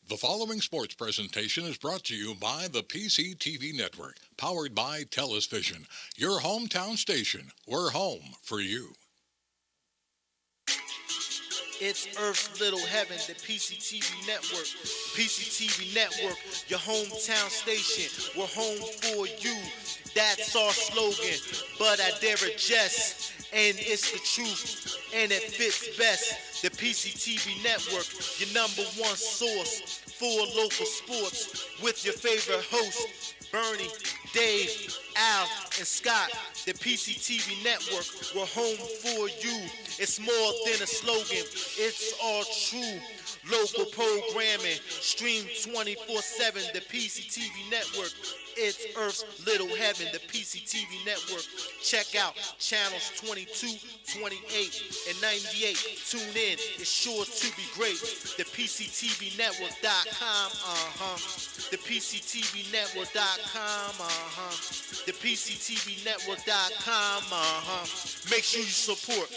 The following sports presentation is brought to you by the PCTV Network, powered by TELUS Vision, your hometown station. We're home for you. It's Earth's Little Heaven, the PCTV Network. PCTV Network, your hometown station. We're home for you. That's our slogan, but I dare adjust. And it's the truth, and it fits best. The PCTV Network, your number one source for local sports, with your favorite hosts, Bernie, Dave, Al, and Scott. The PCTV Network, we're home for you. It's more than a slogan, it's all true. Local programming, stream 24/7, the PCTV Network. It's Earth's Little Heaven, the PCTV Network. Check out channels 22, 28, and 98. Tune in, it's sure to be great. The PCTVnetwork.com, The PCTVnetwork.com, The PCTVnetwork.com, Make sure you support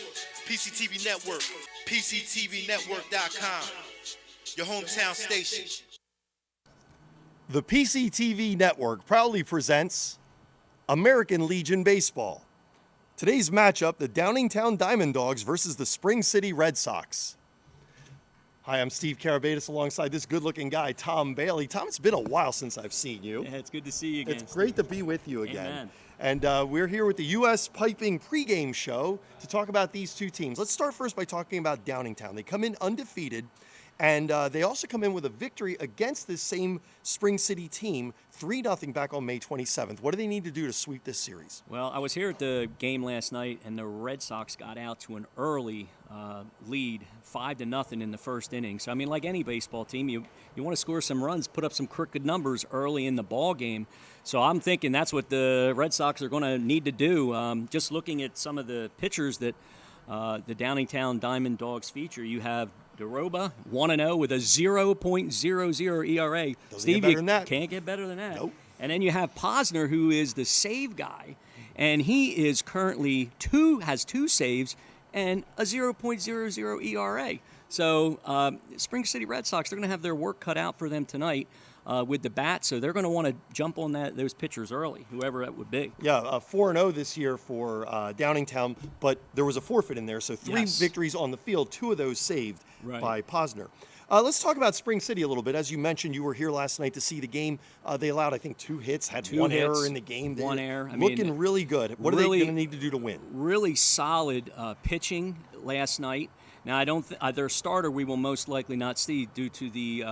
PCTV Network, PCTVnetwork.com, your hometown station. The PCTV Network proudly presents American Legion Baseball. Today's matchup, the Downingtown Diamond Dogs versus the Spring City Red Sox. Hi, I'm Steve Karabatis alongside this good-looking guy, Tom Bailey. Tom, it's been a while since I've seen you. Yeah, it's good to see you again. It's great to be with you again. Amen. And we're here with the U.S. Piping pregame show to talk about these two teams. Let's start first by talking about Downingtown. They come in undefeated. And they also come in with a victory against this same Spring City team, 3-0 back on May 27th. What do they need to do to sweep this series? Well, I was here at the game last night, and the Red Sox got out to an early lead, 5-0 in the first inning. So, I mean, like any baseball team, you want to score some runs, put up some crooked numbers early in the ball game. So I'm thinking that's what the Red Sox are going to need to do. Just looking at some of the pitchers that the Downingtown Diamond Dogs feature, you have DeRoba, 1-0 with a 0.00 ERA. Steve, you can't get better than that. Nope. And then you have Posner, who is the save guy, and he is currently has two saves and a 0.00 ERA. So Spring City Red Sox, they're going to have their work cut out for them tonight with the bat, so they're going to want to jump on those pitchers early, whoever that would be. Yeah, 4-0 this year for Downingtown, but there was a forfeit in there, so three victories on the field, 2 of those saved by Posner. Let's talk about Spring City a little bit. As you mentioned, you were here last night to see the game. They allowed, I think, 2 hits, had one error in the game. One error. Looking really good. What are they going to need to do to win? Really solid pitching last night. Now, I don't. Their starter we will most likely not see due to the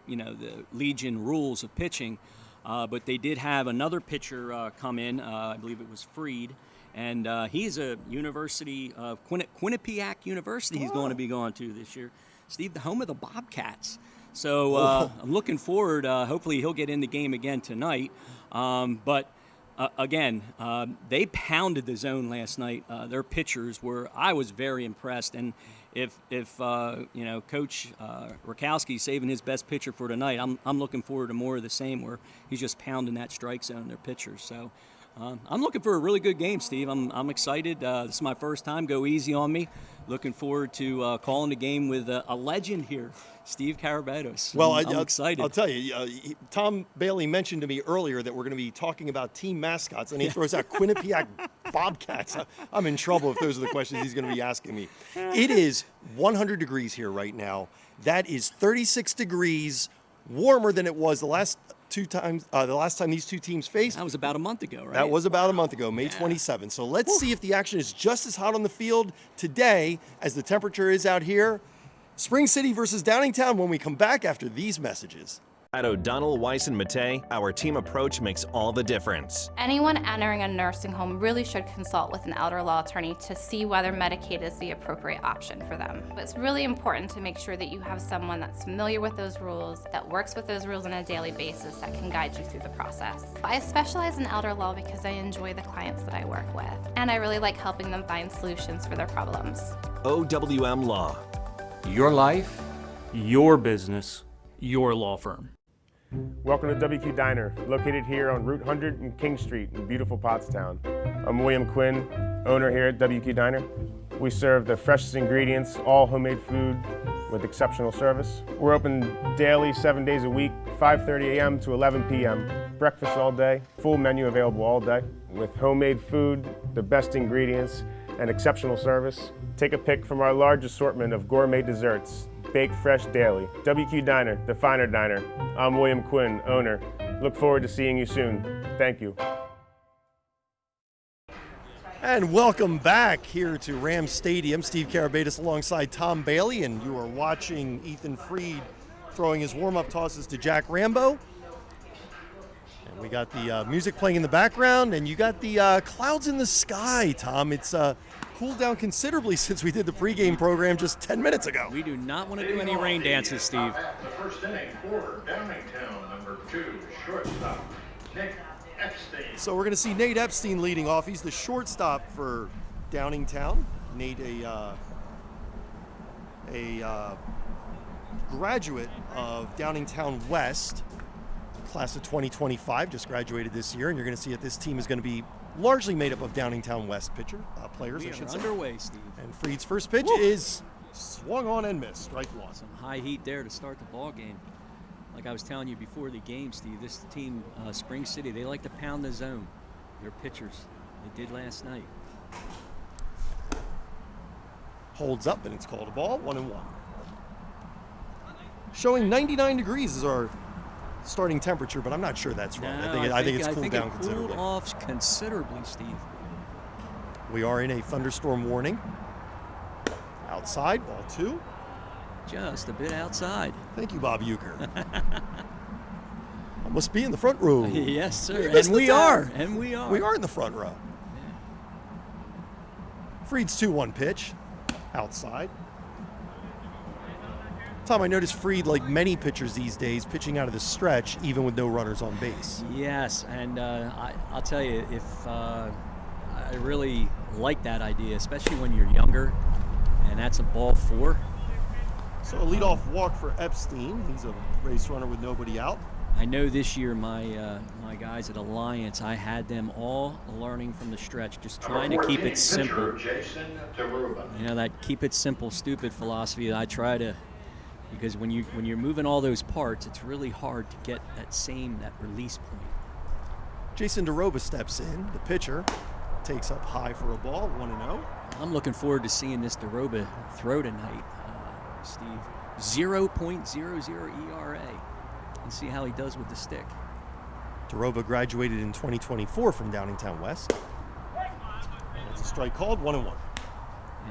the Legion rules of pitching. But they did have another pitcher come in. I believe it was Freed. And he's a university of Quinnipiac University he's going to be going to this year. Steve, the home of the Bobcats. So I'm looking forward. Hopefully he'll get in the game again tonight. But again, they pounded the zone last night. Their pitchers were. I was very impressed. And if Coach Rakowski's saving his best pitcher for tonight, I'm looking forward to more of the same, where he's just pounding that strike zone. Their pitchers. So. I'm looking for a really good game, Steve. I'm excited. This is my first time. Go easy on me. Looking forward to calling the game with a legend here, Steve Karabatos. Well, I'm excited. I'll tell you, Tom Bailey mentioned to me earlier that we're going to be talking about team mascots, and he throws out Quinnipiac Bobcats. I'm in trouble if those are the questions he's going to be asking me. It is 100 degrees here right now. That is 36 degrees warmer than it was the last time these two teams faced. That was about a month ago, right? That was about a month ago, May 27th. So let's see if the action is just as hot on the field today as the temperature is out here. Spring City versus Downingtown when we come back after these messages. At O'Donnell, Weiss, and Mattei, our team approach makes all the difference. Anyone entering a nursing home really should consult with an elder law attorney to see whether Medicaid is the appropriate option for them. It's really important to make sure that you have someone that's familiar with those rules, that works with those rules on a daily basis, that can guide you through the process. I specialize in elder law because I enjoy the clients that I work with, and I really like helping them find solutions for their problems. OWM Law. Your life, your business, your law firm. Welcome to WQ Diner, located here on Route 100 and King Street in beautiful Pottstown. I'm William Quinn, owner here at WQ Diner. We serve the freshest ingredients, all homemade food, with exceptional service. We're open daily, 7 days a week, 5:30 a.m. to 11 p.m. Breakfast all day, full menu available all day, with homemade food, the best ingredients, and exceptional service. Take a pick from our large assortment of gourmet desserts, baked fresh daily. WQ Diner, the finer diner. I'm William Quinn, owner. Look forward to seeing you soon. Thank you. And welcome back here to Rams Stadium. Steve Karabatis alongside Tom Bailey, and you are watching Ethan Freed throwing his warm-up tosses to Jack Rambo. And we got the music playing in the background, and you got the clouds in the sky, Tom. It's cooled down considerably since we did the pregame program just 10 minutes ago. We do not want to do any rain dances, Steve. The first inning for Downingtown, number 2, shortstop, Nick Epstein. So we're going to see Nate Epstein leading off. He's the shortstop for Downingtown. Nate, a graduate of Downingtown West, class of 2025, just graduated this year, and you're going to see that this team is going to be largely made up of Downingtown West players. We I should are say. underway, Steve. And Freed's first pitch is swung on and missed, strike one. Some high heat there to start the ball game. Like I was telling you before the game, Steve, this team, Spring City, they like to pound the zone. Their pitchers, they did last night. Holds up, and it's called a ball, 1-1. Showing 99 degrees is our starting temperature, but I'm not sure that's right. No, I think it's cooled down it cooled considerably. off considerably, Steve. We are in a thunderstorm warning. Outside, ball 2. Just a bit outside. Thank you, Bob Euchre. I must be in the front row. Yes, sir. You missed And the we time. are. And we are. We are in the front row. Freed's 2-1 pitch. Outside. Tom, I noticed Freed, like many pitchers these days, pitching out of the stretch, even with no runners on base. Yes, and I'll tell you, if I really like that idea, especially when you're younger, and that's a ball 4. So a leadoff walk for Epstein. He's a race runner with nobody out. I know this year my guys at Alliance, I had them all learning from the stretch, just trying to keep it simple. You know, that keep it simple, stupid philosophy that I try to, because when you're moving all those parts, it's really hard to get that release point. Jason DeRoba steps in. The pitcher takes up high for a ball, 1-0. I'm looking forward to seeing this DeRoba throw tonight, Steve. 0.00 ERA. And see how he does with the stick. DeRoba graduated in 2024 from Downingtown West. It's a strike called, 1-1.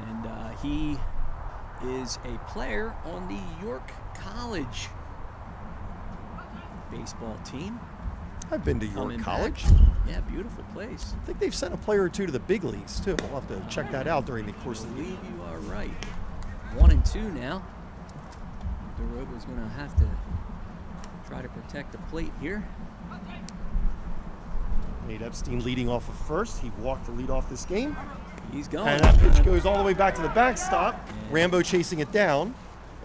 And he is a player on the York College baseball team. I've been to York Coming College. back. Yeah, beautiful place. I think they've sent a player or two to the big leagues, too. We'll have to check that out during the course I of the believe game. you are right. 1-2 now. DeRoba's going to have to try to protect the plate here. Nate Epstein leading off of first. He walked to lead off this game. He's going. And that pitch goes all the way back to the backstop. Rambo chasing it down.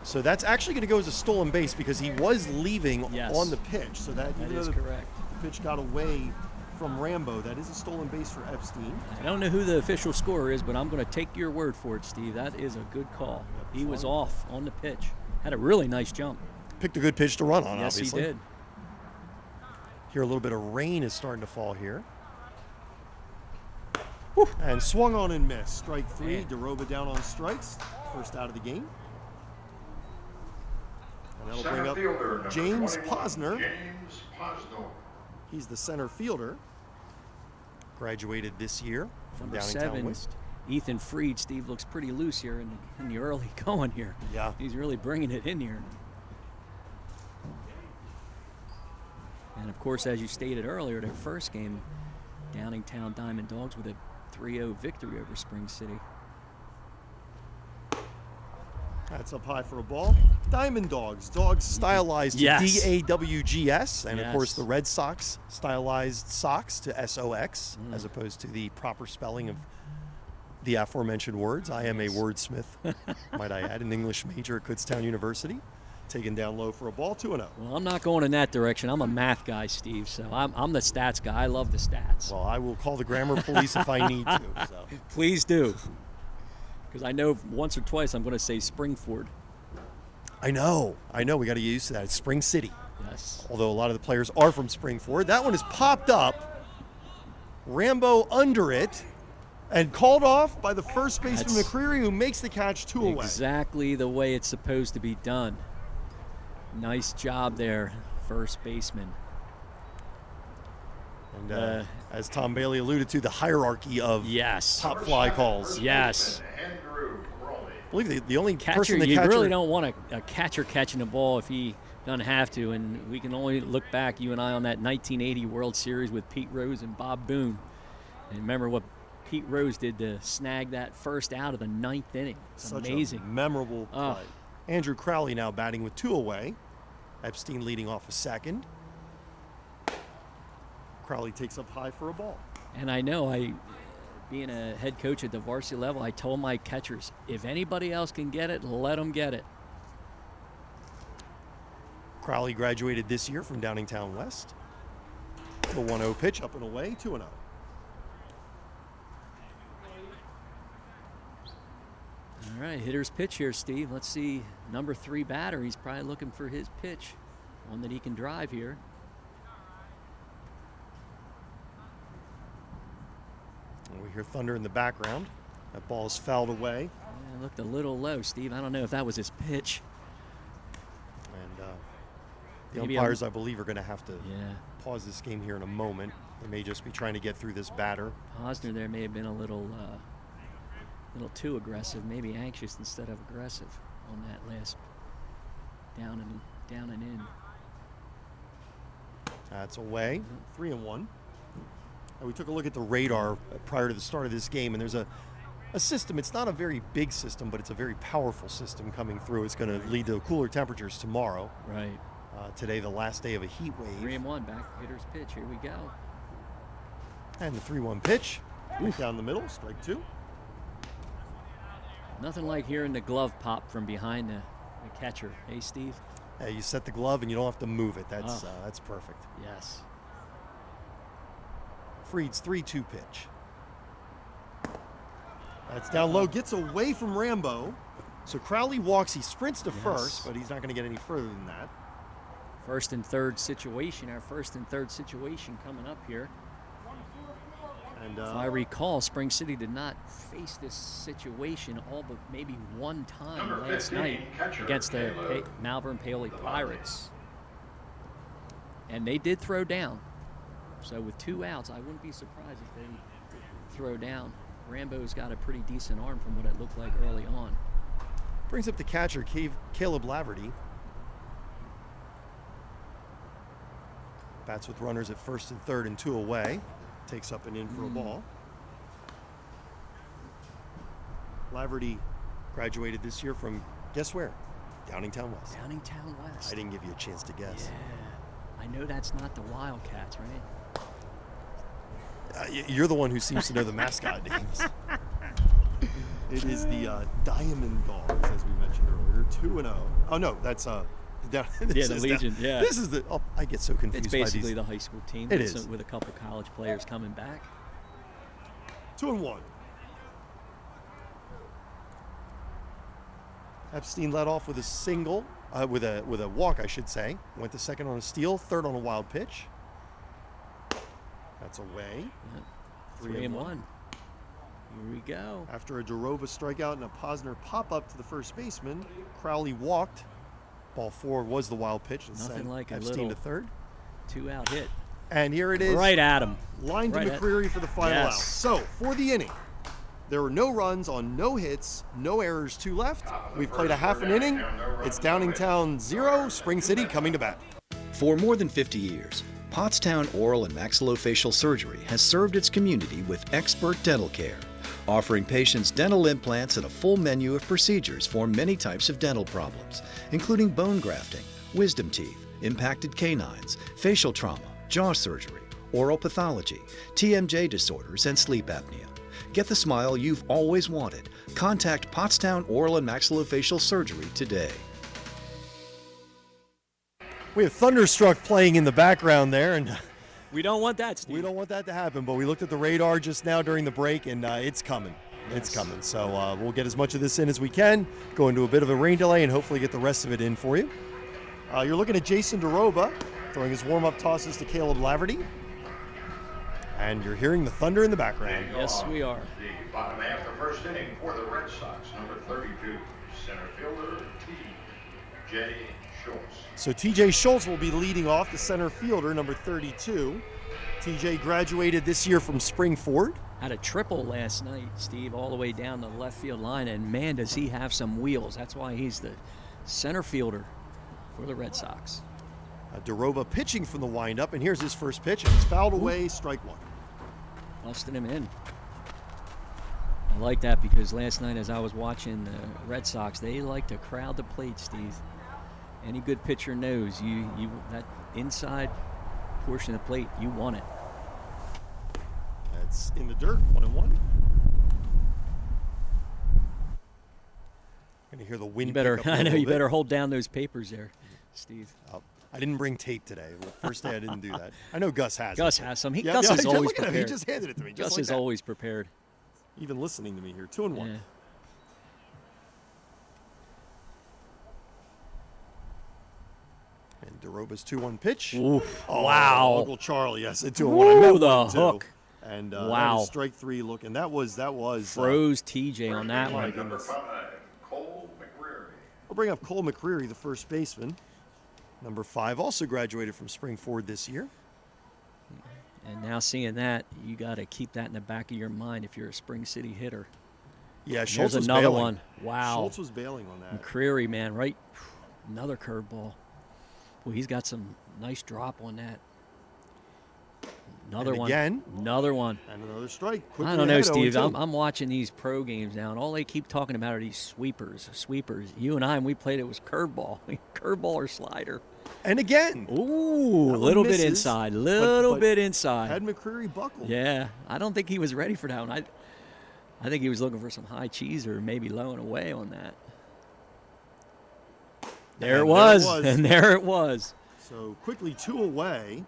So that's actually going to go as a stolen base because he was leaving Yes. on the pitch. So that That even is though correct. the pitch got away from Rambo, that is a stolen base for Epstein. I don't know who the official scorer is, but I'm going to take your word for it, Steve. That is a good call. He was off on the pitch. Had a really nice jump. Picked a good pitch to run on, Yes, obviously. he did. Here a little bit of rain is starting to fall here. And swung on and missed. Strike 3. Man. DeRoba down on strikes. First out of the game. And that'll bring up James Posner. James Posner. He's the center fielder. Graduated this year from Number Downingtown 7, West. Ethan Freed. Steve looks pretty loose here in the early going here. Yeah. He's really bringing it in here. And of course, as you stated earlier, their first game, Downingtown Diamond Dogs with a 3-0 victory over Spring City. That's up high for a ball. Diamond Dogs. Dogs stylized to Yes. DAWGS. And of Yes. course, the Red Sox stylized Soxs to SOX, as opposed to the proper spelling of the aforementioned words. I am a wordsmith, might I add, an English major at Kutztown University. Taken down low for a ball, 2-0. Well, I'm not going in that direction. I'm a math guy, Steve, so I'm the stats guy. I love the stats. Well, I will call the grammar police if I need to. So. Please do. Because I know once or twice I'm going to say Springford. I know. We got to get used to that. It's Spring City. Yes. Although a lot of the players are from Springford. That one is popped up. Rambo under it and called off by the first baseman That's McCreary, who makes the catch 2 away. Exactly the way it's supposed to be done. Nice job there, first baseman. And as Tom Bailey alluded to, the hierarchy of Yes. pop fly calls. Yes. I believe the only Catcher, person the you catcher really don't want a catcher catching the ball if he doesn't have to. And we can only look back, you and I, on that 1980 World Series with Pete Rose and Bob Boone. And remember what Pete Rose did to snag that first out of the 9th inning. It's Such amazing. a memorable play. Oh. Andrew Crowley now batting with 2 away. Epstein leading off a second. Crowley takes up high for a ball. And I know, being a head coach at the varsity level, I told my catchers, if anybody else can get it, let them get it. Crowley graduated this year from Downingtown West. The 1-0 pitch up and away, 2-0. All right, hitter's pitch here, Steve. Let's see, number 3 batter. He's probably looking for his pitch, one that he can drive here. We hear thunder in the background. That ball is fouled away. Yeah, looked a little low, Steve. I don't know if that was his pitch. And the Maybe umpires, I believe, are going to have to Yeah. pause this game here in a moment. They may just be trying to get through this batter. Posner there may have been a little too aggressive, maybe anxious instead of aggressive on that last down and in. That's away. 3-1. And we took a look at the radar prior to the start of this game, and there's a system. It's not a very big system, but it's a very powerful system coming through. It's going to lead to cooler temperatures tomorrow. Right. Today, the last day of a heat wave. 3-1, back hitter's pitch. Here we go. And the 3-1 pitch. Right down the middle, strike 2. Nothing like hearing the glove pop from behind the catcher. Hey, Steve? You set the glove and you don't have to move it. That's perfect. Yes. Freed's 3-2 pitch. That's down low, gets away from Rambo. So Crowley walks, he sprints to first, but he's not going to get any further than that. First and third situation, our first and third situation coming up here. And if I recall, Spring City did not face this situation all but maybe one time last night against the Malvern Paoli Pirates. And they did throw down. So with 2 outs, I wouldn't be surprised if they throw down. Rambo's got a pretty decent arm from what it looked like early on. Brings up the catcher, Caleb Laverty. Bats with runners at first and third and 2 away. Takes up and in for a ball. Laverty graduated this year from, guess where? Downingtown West. Downingtown West. I didn't give you a chance to guess. Yeah. I know that's not the Wildcats, right? You're the one who seems to know the mascot names. It is the Diamond Dogs, as we mentioned earlier. 2-0. Oh no, that's the Legion. Yeah. This is the. Oh, I get so confused. It's basically the high school team. It is with a couple college players coming back. 2-1. Epstein led off with a single, with a walk, I should say. Went to second on a steal, third on a wild pitch. That's away. Yeah. 3-1. Here we go. After a Darova strikeout and a Posner pop-up to the first baseman, Crowley walked. Ball 4 was the wild pitch. And Nothing sent like a Epstein little to third. 2-out hit. And here it is. Right at him. Line to Right McCreary for the final out. Yes. So, for the inning, there were no runs on no hits, no errors, 2 left. We've played a half an inning. It's Downingtown 0, Spring City coming to bat. For more than 50 years, Pottstown Oral and Maxillofacial Surgery has served its community with expert dental care, offering patients dental implants and a full menu of procedures for many types of dental problems, including bone grafting, wisdom teeth, impacted canines, facial trauma, jaw surgery, oral pathology, TMJ disorders, and sleep apnea. Get the smile you've always wanted. Contact Pottstown Oral and Maxillofacial Surgery today. We have Thunderstruck playing in the background there, and we don't want that, Steve. We don't want that to happen, but we looked at the radar just now during the break, and it's coming. It's coming. So we'll get as much of this in as we can, go into a bit of a rain delay, and hopefully get the rest of it in for you. You're looking at Jason DeRoba throwing his warm-up tosses to Caleb Laverty. And you're hearing the thunder in the background. Yes, we are. The bottom half of the first inning for the Red Sox, number 32, center fielder T.J. Schultz. So T.J. Schultz will be leading off, the center fielder, number 32. T.J. graduated this year from Springford. Had a triple last night, Steve, all the way down the left field line, and man, does he have some wheels. That's why he's the center fielder for the Red Sox. DeRoba pitching from the windup, and here's his first pitch. It's fouled away, strike one. Busting him in. I like that because last night as I was watching the Red Sox, they like to crowd the plate, Steve. Any good pitcher knows you that inside portion of the plate, you want it. That's in the dirt, 1-1. Gonna hear the wind. You better, pick up I know you bit. better hold down those papers there, Steve. I didn't bring tape today. First day I didn't do that. I know Gus has. Gus it. has some. Gus yeah, is always look at him. prepared. He just handed it to me. Gus just like is that. always prepared. Even listening to me here. 2-1. Yeah. And DeRoba's 2-1 pitch. Oof. Oh, Wow. Uncle Charlie, yes, at 2-1. Ooh, I meant the one, too. hook. And Wow. that was strike three looking. That was froze TJ on that my one. goodness. Cole McCreary. We'll bring up Cole McCreary, the first baseman. Number 5, also graduated from Springford this year. And now seeing that, you got to keep that in the back of your mind if you're a Spring City hitter. Yeah, Schultz There's was another bailing. one. Wow. Schultz was bailing on that. McCreary, man, right? Another curveball. Well, he's got some nice drop on that. Another And one. again. Another one. And another strike. I Quickly don't know, ahead, Steve. 0-2. I'm watching these pro games now, and all they keep talking about are these sweepers. You and I, when we played, it was curveball. Curveball or slider. And again. Ooh, a That little one bit misses, inside. Little but bit inside. Had McCreary buckled. Yeah, I don't think he was ready for that one. I think he was looking for some high cheese or maybe low and away on that. There it was. And there it was. So quickly 2 away.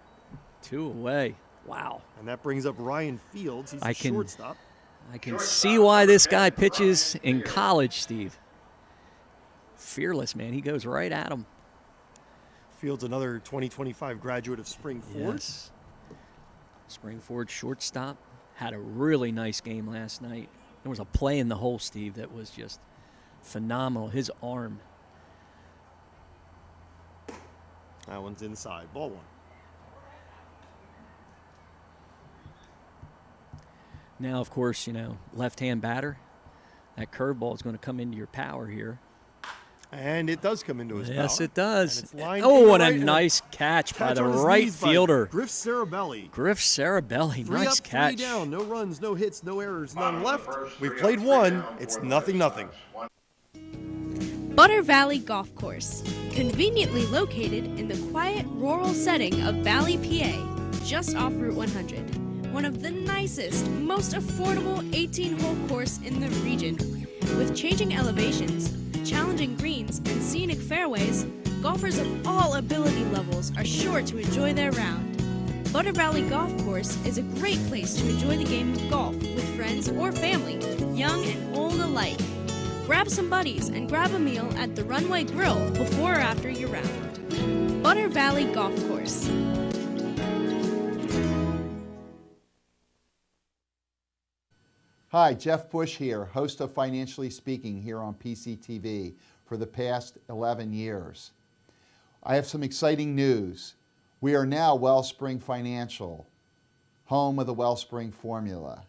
2 away. Wow. And that brings up Ryan Fields. He's the shortstop. I can see why this guy pitches in college, Steve. Fearless, man. He goes right at him. Fields, another 2025 graduate of Springford. Yes. Springford shortstop. Had a really nice game last night. There was a play in the hole, Steve, that was just phenomenal. His arm. That one's inside. Ball 1. Now, of course, left-hand batter. That curveball is going to come into your power here. And it does come into his power. Yes, it does. And it's lined Oh, in and right, a nice catch by the on his right knees by fielder. Griff Sarabelli. Griff Sarabelli, 3 nice up, catch. 3 down. No runs, no hits, no errors, none left. We've played 1. It's 0-0. Butter Valley Golf Course, conveniently located in the quiet rural setting of Valley, PA, just off Route 100. One of the nicest, most affordable 18-hole course in the region. With changing elevations, challenging greens, and scenic fairways, golfers of all ability levels are sure to enjoy their round. Butter Valley Golf Course is a great place to enjoy the game of golf with friends or family, young and old alike. Grab some buddies and grab a meal at the Runway Grill before or after your round. Butter Valley Golf Course. Hi, Jeff Bush here, host of Financially Speaking here on PCTV for the past 11 years. I have some exciting news. We are now Wellspring Financial, home of the Wellspring formula.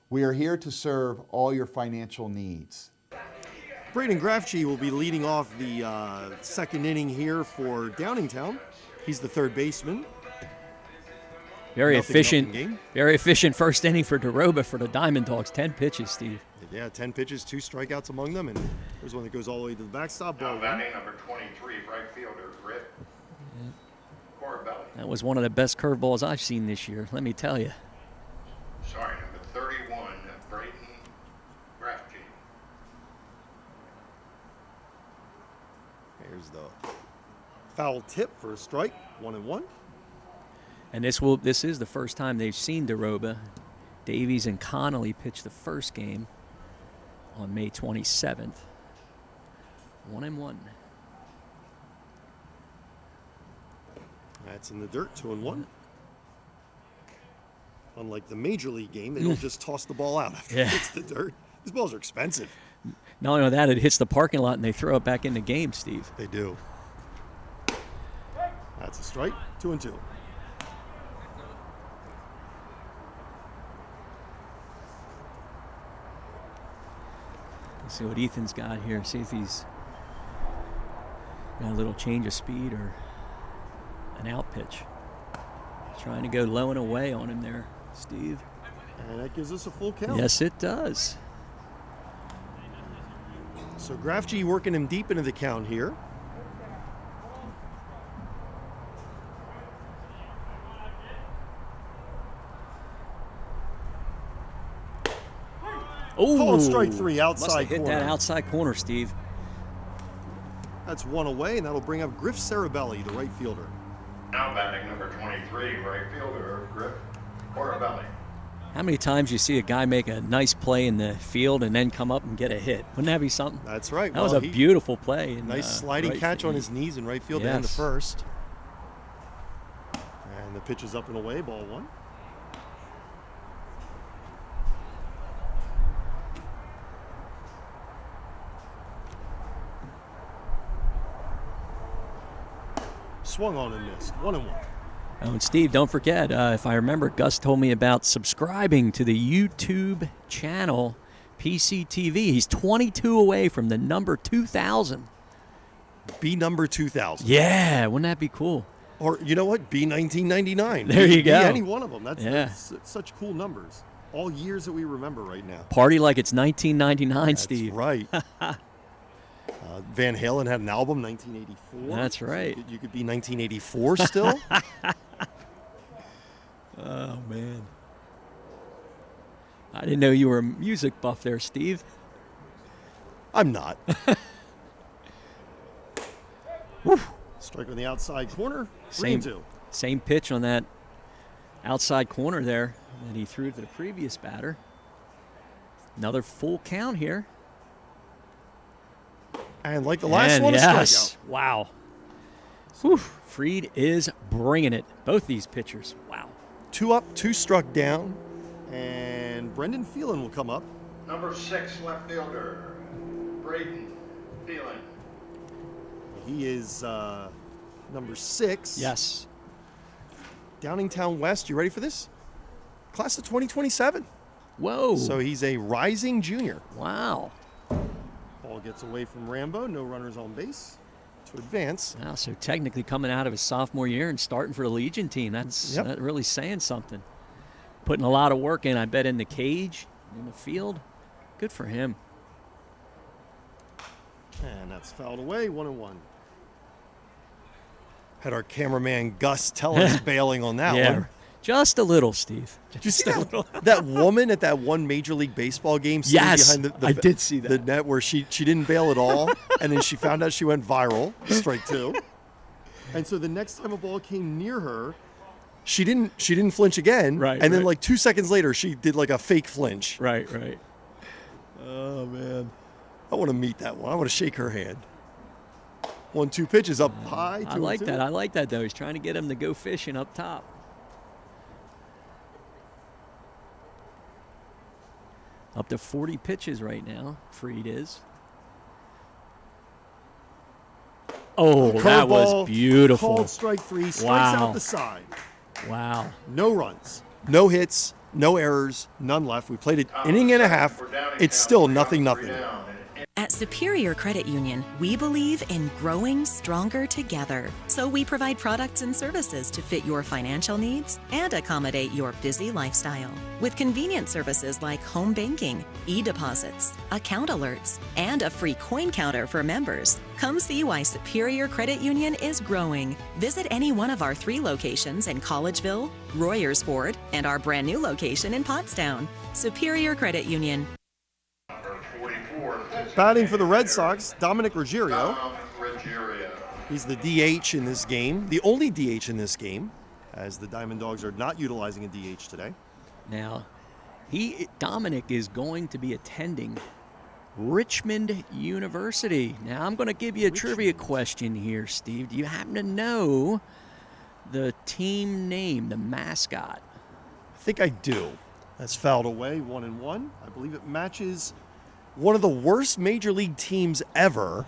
We are here to serve all your financial needs. Braden Grafchi will be leading off the second inning here for Downingtown. He's the third baseman. Very Nothing efficient. game. Very efficient first inning for DeRoba for the Diamond Dogs. 10 pitches, Steve. Yeah, 10 pitches, 2 strikeouts among them, and there's one that goes all the way to the backstop. Ball 1. Batting number 23, right fielder, Griff Corabelli. That was one of the best curveballs I've seen this year, let me tell you. Sorry, number 31, Braden Grafke. Here's the foul tip for a strike, 1-1. And this is the first time they've seen DeRoba. Davies and Connolly pitched the first game. on May 27th. 1-1. That's in the dirt, 2-1. Unlike the Major League game, they don't just toss the ball out after it hits the dirt. These balls are expensive. Not only that, it hits the parking lot and they throw it back in the game, Steve. They do. That's a strike, 2-2. Let's see what Ethan's got here. See if he's got a little change of speed or an out pitch. Trying to go low and away on him there, Steve. And that gives us a full count. Yes, it does. So Graf G working him deep into the count here. Oh, called strike 3 outside must have hit corner. that outside corner, Steve. That's one away, and that'll bring up Griff Sarabelli, the right fielder. Now batting number 23, right fielder, Griff Corabelli. How many times you see a guy make a nice play in the field and then come up and get a hit? Wouldn't that be something? That's right. That was a beautiful play. In, nice sliding right catch field. on his knees in right field to end the first. And the pitch is up and away, ball 1. Swung on and missed. 1-1. Oh, and Steve, don't forget, if I remember, Gus told me about subscribing to the YouTube channel PCTV. He's 22 away from the number 2,000. Be number 2,000. Yeah, wouldn't that be cool? Or, you know what? Be 1999. There you go. Be any one of them. That's such cool numbers. All years that we remember right now. Party like it's 1999, That's Steve. Right. Van Halen had an album, 1984. That's right. So you could be 1984 still. Oh, man. I didn't know you were a music buff there, Steve. I'm not. Strike on the outside corner. 3-2. Same pitch on that outside corner there that he threw to the previous batter. Another full count here. And like the last one, a strikeout. Wow. Whew. Fried is bringing it. Both these pitchers. Wow. 2 up, 2 struck down. And Brendan Phelan will come up. Number 6, left fielder, Braden Phelan. He is number 6. Yes. Downingtown West. You ready for this? Class of 2027. Whoa. So he's a rising junior. Wow. Ball gets away from Rambo. No runners on base to advance. Wow, so technically coming out of his sophomore year and starting for the Legion team. That's really saying something. Putting a lot of work in, I bet, in the cage, in the field. Good for him. And that's fouled away, 1-1. Had our cameraman Gus tell us bailing on that one. Just a little, Steve. Did you see that woman at that one Major League Baseball game sitting behind I did see that. the net where she didn't bail at all, and then she found out she went viral, strike 2. And so the next time a ball came near her, she didn't flinch again. Right. And then like 2 seconds later, she did like a fake flinch. Right. Oh, man. I want to meet that one. I want to shake her hand. 1-2 pitches up high. I like that. I like that, though. He's trying to get him to go fishing up top. Up to 40 pitches right now, Fried is. Oh, that was beautiful. Called strike 3, strikes out the side. Wow. No runs, no hits, no errors, none left. We played an inning and a half. It's still 0-0. At Superior Credit Union, we believe in growing stronger together. So we provide products and services to fit your financial needs and accommodate your busy lifestyle. With convenient services like home banking, e-deposits, account alerts, and a free coin counter for members. Come see why Superior Credit Union is growing. Visit any one of our 3 locations in Collegeville, Royersford, and our brand new location in Pottstown. Superior Credit Union. Batting for the Red Sox, Dominic Ruggiero. He's the DH in this game, the only DH in this game, as the Diamond Dogs are not utilizing a DH today. Now, Dominic is going to be attending Richmond University. Now, I'm going to give you a trivia question here, Steve. Do you happen to know the team name, the mascot? I think I do. That's fouled away, 1-1. I believe it matches one of the worst major league teams ever,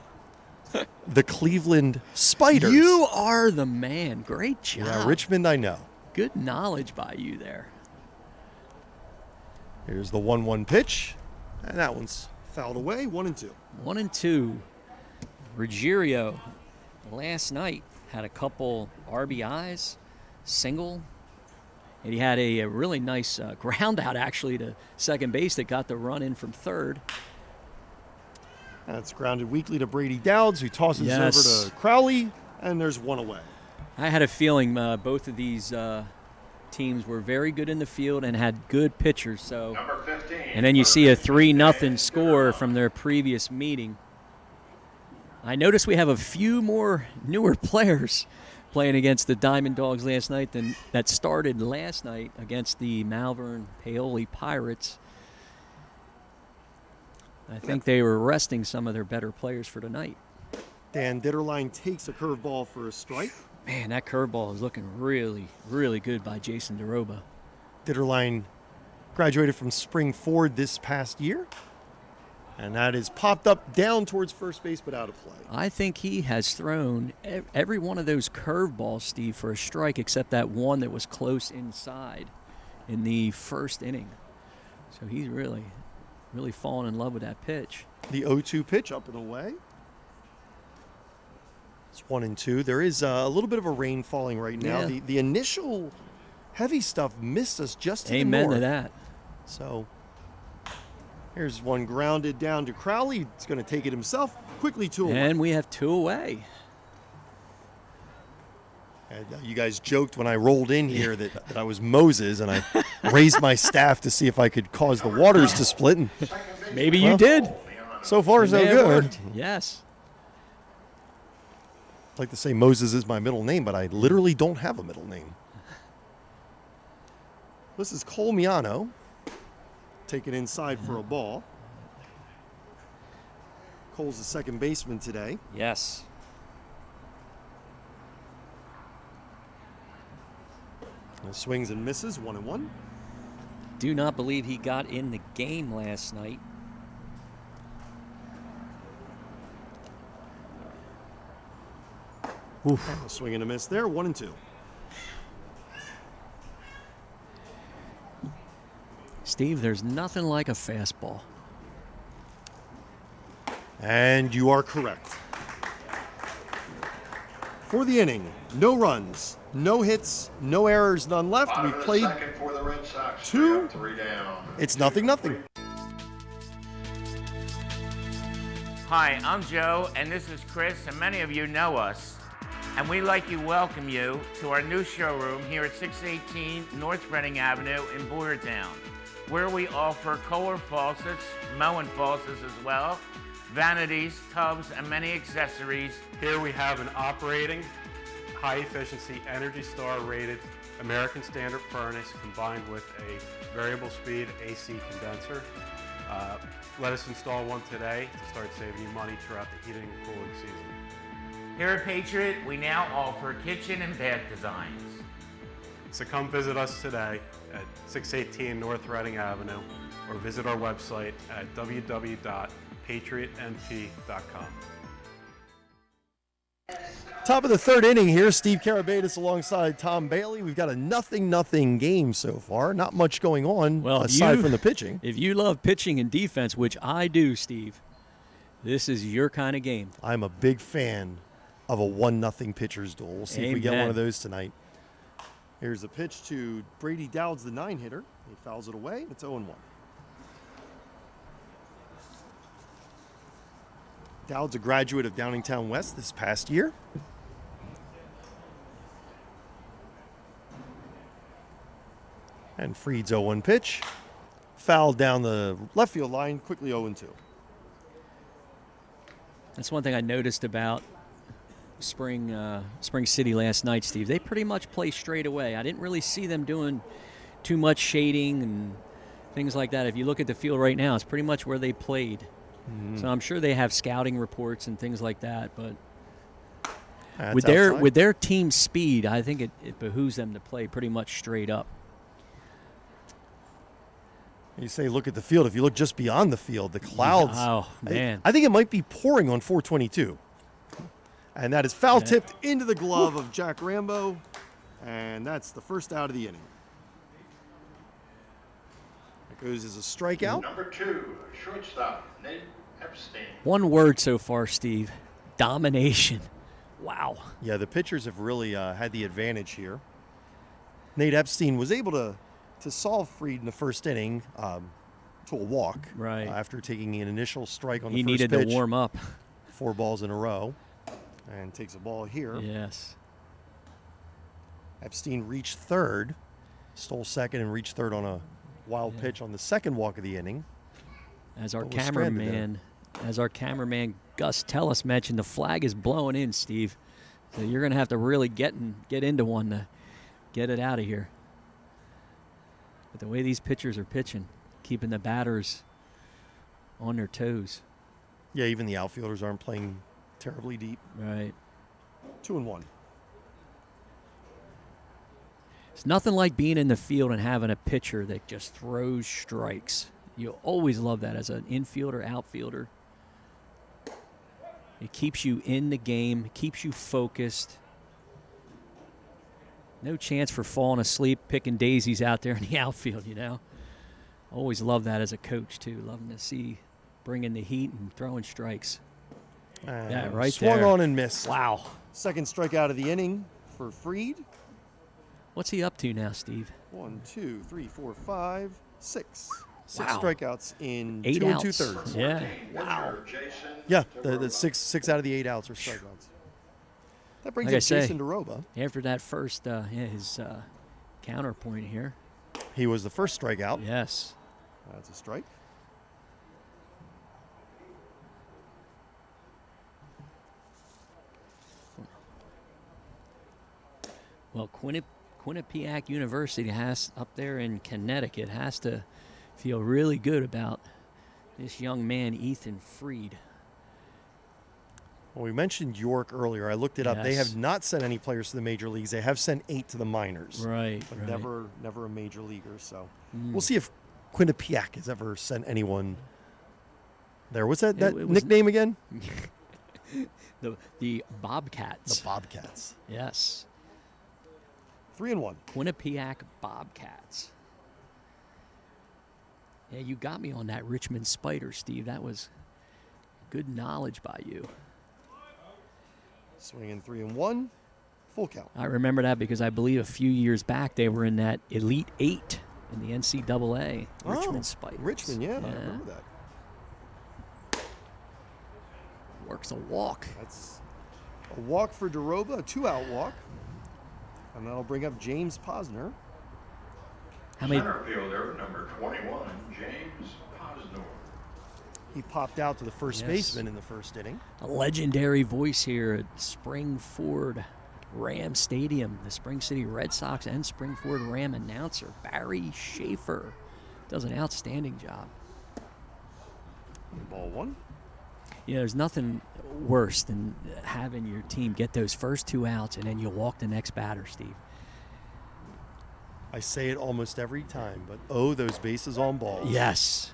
the Cleveland Spiders. You are the man. Great job. Yeah, Richmond, I know. Good knowledge by you there. Here's the 1-1 pitch, and that one's fouled away, 1-2. 1-2. Ruggiero last night had a couple RBIs, single, and he had a really nice ground out actually to second base that got the run in from third. That's grounded weakly to Brady Dowds, who tosses Yes. over to Crowley, and there's one away. I had a feeling both of these teams were very good in the field and had good pitchers. So, and then you see a 3-0 score from their previous meeting. I noticed we have a few more newer players playing against the Diamond Dogs last night than that started last night against the Malvern Paoli Pirates. I think they were resting some of their better players for tonight. Dan Ditterline takes a curveball for a strike. Man, that curveball is looking really, really good by Jason DeRoba. Ditterline graduated from Spring Ford this past year, and that is popped up down towards first base but out of play. I think he has thrown every one of those curveballs, Steve, for a strike except that one that was close inside in the first inning. So he's really, really fallen in love with that pitch. The 0-2 pitch up and away. It's 1-2. There is a little bit of a rain falling right now. Yeah. The initial heavy stuff missed us just to Amen the north. to that. So here's one grounded down to Crowley. He's going to take it himself. Quickly 2 away. And we have 2 away. And, you guys joked when I rolled in here that I was Moses, and I raised my staff to see if I could cause the waters to split. And, Maybe you did. So far, so May have good. worked. Yes. I'd like to say Moses is my middle name, but I literally don't have a middle name. This is Cole Miano. Take it inside for a ball. Cole's the second baseman today. Yes. And swings and misses, 1-1. Do not believe he got in the game last night. A swing and a miss there, 1-2. Steve, there's nothing like a fastball. And you are correct. For the inning, no runs, no hits, no errors, none left. We've played For the Red Sox, 2. 3 down. It's 0-0. Hi, I'm Joe, and this is Chris, and many of you know us. And we'd like to welcome you to our new showroom here at 618 North Reading Avenue in Boyertown, where we offer Kohler faucets, Moen faucets as well, vanities, tubs, and many accessories. Here we have an operating, high-efficiency, Energy Star rated American Standard furnace combined with a variable speed AC condenser. Let us install one today to start saving you money throughout the heating and cooling season. Here at Patriot, we now offer kitchen and bath designs. So come visit us today at 618 North Reading Avenue or visit our website at www.patriotnp.com. Top of the third inning here. Steve Karabatis alongside Tom Bailey. We've got a 0-0 game so far. Not much going on aside from the pitching. If you love pitching and defense, which I do, Steve, this is your kind of game. I'm a big fan of a 1-0 pitcher's duel. We'll see if we get one of those tonight. Here's a pitch to Brady Dowds, the 9-hitter. He fouls it away. It's 0-1. Dowd's a graduate of Downingtown West this past year. And Freed's 0-1 pitch. Fouled down the left field line, quickly 0-2. That's one thing I noticed about Spring City last night, Steve. They pretty much play straight away. I didn't really see them doing too much shading and things like that. If you look at the field right now, it's pretty much where they played So I'm sure they have scouting reports and things like that, but That's with outside. their team speed, I think it behooves them to play pretty much straight up. You say look at the field. If you look just beyond the field, the clouds. Oh, man. I think it might be pouring on 422. And that is foul tipped into the glove of Jack Rambo. And that's the first out of the inning. That goes as a strikeout. Number 2, shortstop, Nate Epstein. One word so far, Steve. Domination. Wow. Yeah, the pitchers have really had the advantage here. Nate Epstein was able to solve Fried in the first inning to a walk. Right. After taking an initial strike on the He first needed pitch. to warm up. 4 balls in a row. And takes a ball here. Yes. Epstein reached third, stole second, and reached third on a wild pitch on the second walk of the inning. As our But was stranded cameraman Gus Tellis mentioned, the flag is blowing in, Steve. So you're going to have to really get into one to get it out of here. But the way these pitchers are pitching, keeping the batters on their toes. Yeah, even the outfielders aren't playing terribly deep. Right. 2-1. It's nothing like being in the field and having a pitcher that just throws strikes. You always love that as an infielder, outfielder. It keeps you in the game, keeps you focused. No chance for falling asleep, picking daisies out there in the outfield, you know. Always love that as a coach, too. Loving to see bringing the heat and throwing strikes. Yeah, right swung there. on and missed. Wow. Second strikeout of the inning for Fried. What's he up to now, Steve? 1, 2, 3, 4, 5, 6. 6 Wow. strikeouts in 8 2 outs. 2/3. Yeah. Wow. Yeah, the six out of the 8 outs are strikeouts. That brings Like I up say, Jason DeRoba. After that first, his counterpoint here. He was the first strikeout. Yes. That's a strike. Well, Quinnipiac University has up there in Connecticut has to feel really good about this young man, Ethan Fried. Well, we mentioned York earlier. I looked it up. They Yes. have not sent any players to the major leagues. They have sent 8 to the minors. Right, But right. never a major leaguer. So Mm. we'll see if Quinnipiac has ever sent anyone there. What's that It was- nickname again? The Bobcats. The Bobcats. Yes. 3-1. Quinnipiac Bobcats. Yeah, you got me on that Richmond Spider, Steve. That was good knowledge by you. Swinging 3-1. Full count. I remember that because I believe a few years back they were in that Elite 8 in the NCAA. Richmond Spiders. Richmond, yeah, I remember that. Works a walk. That's a walk for DeRoba, a 2-out walk. And that'll bring up James Posner. How many? Center fielder, number 21, James Posner. He popped out to the first Yes. baseman in the first inning. A legendary voice here at Springford Ram Stadium. The Spring City Red Sox and Springford Ram announcer, Barry Schaefer, does an outstanding job. Ball 1. You know, there's nothing worse than having your team get those first 2 outs and then you walk the next batter, Steve. I say it almost every time, but those bases on balls. Yes.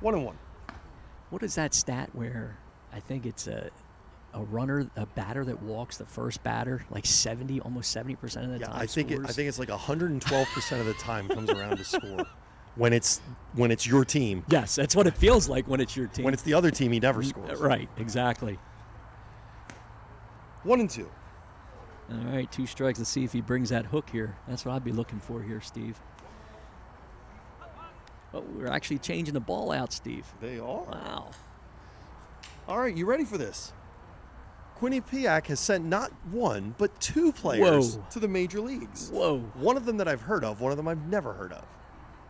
1-1. What is that stat where I think it's a batter that walks the first batter like almost 70% of the time? I think scores? it's like 112% of the time comes around to score. When it's your team. Yes, that's what it feels like when it's your team. When it's the other team, he never scores. Right, exactly. 1-2. All right, 2 strikes. Let's see if he brings that hook here. That's what I'd be looking for here, Steve. Oh, we're actually changing the ball out, Steve. They are. Wow. All right, you ready for this? Quinnipiac has sent not 1, but 2 players to the major leagues. Whoa. One of them that I've heard of, one of them I've never heard of.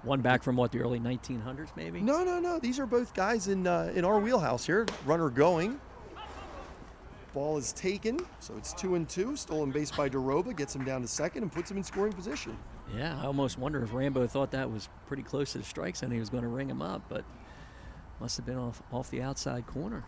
One back from what, the early 1900s, maybe? No. These are both guys in our wheelhouse here. Runner going. Ball is taken, so it's 2-2. Stolen base by DeRoba, gets him down to second and puts him in scoring position. Yeah, I almost wonder if Rambo thought that was pretty close to the strike zone. He was going to ring him up, but Must have been off the outside corner.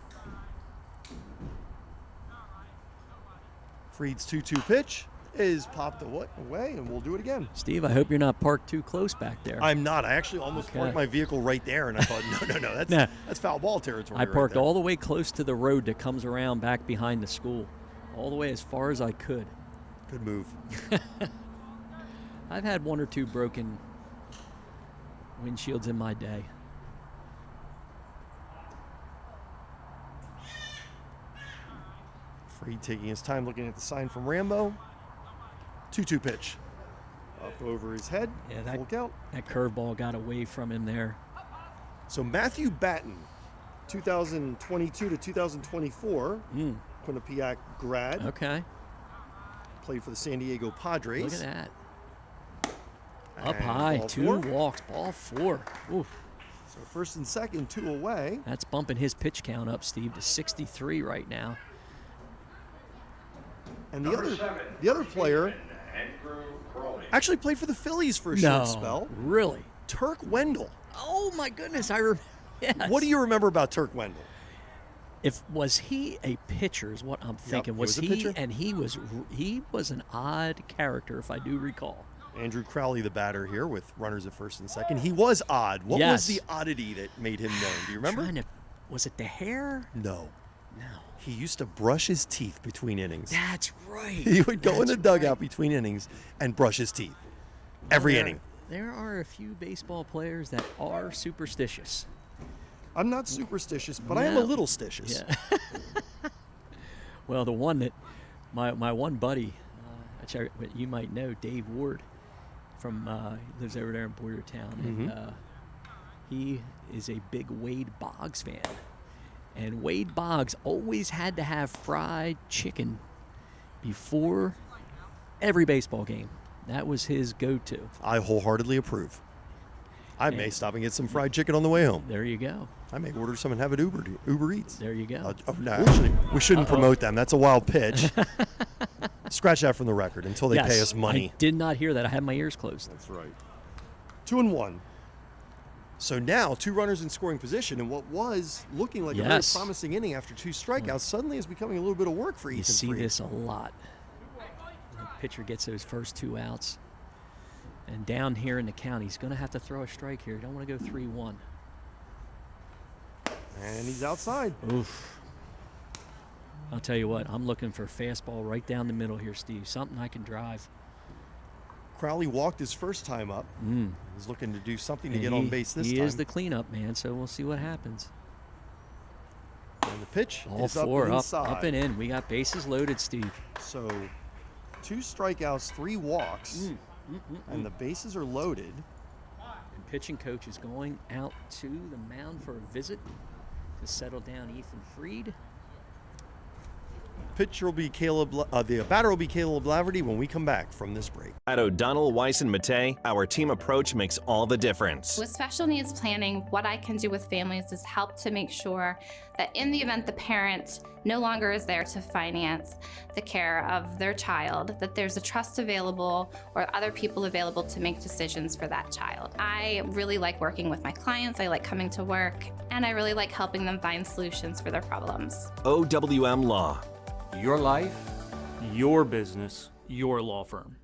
Freed's 2-2 pitch is popped away, and we'll do it again. Steve, I hope you're not parked too close back there. I'm not. I actually almost parked my vehicle right there, and I thought, no, that's foul ball territory. I parked all the way close to the road that comes around back behind the school, all the way as far as I could. Good move. I've had 1 or 2 broken windshields in my day. Freed taking his time looking at the sign from Rambo. 2-2 pitch. Up over his head. Yeah, full count. That curveball got away from him there. So Matthew Batten, 2022 to 2024, Quinnipiac grad. Okay. Played for the San Diego Padres. Look at that. Up high, 2 walks, ball 4. Ooh. So first and second, 2 away. That's bumping his pitch count up, Steve, to 63 right now. And the other player actually played for the Phillies for a short spell. Really? Turk Wendell. Oh my goodness, yes. What do you remember about Turk Wendell? Was he a pitcher is what I'm thinking. Yep, was he he? was a pitcher. And he was an odd character, if I do recall. Andrew Crowley, the batter here, with runners at first and second. He was odd. What was the oddity that made him known? Do you remember? Was it the hair? No. He used to brush his teeth between innings. That's right. He would go in the dugout between innings and brush his teeth every inning. There are a few baseball players that are superstitious. I'm not superstitious, but I am a little stitious. Yeah. Well, the one that my one buddy, which you might know, Dave Ward, from lives over there in Boyertown, and he is a big Wade Boggs fan. And Wade Boggs always had to have fried chicken before every baseball game. That was his go-to. I wholeheartedly approve. I may stop and get some fried chicken on the way home. There you go. I may order some and have it Uber Eats. There you go. No, actually, we shouldn't promote them. That's a wild pitch. Scratch that from the record until they pay us money. I did not hear that. I had my ears closed. That's right. 2-1. So now 2 runners in scoring position, and what was looking like a very promising inning after 2 strikeouts suddenly is becoming a little bit of work for Ethan Freed. You see this a lot. The pitcher gets those first 2 outs. And down here in the count, he's going to have to throw a strike here. You don't want to go 3-1. And he's outside. Oof. I'll tell you what, I'm looking for a fastball right down the middle here, Steve. Something I can drive. Crowley walked his first time up. He's looking to do something to get on base this time. He is the cleanup man, so we'll see what happens. And the pitch All is 4 up and in. We got bases loaded, Steve. So 2 strikeouts, 3 walks, and the bases are loaded. And pitching coach is going out to the mound for a visit to settle down Ethan Freed. Pitcher will be the batter will be Caleb Laverty when we come back from this break. At O'Donnell, Weiss & Matei, our team approach makes all the difference. With special needs planning, what I can do with families is help to make sure that in the event the parent no longer is there to finance the care of their child, that there's a trust available or other people available to make decisions for that child. I really like working with my clients, I like coming to work, and I really like helping them find solutions for their problems. OWM Law. Your life, your business, your law firm.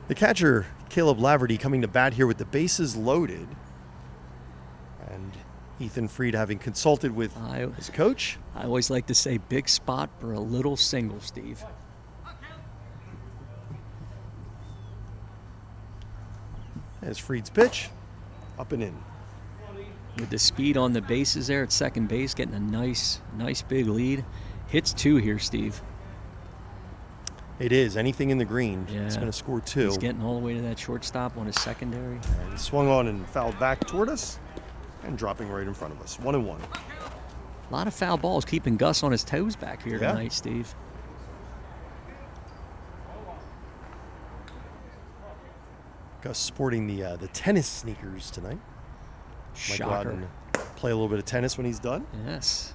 The catcher, Caleb Laverty, coming to bat here with the bases loaded. And Ethan Freed having consulted with his coach. I always like to say big spot for a little single, Steve. As Freed's pitch, up and in. With the speed on the bases there at second base, getting a nice big lead. Hits 2 here, Steve. It is. Anything in the green, it's going to score 2. He's getting all the way to that shortstop on his secondary. And swung on and fouled back toward us and dropping right in front of us. 1-1. A lot of foul balls keeping Gus on his toes back here tonight, Steve. Gus sporting the tennis sneakers tonight. Might go out and play a little bit of tennis when he's done. Yes.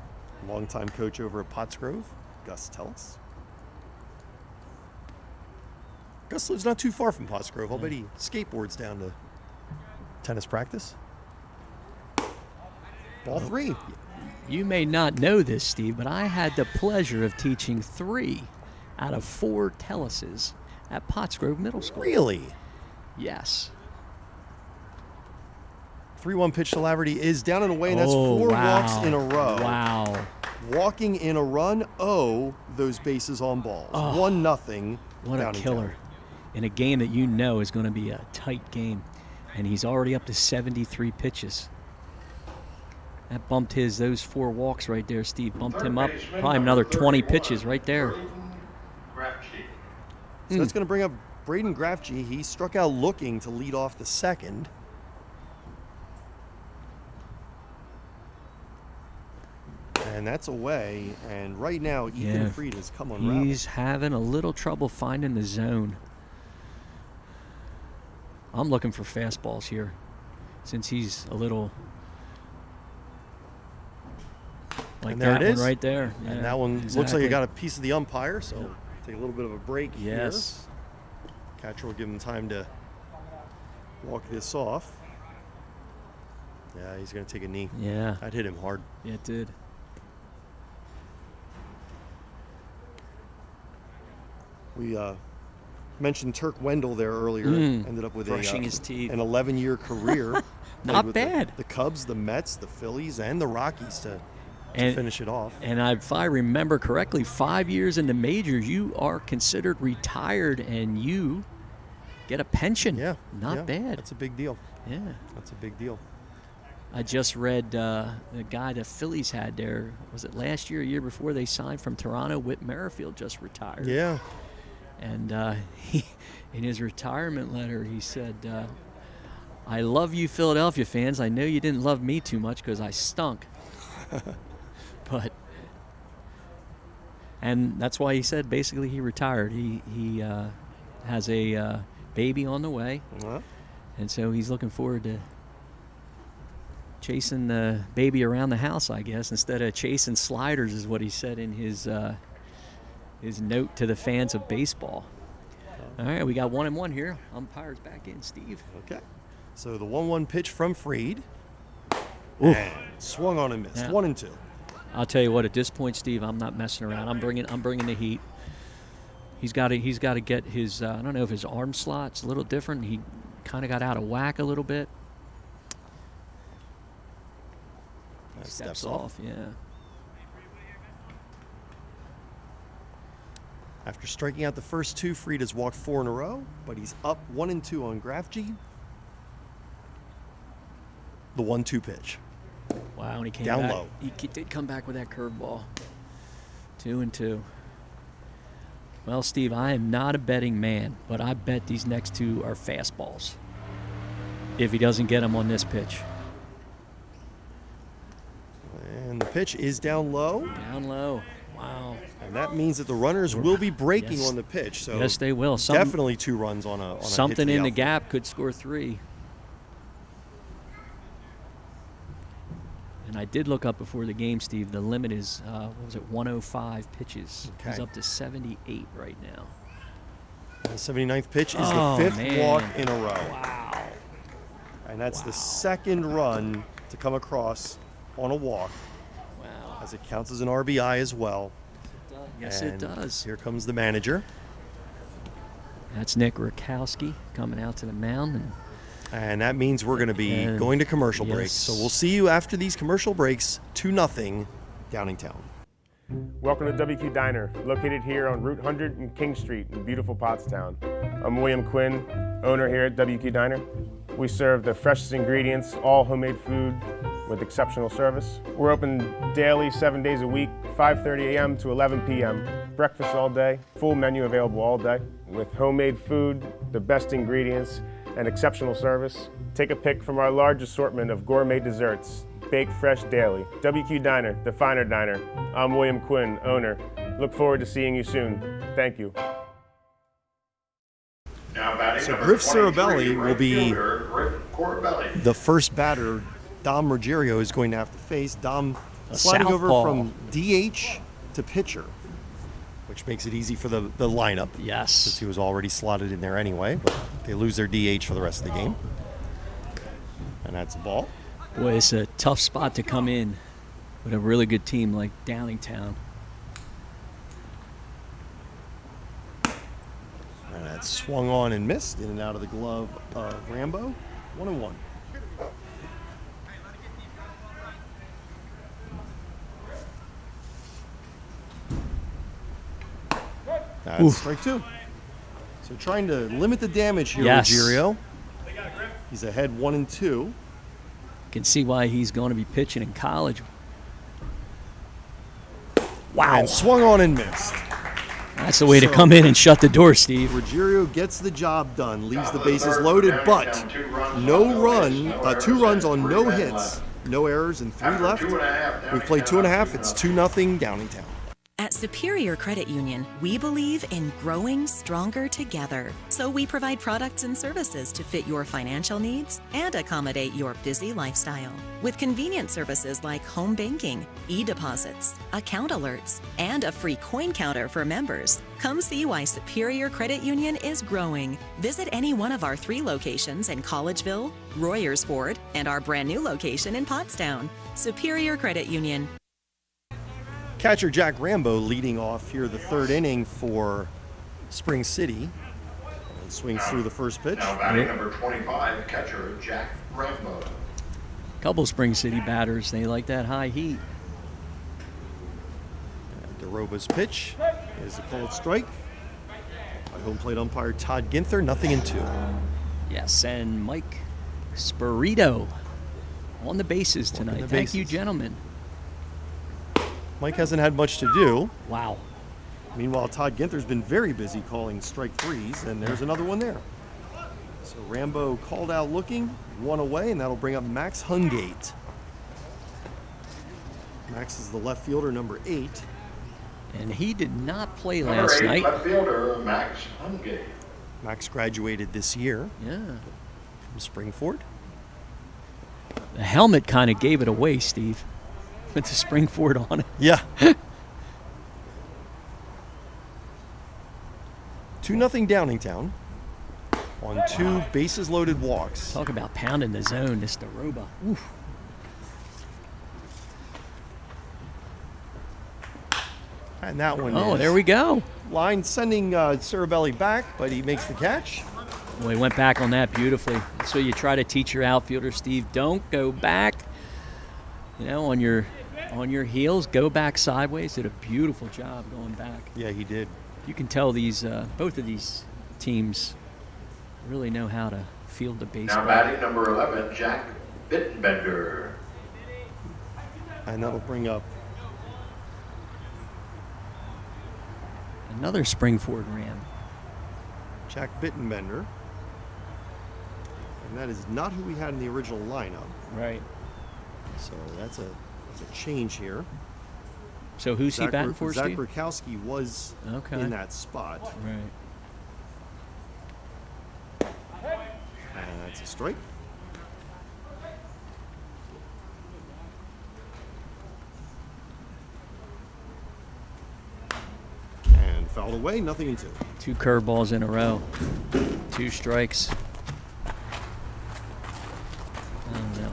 Longtime coach over at Pottsgrove, Gus Tellis. Gus lives not too far from Pottsgrove. I'll bet he skateboards down to tennis practice. Ball 3. You may not know this, Steve, but I had the pleasure of teaching 3 out of 4 Telluses at Pottsgrove Middle School. Really? Yes. 3-1 pitch to Laverty is down and away, and that's 4 walks in a row. Wow. Walking in a run, those bases on balls. 1-0. What a Downingtown. killer. In a game that you know is going to be a tight game. And he's already up to 73 pitches. That bumped those 4 walks right there, Steve. Bumped him up probably another 20 pitches right there. So that's going to bring up Braden Grafge. He struck out looking to lead off the second. And that's away. And right now, Ethan Fried has come on. He's having a little trouble finding the zone. I'm looking for fastballs here, since he's a little like and there that it is. one right there. And Yeah, that one looks like exactly. it got a piece of the umpire, so take a little bit of a break Yes. here. Catcher will give him time to walk this off. Yeah, he's going to take a knee. Yeah. That hit him hard. Yeah, it did. We mentioned Turk Wendell there earlier. Ended up with brushing his teeth. an 11-year career. Not with bad. The Cubs, the Mets, the Phillies, and the Rockies to finish it off. And if I remember correctly, 5 years in the majors, you are considered retired and you get a pension. Yeah. Not bad. That's a big deal. Yeah. That's a big deal. I just read the guy the Phillies had there, was it last year, a year before they signed from Toronto? Whit Merrifield just retired. Yeah. And he, in his retirement letter, he said, I love you Philadelphia fans. I know you didn't love me too much because I stunk. And that's why he said basically he retired. He has a baby on the way. And so he's looking forward to chasing the baby around the house, I guess, instead of chasing sliders, is what he said in his note to the fans of baseball. All right, we got 1-1 here. Umpire's back in, Steve. Okay. So the 1-1 pitch from Fried. Oof. And swung on and missed. Yeah. 1-2. I'll tell you what, at this point, Steve, I'm not messing around. I'm bringing the heat. He's got to get his. I don't know if his arm slot's a little different. He kind of got out of whack a little bit. Steps off. Yeah. After striking out the first 2, Fried has walked 4 in a row, but he's up 1-2 on Grafge. The 1-2 pitch. Wow, and he came down back. low. He did come back with that curveball. 2-2. Well, Steve, I am not a betting man, but I bet these next 2 are fastballs. If he doesn't get them on this pitch. And the pitch is down low. Down low. Wow. And that means that the runners will be breaking on the pitch. So yes, they will. Definitely 2 runs on a something hit to in the outfield. gap could score 3. And I did look up before the game, Steve. The limit is, 105 pitches. Okay. He's up to 78 right now. And the 79th pitch is the 5th walk in a row. Wow. And that's the second run to come across on a walk. Wow. As it counts as an RBI as well. Yes, And it does. Here comes the manager. That's Nick Rakowski coming out to the mound. And that means we're going to be going to commercial breaks. So we'll see you after these commercial breaks. 2-0 Downingtown. Welcome to WQ Diner, located here on Route 100 and King Street in beautiful Pottstown. I'm William Quinn, owner here at WQ Diner. We serve the freshest ingredients, all homemade food with exceptional service. We're open daily, 7 days a week, 5:30 a.m. to 11 p.m. Breakfast all day, full menu available all day with homemade food, the best ingredients, and exceptional service. Take a pick from our large assortment of gourmet desserts, baked fresh daily. WQ Diner, the finer diner. I'm William Quinn, owner. Look forward to seeing you soon. Thank you. Now batting So number Griff 23, Cirabelli will right be fielder, Griff Corbelli. the first batter Dom Ruggiero is going to have to face. Dom sliding over southpaw. from DH to pitcher, which makes it easy for the lineup. Yes. Since he was already slotted in there anyway, but they lose their DH for the rest of the game. And that's the ball. Boy, it's a tough spot to come in with a really good team like Downingtown. And that swung on and missed, in and out of the glove of Rambo. 1-1. That's strike two. So trying to limit the damage here, Yes. Ruggiero. He's ahead 1-2. Can see why he's going to be pitching in college. Wow. And swung on and missed. That's the way to come in and shut the door, Steve. Ruggiero gets the job done, leaves the bases loaded, but two runs on no hits, no errors, and 3 left. We've played 2.5. It's 2-0 Downingtown. At Superior Credit Union, we believe in growing stronger together. So we provide products and services to fit your financial needs and accommodate your busy lifestyle. With convenient services like home banking, e-deposits, account alerts, and a free coin counter for members. Come see why Superior Credit Union is growing. Visit any one of our 3 locations in Collegeville, Royersford, and our brand new location in Pottstown. Superior Credit Union. Catcher Jack Rambo leading off here the 3rd inning for Spring City. And swings through the first pitch. Now batting number 25, catcher Jack Rambo. Couple Spring City batters, they like that high heat. DeRoba's pitch is a called strike by home plate umpire Todd Ginther. 0-2. Yes, and Mike Spirito on the bases tonight. Thank you, gentlemen. Mike hasn't had much to do. Wow. Meanwhile, Todd Ginther's been very busy calling strike 3s, and there's another one there. So Rambo called out looking, 1 away, and that'll bring up Max Hungate. Max is the left fielder, number 8. And he did not play Number last 8, night. left fielder Max Hungate. Max graduated this year. Yeah. From Springford. The helmet kind of gave it away, Steve, with the Springford on it. Yeah. 2-0 Downingtown on 2 bases loaded walks. Talk about pounding the zone, this DeRoba. Oof. And that one Oh, is there we go. line sending Cerabelli back, but he makes the catch. Well, he went back on that beautifully. So you try to teach your outfielder, Steve, don't go back. You know, on your heels, go back sideways. Did a beautiful job going back. Yeah, he did. You can tell these both of these teams really know how to field the baseball. Now batting number 11, Jack Bittenbender. And that'll bring up another Springford Ram. Jack Bittenbender. And that is not who we had in the original lineup. Right. So that's a change here. So who's he batting for, Zach Steve? Burkowski was in that spot. Right. And that's a strike. And fouled away, 0-2. 2 curveballs in a row. 2 strikes. I don't know.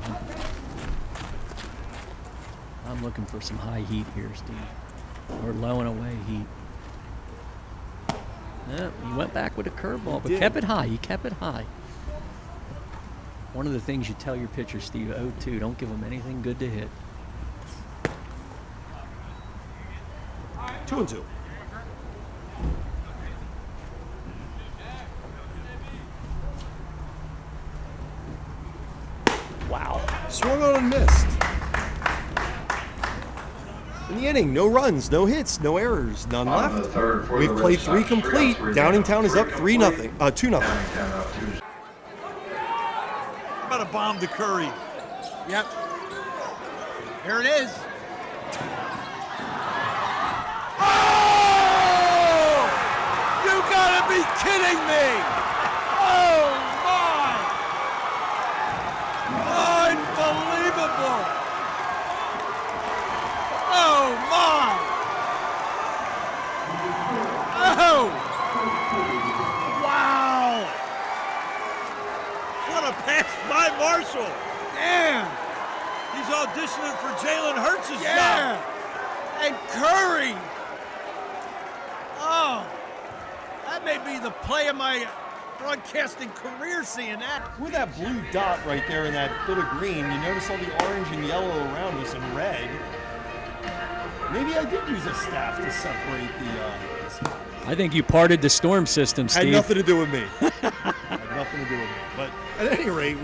I'm looking for some high heat here, Steve. Or low and away heat. Yeah, he went back with a curveball, but kept it high. He kept it high. One of the things you tell your pitcher, Steve, 0-2, don't give him anything good to hit. 2-2. Wow. Swung on and missed. In the inning, no runs, no hits, no errors, none left. We've played 3 complete. Downingtown is up 3-0, 2-0. About a bomb to Curry. Yep. Here it is. Oh! You gotta be kidding me! Oh my! Unbelievable! Oh my! Oh! Wow! What a pass by Marshall! Damn! He's auditioning for Jalen Hurts' job. Yeah. And Curry. Oh, that may be the play of my broadcasting career, seeing that. With that blue dot right there and that bit of green, you notice all the orange and yellow around us and red. Maybe I did use a staff to separate the... I think you parted the storm system, Steve. Had nothing to do with me. Had nothing to do with me. But at any rate,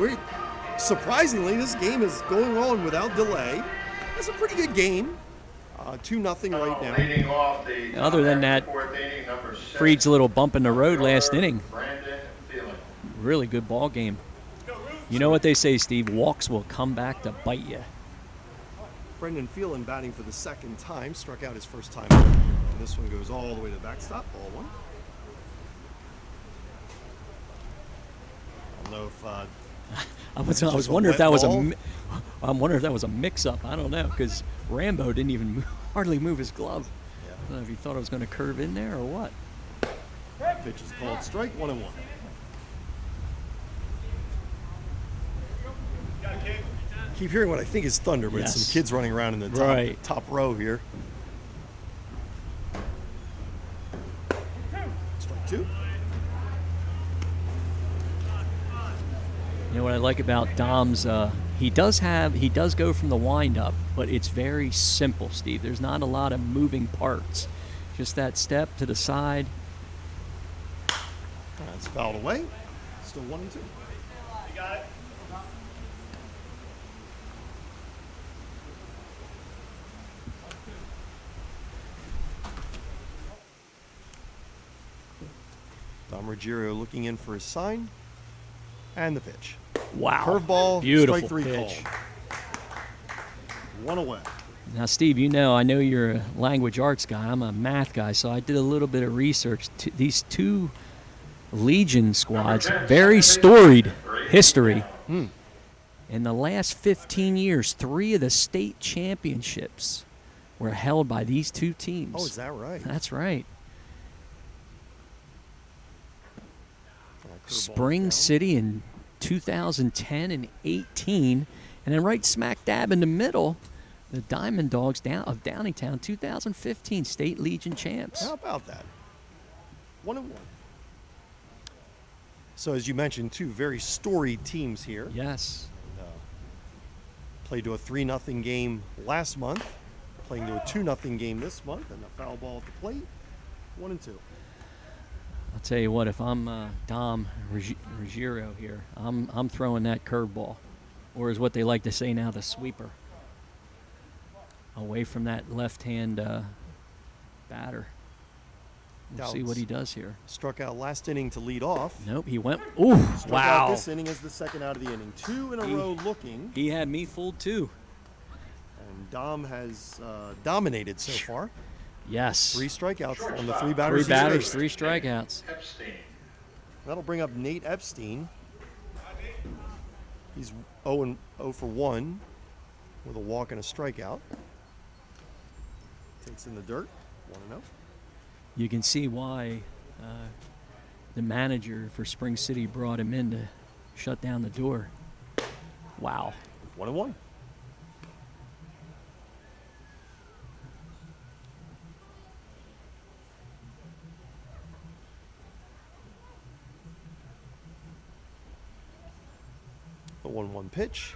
surprisingly, this game is going on without delay. It's a pretty good game. 2-0 right now. Leading off the Other than that, Freed's little bump in the road last inning. Really good ball game. You know what they say, Steve? Walks will come back to bite you. Brendan Phelan batting for the second time, struck out his first time. And this one goes all the way to the backstop, ball one. I don't know if I was wondering if that was I'm wondering if that was a mix-up. I don't know, because Rambo didn't even hardly move his glove. Yeah. I don't know if he thought it was going to curve in there or what. Pitch is called strike, 1-1. Keep hearing what I think is thunder, but it's some kids running around in the top row here. Strike 2. You know what I like about Dom's? He does go from the windup, but it's very simple, Steve. There's not a lot of moving parts. Just that step to the side. That's fouled away. Still 1-2. You got it. Dom Ruggiero looking in for his sign. And the pitch. Wow. Curveball, Beautiful strike 3 pitch. call. 1 away. Now, Steve, I know you're a language arts guy. I'm a math guy, so I did a little bit of research. These two Legion squads, very storied history. In the last 15 years, 3 of the state championships were held by these two teams. Oh, is that right? That's right. Spring City in 2010 and 18, and then right smack dab in the middle, the Diamond Dogs of Downingtown, 2015 State Legion champs. How about that? 1-1. So as you mentioned, 2 very storied teams here. Yes. Played to a 3-0 game last month, playing to a 2-0 game this month, and a foul ball at the plate. 1-2. I'll tell you what, if I'm Dom Ruggiero here, I'm throwing that curveball, or is what they like to say now, the sweeper, away from that left-hand batter. We'll see what he does here. Struck out last inning to lead off. Nope, he went. Ooh, Struck wow! Out this inning is the second out of the inning. 2 in a row looking. He had me fooled too. And Dom has dominated so far. Yes. 3 strikeouts on the 3 batters. 3 batters, 3 strikeouts. That'll bring up Nate Epstein. He's 0 for 1 with a walk and a strikeout. Takes in the dirt. 1-0. You can see why the manager for Spring City brought him in to shut down the door. Wow. 1-1. The 1-1 pitch.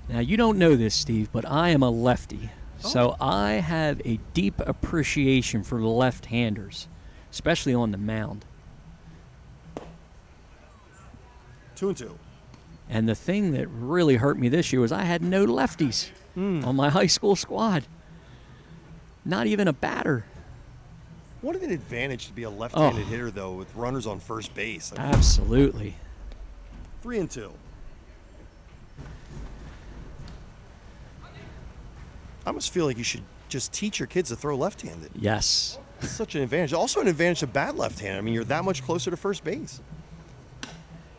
Now, you don't know this, Steve, but I am a lefty. So I have a deep appreciation for left-handers, especially on the mound. 2-2. And the thing that really hurt me this year was I had no lefties on my high school squad. Not even a batter. What an advantage to be a left-handed hitter, though, with runners on first base. I mean, Absolutely. 3-2. I almost feel like you should just teach your kids to throw left-handed. Yes. It's such an advantage. Also an advantage to bat left-handed. I mean, you're that much closer to first base.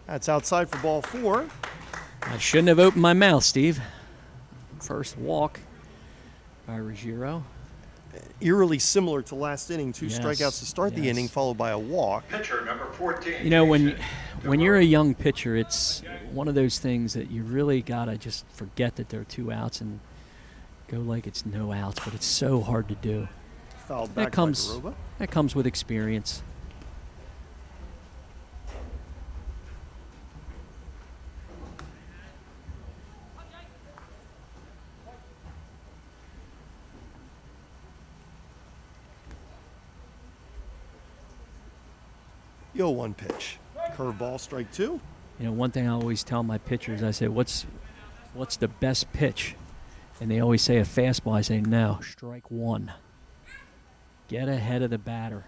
That's outside for ball 4. I shouldn't have opened my mouth, Steve. First walk by Ruggiero. Eerily similar to last inning. 2 strikeouts to start the inning, followed by a walk. Pitcher number 14. You know, when you're a young pitcher, it's one of those things that you really got to just forget that there are 2 outs and go like it's no outs, but it's so hard to do. Fouled back That comes, by Garoba. that comes with experience. Yo, 1 pitch. Curveball, strike 2. You know, one thing I always tell my pitchers, I say, what's the best pitch? And they always say a fastball. I say, no, strike 1. Get ahead of the batter.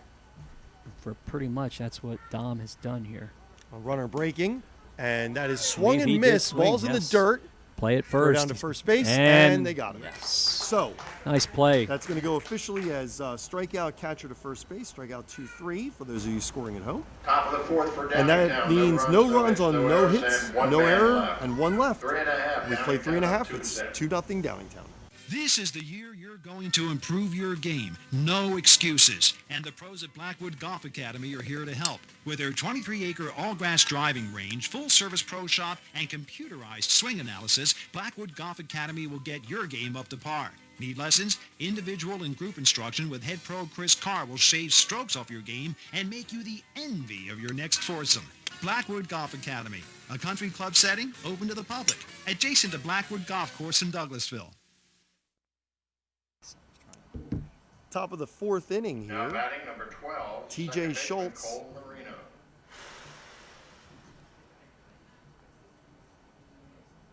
For pretty much, that's what Dom has done here. A runner breaking, and that is swung He and did missed. swing, Ball's in the yes. dirt. Play it Throw first. down to first base, And and they got him. yes. So, nice play. That's going to go officially as strikeout, catcher to first base, strikeout 2-3 for those of you scoring at home. Top of the 4th for And that Downingtown. means no runs on no errors, hits, and 1 no man error, left. and 1 left. 3.5. We play 3.5. Downingtown, It's 2-7. 2-0 Downingtown. This is the year you're going to improve your game. No excuses. And the pros at Blackwood Golf Academy are here to help. With their 23-acre all-grass driving range, full-service pro shop, and computerized swing analysis, Blackwood Golf Academy will get your game up to par. Need lessons? Individual and group instruction with head pro Chris Carr will shave strokes off your game and make you the envy of your next foursome. Blackwood Golf Academy, a country club setting open to the public, adjacent to Blackwood Golf Course in Douglasville. Top of the 4th inning Now here. batting number 12. TJ second baseman Schultz. Cole Marino.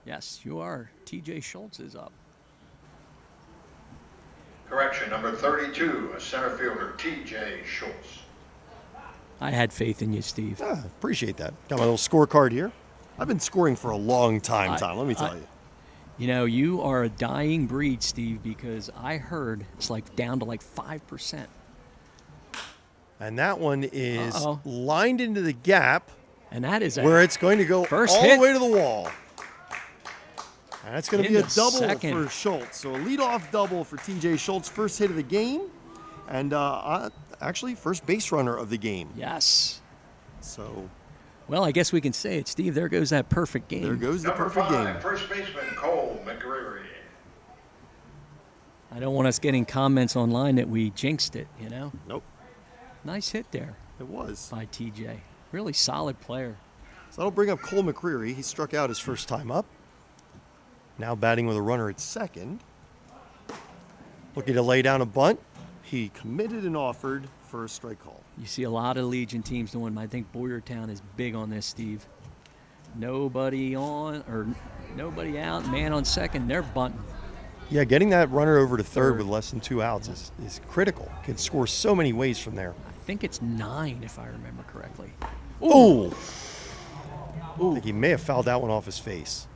Yes, you are. TJ Schultz is up. Correction, number 32, a center fielder, TJ Schultz. I had faith in you, Steve. Appreciate that. Got my little scorecard here. I've been scoring for a long time, Tom, let me tell you. You know, you are a dying breed, Steve, because I heard it's like down to like 5%. And that one is Uh-oh. lined into the gap. And that is where it's going to go first all hit. the way to the wall. And that's going to In be a the double second. for Schultz. So a leadoff double for TJ Schultz, first hit of the game. And actually, first base runner of the game. Yes. So, well, I guess we can say it, Steve. There goes that perfect game. there goes the Number perfect 5, game. first baseman Cole McGreary. I don't want us getting comments online that we jinxed it, you know? Nope. Nice hit there. It was. By TJ. Really solid player. So that'll bring up Cole McCreary. He struck out his first time up. Now batting with a runner at second. Looking to lay down a bunt. He committed and offered for a strike call. You see a lot of Legion teams doing. I think Boyertown is big on this, Steve. Nobody on or nobody out, man on second. They're bunting. Yeah, getting that runner over to third with less than 2 outs is critical. Can score so many ways from there. I think it's 9, if I remember correctly. Ooh. I think he may have fouled that one off his face.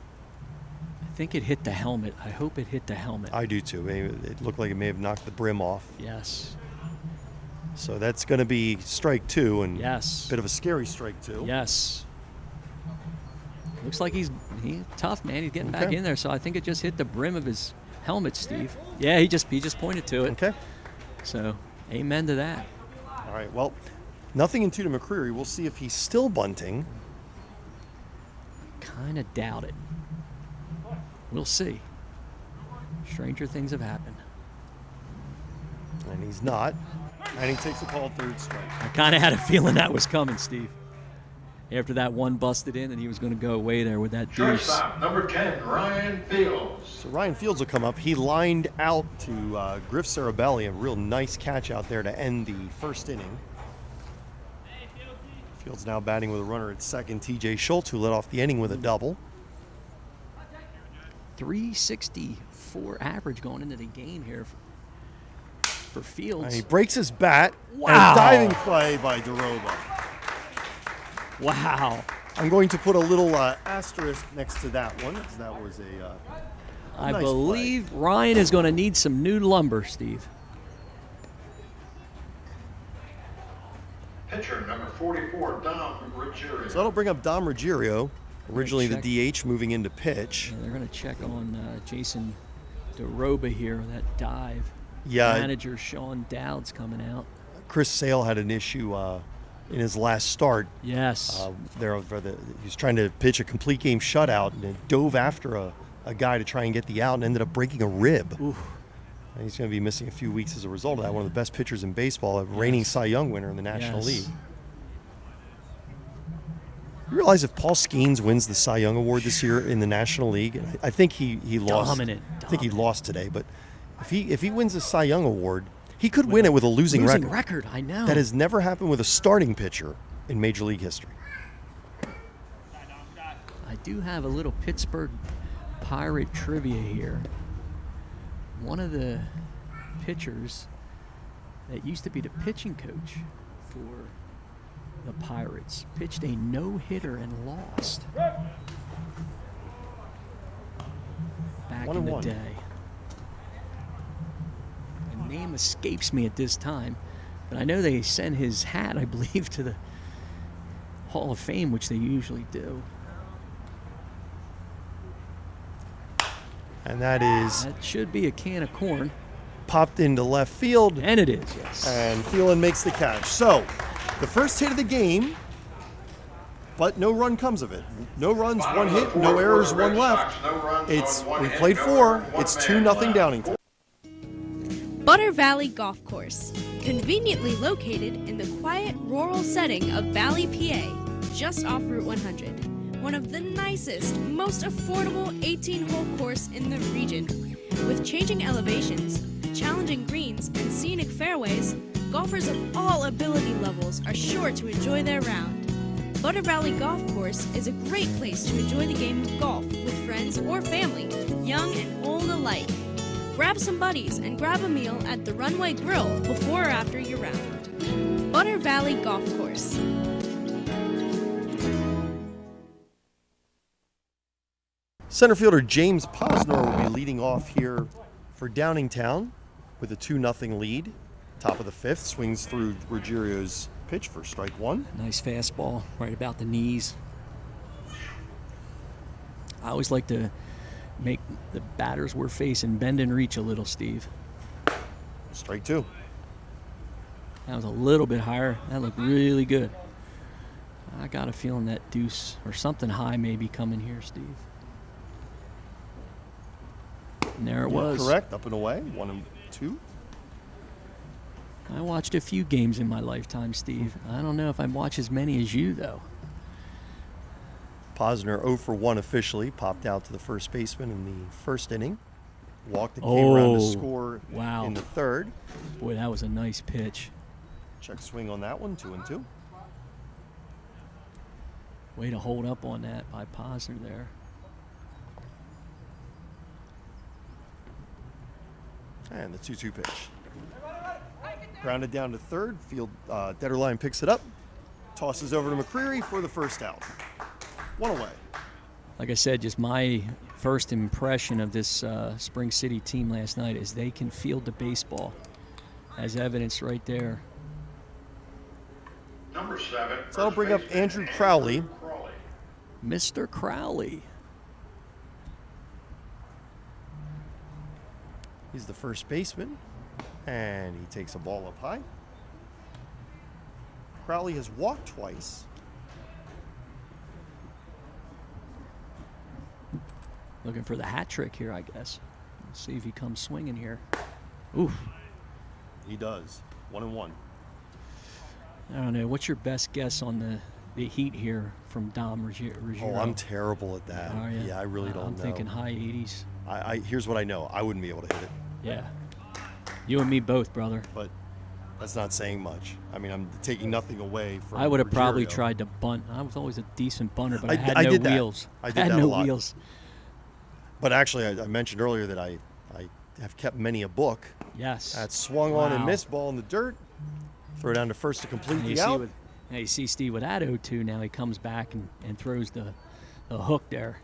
I think it hit the helmet. I hope it hit the helmet. I do too. It looked like it may have knocked the brim off. Yes. So that's going to be strike 2, and yes, bit of a scary strike 2. Yes. Looks like he's tough, man. He's getting back Okay. in there. So I think it just hit the brim of his helmet, Steve. Yeah, he just pointed to it. Okay. So amen to that. All right. Well, nothing in 2 to McCreary. We'll see if he's still bunting. Kind of doubt it. We'll see. Stranger things have happened. And he's not. And he takes a call, third strike. I kind of had a feeling that was coming, Steve. After that one busted in, and he was going to go away there with that deuce. Shortstop, number 10, Ryan Fields. So Ryan Fields will come up. He lined out to Griff Sarabelli. A real nice catch out there to end the first inning. Fields now batting with a runner at second. TJ Schultz, who led off the inning with a double. 364 average going into the game here for Fields. And he breaks his bat. Wow. And a diving play by Daroba. Wow. I'm going to put a little asterisk next to that one, because that was a I nice believe Ryan is going to need some new lumber, Steve. Pitcher, number 44, Dom Ruggiero. So that'll bring up Dom Ruggiero, originally Check. the DH, moving into pitch. Yeah, they're going to check on Jason DeRoba here with that dive. Yeah. Manager Sean Dowd's coming out. Chris Sale had an issue in his last start. Yes. He was trying to pitch a complete game shutout and then dove after a guy to try and get the out and ended up breaking a rib. Oof. And he's going to be missing a few weeks as a result of that. One of the best pitchers in baseball, a reigning Cy Young winner in the National League. You realize if Paul Skeens wins the Cy Young Award this year in the National League, I think he lost. Dominant. I think he lost today, but if he wins the Cy Young Award, he could win it with a losing record. I know. That has never happened with a starting pitcher in Major League history. I do have a little Pittsburgh Pirate trivia here. One of the pitchers that used to be the pitching coach for the Pirates pitched a no-hitter and lost back in the day. The name escapes me at this time, but I know they sent his hat, I believe, to the Hall of Fame, which they usually do. And that should be a can of corn. Popped into left field. And it is, yes. And Thielen makes the catch. So, the first hit of the game, but no run comes of it. No runs, one hit, no errors, one left. We played 4. It's 2-0 Downingtown. Butter Valley Golf Course, conveniently located in the quiet rural setting of Valley, PA, just off Route 100. One of the nicest, most affordable 18-hole course in the region. With changing elevations, challenging greens, and scenic fairways, golfers of all ability levels are sure to enjoy their round. Butter Valley Golf Course is a great place to enjoy the game of golf with friends or family, young and old alike. Grab some buddies and grab a meal at the Runway Grill before or after your round. Butter Valley Golf Course. Center fielder James Posner will be leading off here for Downingtown with a 2-0 lead. Top of the 5th, swings through Ruggerio's pitch for strike 1. Nice fastball, right about the knees. I always like to make the batters we're facing bend and reach a little, Steve. Strike 2. That was a little bit higher. That looked really good. I got a feeling that deuce or something high may be coming here, Steve. And there it was. Correct, up and away, 1-2. I watched a few games in my lifetime, Steve. I don't know if I watch as many as you, though. Posner 0 for 1 officially, popped out to the first baseman in the first inning. Walked and came around to score in the 3rd. Boy, that was a nice pitch. Check swing on that one, 2-2. Way to hold up on that by Posner there. And the 2-2 pitch. Grounded down to 3rd. Field Detterline picks it up. Tosses over to McCreary for the first out. 1 away. Like I said, just my first impression of this Spring City team last night is they can field the baseball, as evidenced right there. Number 7. So I'll bring up Andrew Crowley. Mr. Crowley. He's the first baseman, and he takes a ball up high. Crowley has walked twice. Looking for the hat trick here, I guess. Let's see if he comes swinging here. Oof. He does. 1-1. I don't know. What's your best guess on the heat here from Dom Ruggiero? Oh, I'm terrible at that. Are you? Yeah, I really don't know. I'm thinking high 80s. Here's what I know. I wouldn't be able to hit it. Yeah. You and me both, brother. But that's not saying much. I mean, I'm taking nothing away from I would have probably Ruggiero. tried to bunt. I was always a decent bunter, but I had did no that. wheels. I did had that no a lot. wheels. But actually, I mentioned earlier that I have kept many a book. Yes. That swung on and Wow. missed, ball in the dirt. Throw down to first to complete Now the out. you see Steve with that 0-2. Now he comes back and throws the hook there.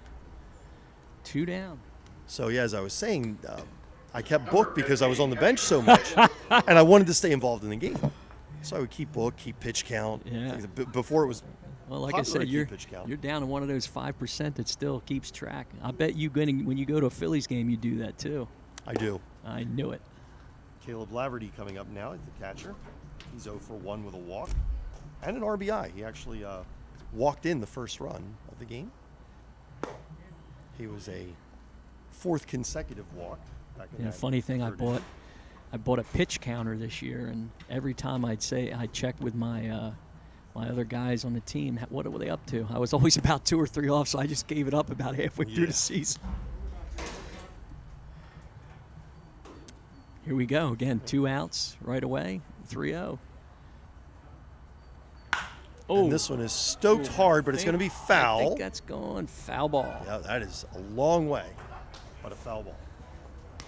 2 down. So, yeah, as I was saying, I kept book because I was on the bench so much, and I wanted to stay involved in the game. So I would keep book, keep pitch count. Yeah. Before it was Well, like I popular said, to you're keep pitch count. you're down to one of those 5% that still keeps track. I bet when you go to a Phillies game, you do that too. I do. I knew it. Caleb Laverty coming up now as the catcher. He's 0 for 1 with a walk. and an RBI. He actually walked in the first run of the game. He was a 4th consecutive walk. Back in that Funny thing, I third inning. bought a pitch counter this year, and every time I'd check with my my other guys on the team, what were they up to? I was always about 2 or 3 off, so I just gave it up about halfway through the season. Here we go again. 2 outs right away. 3-0. And this one is stoked hard, but it's going to be foul. I think that's going foul ball. Yeah, that is a long way, but a foul ball.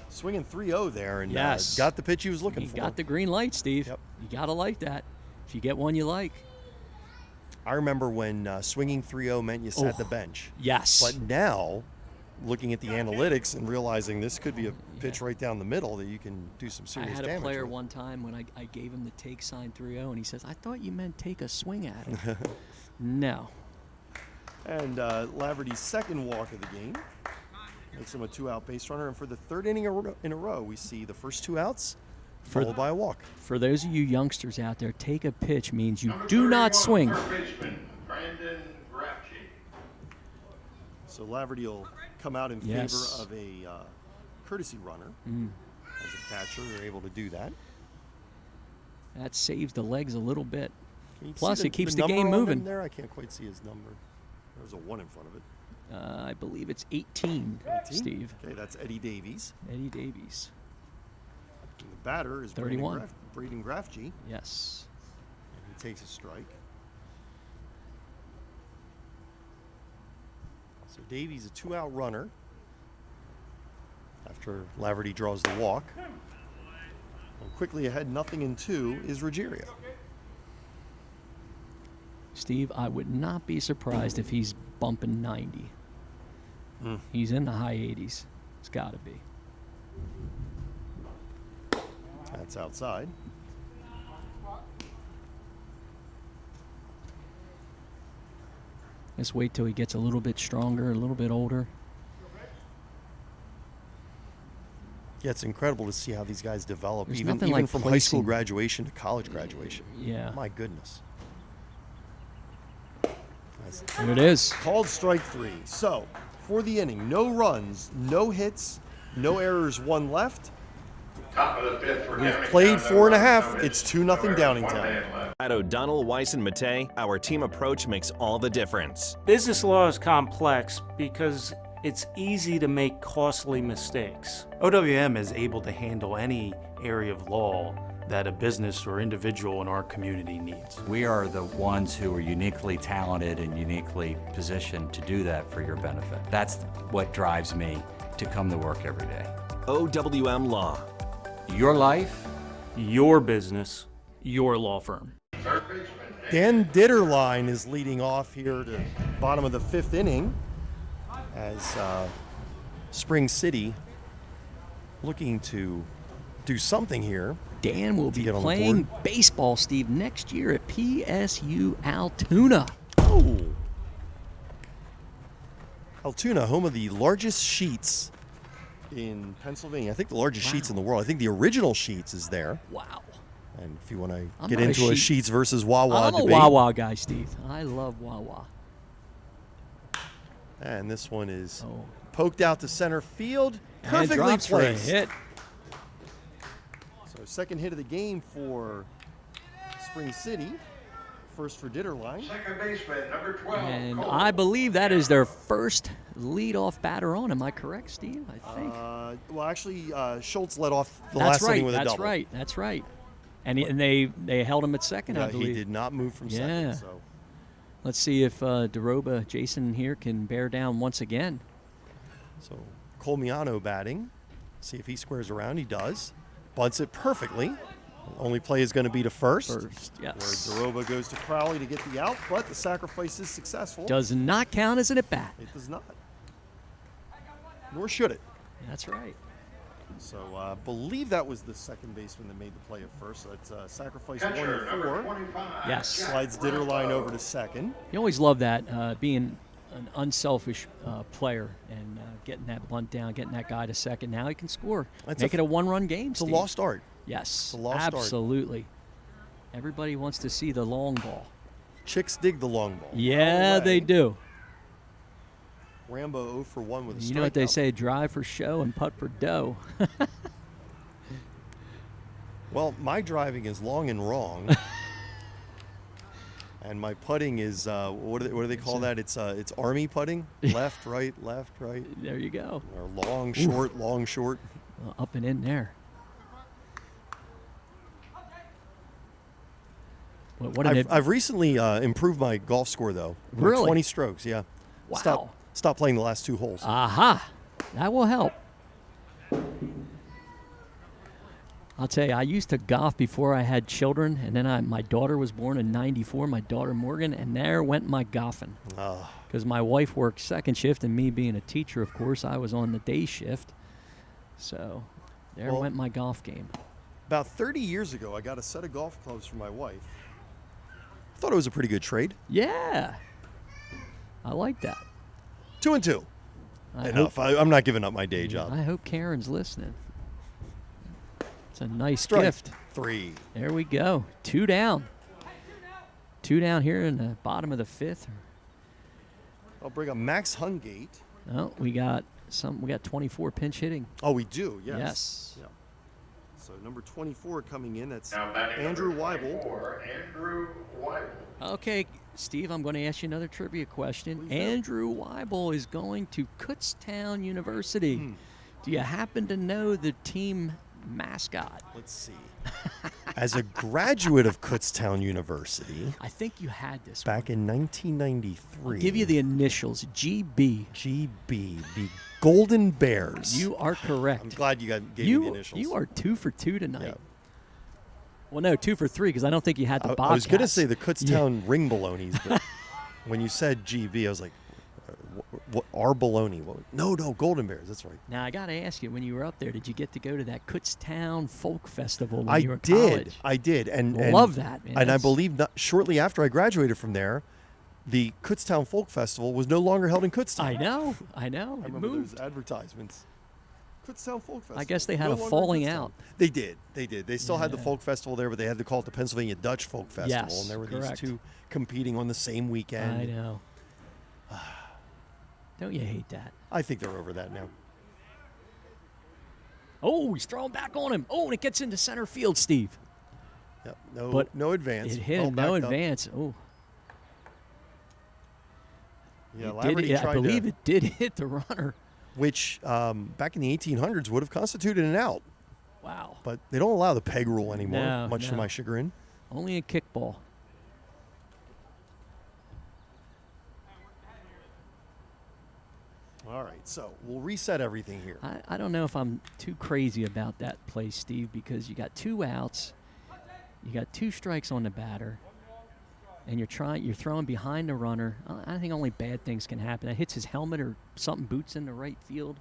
Swinging 3-0 there, and got the pitch he was looking for. You got the green light, Steve. Yep. You got to like that. If you get one you like. I remember when swinging 3-0 meant you sat the bench. Yes. But now, looking at the analytics and realizing this could be a pitch right down the middle that you can do some serious damage. I had a player with. one time when I gave him the take sign 3-0, and he says, I thought you meant take a swing at it. No. And Laverty's second walk of the game makes him a 2-out base runner. And for the 3rd inning in a row, we see the first 2 outs followed by a walk. For those of you youngsters out there, take a pitch means you do not swing. So Laverty will come out in favor of a courtesy runner. As a catcher, they're able to do that. That saves the legs a little bit. Plus, it keeps the game moving. There, I can't quite see his number. There's a 1 in front of it. I believe it's 18, Steve. Okay, that's Eddie Davies. Eddie Davies. And the batter is 31. Braden Grafge. Yes. And he takes a strike. So Davies, a 2-out runner. After Laverty draws the walk. And quickly ahead, 0-2 is Ruggiero. Steve, I would not be surprised if he's bumping 90. He's in the high 80s. It's got to be. That's outside. Let's wait till he gets a little bit stronger, a little bit older. Yeah, it's incredible to see how these guys develop, There's even nothing like from high school placing- graduation to college graduation. Yeah. My goodness. There it is. Called strike 3. So, for the inning, no runs, no hits, no errors, 1 left. Top of the 5th for We've Downingtown. played 4.5. It's 2-0 Downingtown. At O'Donnell, Weiss, and Matei, our team approach makes all the difference. Business law is complex because it's easy to make costly mistakes. OWM is able to handle any area of law that a business or individual in our community needs. We are the ones who are uniquely talented and uniquely positioned to do that for your benefit. That's what drives me to come to work every day. OWM Law. Your life, your business, your law firm. Dan Ditterline is leading off here to bottom of the 5th inning as Spring City looking to do something here. Dan will be playing baseball, Steve, next year at PSU Altoona. Oh. Altoona, home of the largest Sheets in Pennsylvania. I think the largest Sheets in the world. I think the original Sheets is there. Wow. And if you want to I'm get not a into a Sheet- Sheets versus Wawa I'm debate. a Wawa guy, Steve. I love Wawa. And this one is poked out to center field. And Perfectly drops for a placed. hit. So second hit of the game for Spring City. First for Ditterline. Second baseman, number 12. And I believe that is their first leadoff batter on. Am I correct, Steve? I think. Well, actually, Schultz led off the That's last right. inning with a That's double. right. That's right. And they held him at second, I Yeah, believe. he did not move from Yeah. second. So Let's see if DeRoba, Jason here, can bear down once again. So Colmiano batting. See if he squares around. He does. Bunts it perfectly. Only play is going to be to first. Yes. Where DeRoba goes to Crowley to get the out, but the sacrifice is successful. Does not count as an at-bat. It does not. Nor should it. That's right. So I believe that was the second baseman that made the play at first. So that's sacrifice 1 Catcher, to number 4. 25. Yes. Slides Ditterline over to second. You always love that, being an unselfish player and getting that bunt down, getting that guy to second. Now he can score. Make it a one-run game, It's a Steve. lost art. Yes, It's a lost art. absolutely. Everybody wants to see the long ball. Chicks dig the long ball. Yeah, they do. Rambo 0 for 1 with a strikeout. You know what they say, drive for show and putt for dough. Well, my driving is long and wrong. And my putting is, what do they call that? It's army putting. Left, right, left, right. There you go. Or long, short, long, short. Up and in there. I've recently improved my golf score, though. Really? 20 strokes, yeah. Wow. Stop playing the last 2 holes. Aha. That will help. I'll tell you, I used to golf before I had children, and then my daughter was born in '94, my daughter Morgan, and there went my golfing. Because my wife worked second shift, and me being a teacher, of course, I was on the day shift. So there went my golf game. About 30 years ago, I got a set of golf clubs for my wife. I thought it was a pretty good trade. Yeah. I like that. 2 and 2. Enough. I'm not giving up my day job. I hope Karen's listening. It's a nice Strike gift. 3. There we go. 2 down. 2 down here in the bottom of the 5th. I'll bring up Max Hungate. Oh, we got 24 pinch hitting. Oh, we do. Yes. Yes. Yeah. So number 24 coming in. That's Now batting Andrew number Weibel. 24, Andrew Weibel. Okay, Steve, I'm going to ask you another trivia question. Andrew Weibel is going to Kutztown University. Do you happen to know the team mascot? Let's see. As a graduate of Kutztown University, I think you had this back in 1993. I'll give you the initials, GB. GB, the Golden Bears. You are correct. I'm glad you gave me the initials. You are 2 for 2 tonight. Yeah. Well, no, 2 for 3 because I don't think you had the Bobcats. I was going to say the Kutztown ring balonies, but when you said GB, I was like, what our baloney? No, Golden Bears. That's right. Now I got to ask you, when you were up there, did you get to go to that Kutztown Folk Festival when you were in college? I did, and love that, man. And I believe shortly after I graduated from there, the Kutztown Folk Festival was no longer held in Kutztown. I know. I remember those advertisements. Kutztown Folk Festival. I guess they had a falling out. They did. They still had the folk festival there, but they had to call it the Pennsylvania Dutch Folk Festival, Yes, and there were correct. these two competing on the same weekend. I know. Don't you hate that? I think they're over that now. Oh, he's throwing back on him. Oh, and it gets into center field, Steve. Yep. No advance. It hit him. No advance. Oh. Yeah, I believe it did hit the runner. Which, back in the 1800s, would have constituted an out. Wow. But they don't allow the peg rule anymore, much to No. my chagrin. Only in kickball. All right, so we'll reset everything here. I don't know if I'm too crazy about that play, Steve, because you got 2 outs, you got 2 strikes on the batter, and you're throwing behind the runner. I think only bad things can happen. It hits his helmet or something, boots in the right field.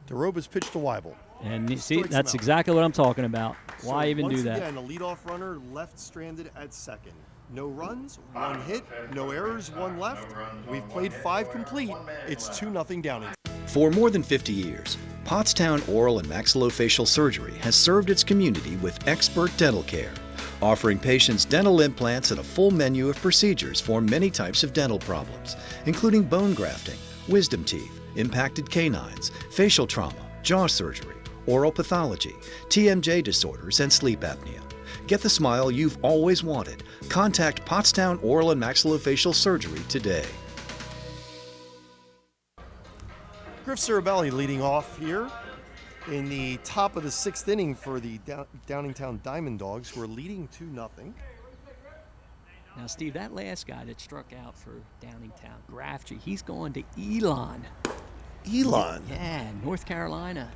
DeRoba's pitch to Weibel. And you see, that's exactly what I'm talking about. Why So even do that? Once again, a leadoff runner left stranded at second. No runs, 1 hit, no errors, 1 left. We've played 5 complete. It's 2-0 Downing. For more than 50 years, Pottstown Oral and Maxillofacial Surgery has served its community with expert dental care, offering patients dental implants and a full menu of procedures for many types of dental problems, including bone grafting, wisdom teeth, impacted canines, facial trauma, jaw surgery, oral pathology, TMJ disorders, and sleep apnea. Get the smile you've always wanted. Contact Pottstown Oral and Maxillofacial Surgery today. Griff Cirabelli leading off here in the top of the 6th inning for the Downingtown Diamond Dogs, who are leading 2-0. Now, Steve, that last guy that struck out for Downingtown, Graftree, he's going to Elon. Elon? Yeah, North Carolina.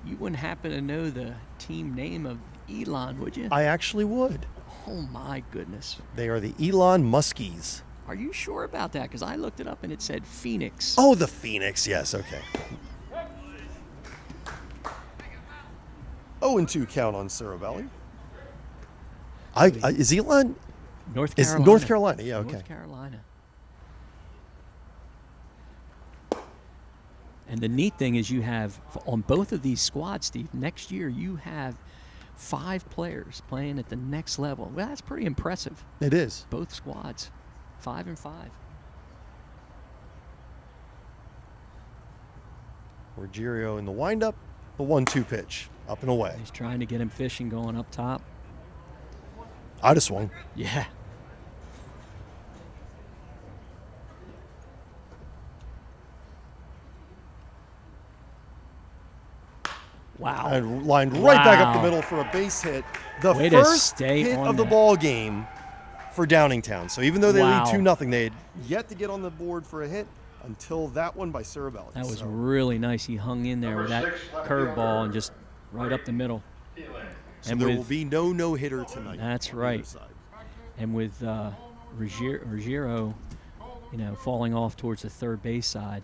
You wouldn't happen to know the team name of Elon, would you? I actually would. Oh, my goodness. They are the Elon Muskies. Are you sure about that? Because I looked it up and it said Phoenix. Oh, the Phoenix. Yes, okay. 0-2 count on Cirabelli. Is Elon? North Carolina. North Carolina, yeah, okay. North Carolina. And the neat thing is you have, on both of these squads, Steve, next year you have 5 players playing at the next level. Well, that's pretty impressive. It is. Both squads, 5 and 5. Ruggiero in the windup, the 1-2 pitch, up and away. He's trying to get him fishing going up top. I'd have swung. Yeah. Wow. And lined right back up the middle for a base hit. The Way to first stay hit on of the that. ball game for Downingtown. So even though they Wow. lead 2-0, they had yet to get on the board for a hit until that one by Cerabelli. That was So really nice. He hung in there with that curveball and just right up the middle. So there will be no no-hitter tonight. That's on the right. other side. And with Ruggiero, falling off towards the third base side,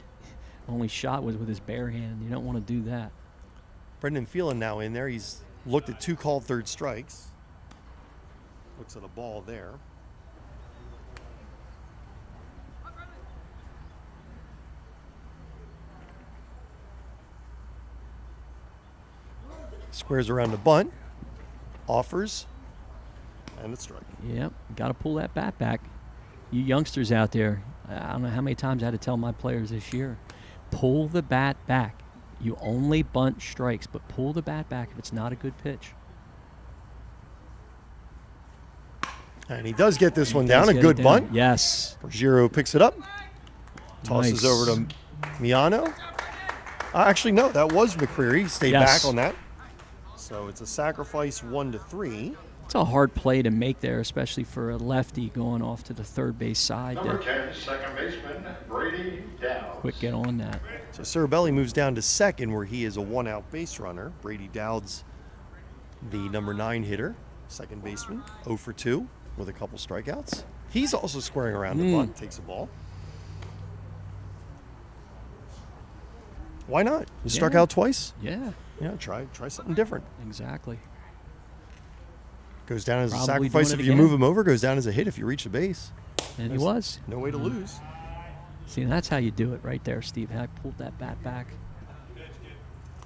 only shot was with his bare hand. You don't want to do that. Brendan Phelan now in there. He's looked at 2 called third strikes. Looks at a ball there. Squares around the bunt. Offers. And a strike. Yep, got to pull that bat back. You youngsters out there, I don't know how many times I had to tell my players this year, pull the bat back. You only bunt strikes, but pull the bat back if it's not a good pitch. And he does get this one He down. does A get good it down. bunt. Yes. Ruggiero picks it up. Tosses Nice. over to Miano. Actually, no, that was McCreary. He stayed Yes. back on that. So it's a sacrifice 1-3. It's a hard play to make there, especially for a lefty going off to the third base side. Number To 10, second baseman, Brady Dowd. quick get on that. So Cerabelli moves down to second, where he is a 1-out base runner. Brady Dowd's the number 9 hitter, second baseman, 0 for 2 with a couple strikeouts. He's also squaring around the bunt, takes a ball. Why not? You struck Yeah. out twice. Yeah. Yeah, try something different. Exactly. Goes down as a Probably sacrifice doing if it you move again. him over. Goes down as a hit if you reach the base. And he There's was. no way to lose. See, that's how you do it right there, Steve. I pulled that bat back.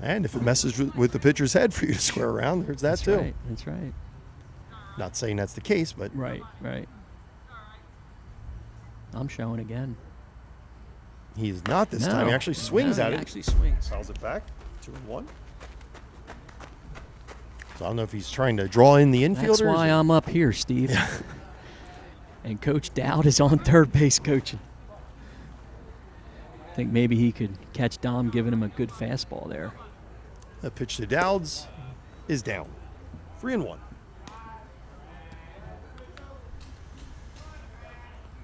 And if it messes with the pitcher's head for you to square around, there's that That's too. right. That's right. Not saying that's the case, but Right. I'm showing again. he's not this No. time. He actually swings No, at he it. actually swings. Fouls it back. 2-1. So I don't know if he's trying to draw in the infielders. That's why I'm up here, Steve. And Coach Dowd is on third base coaching. I think maybe he could catch Dom giving him a good fastball there. The pitch to Dowds is down. 3-1.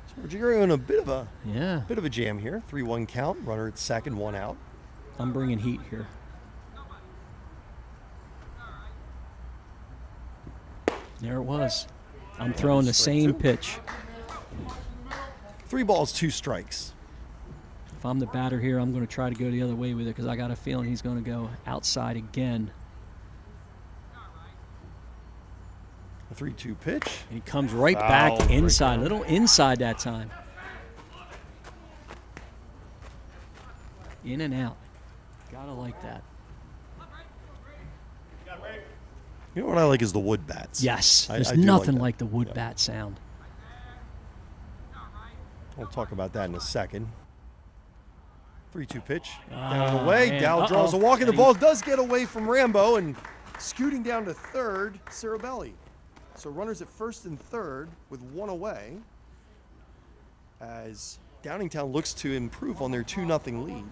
So Ruggiero in a bit of a jam here. 3-1 count. Runner at second, 1 out. I'm bringing heat here. There it was. I'm throwing the same pitch. 3 balls, 2 strikes. If I'm the batter here, I'm going to try to go the other way with it because I got a feeling he's going to go outside again. A 3-2 pitch. He comes right Foul, back break inside. down. Little inside that time. In and out. Gotta like that. You know what I like is the wood bats. Yes. I There's do nothing that. like the wood Yeah. bat sound. We'll talk about that in a second. 3-2 pitch. Ah, Down and away. man. Dow draws a Uh-oh. walk, and the And ball does get away from Rambo, and scooting down to third, Cerabelli. So runners at first and third with 1 away as Downingtown looks to improve on their 2-0 lead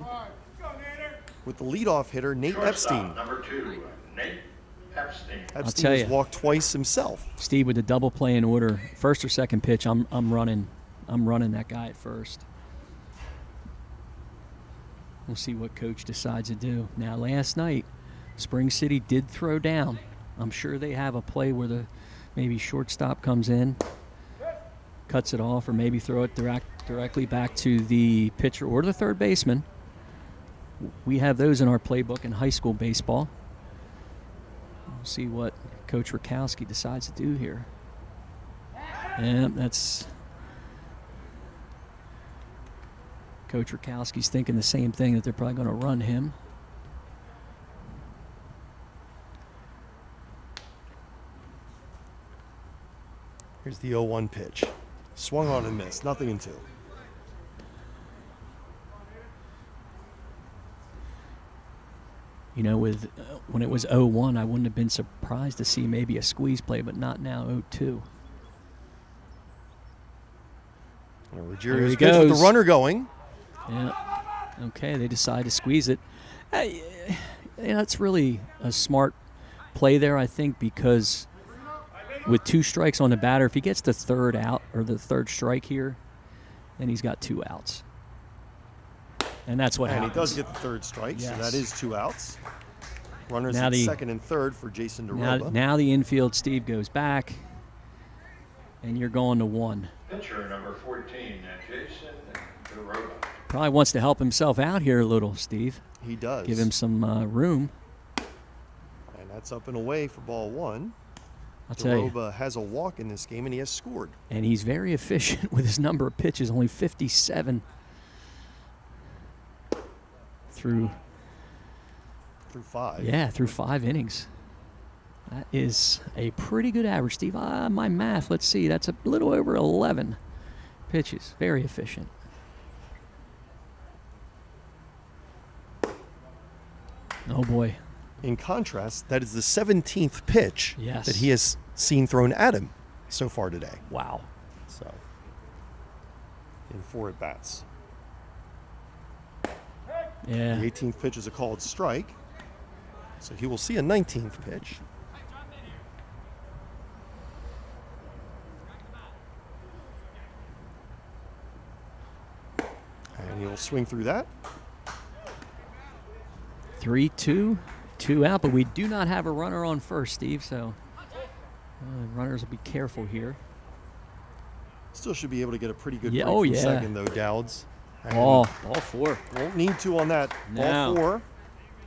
with the leadoff hitter, Nate Epstein. Number 2, Nate Epstein. Epstein tell has ya. walked twice himself. Steve, with the double play in order, first or second pitch, I'm running that guy at first. We'll see what coach decides to do. Now, last night, Spring City did throw down. I'm sure they have a play where the maybe shortstop comes in, cuts it off, or maybe throw it directly back to the pitcher or the third baseman. We have those in our playbook in high school baseball. We'll see what Coach Rakowski decides to do here. And that's Coach Rakowski's thinking the same thing, that they're probably going to run him. Here's the 0-1 pitch. Swung on and missed. Nothing in 2. You know, with when it was 0-1, I wouldn't have been surprised to see maybe a squeeze play, but not now 0-2. Ruggerio's pitch with the runner going. Yeah. Okay, they decide to squeeze it. That's really a smart play there, I think, because with 2 strikes on the batter, if he gets the third out or the third strike here, then he's got 2 outs. And that's what happens. And he does get the third strike, yes. So that is 2 outs. Runners Now at the- second and third for Jason DeRoba. Now the infield, Steve, goes back, and you're going to 1. Pitcher number 14, Jason DeRoba. Probably wants to help himself out here a little, Steve. He does. Give him some room. And that's up and away for ball 1. I'll tell you. DeRoba has a walk in this game, and he has scored. And he's very efficient with his number of pitches, only 57 through 5. Yeah, through 5 innings. That is a pretty good average, Steve. My math, let's see, that's a little over 11 pitches. Very efficient. Oh, boy. In contrast, that is the 17th pitch Yes. that he has seen thrown at him so far today. Wow. So, in 4 at-bats. Yeah. The 18th pitch is a called strike. So he will see a 19th pitch. And he'll swing through that. 3-2, 2 out, but we do not have a runner on first, Steve, so runners will be careful here. Still should be able to get a pretty good Yeah, break oh, from yeah. second, though, Dowds. And Ball 4. Won't need to on that. No. Ball 4.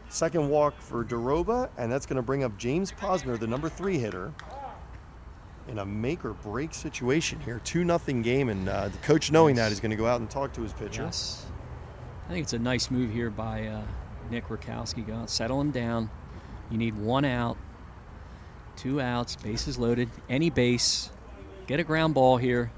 Second walk for DeRoba, and that's going to bring up James Posner, the number 3 hitter, in a make-or-break situation here. 2-0 game, and the coach, knowing that, is going to go out and talk to his pitcher. Yes. I think it's a nice move here by Nick Rakowski. Go out, settle him down. You need 1 out, 2 outs, bases loaded, any base. Get a ground ball here.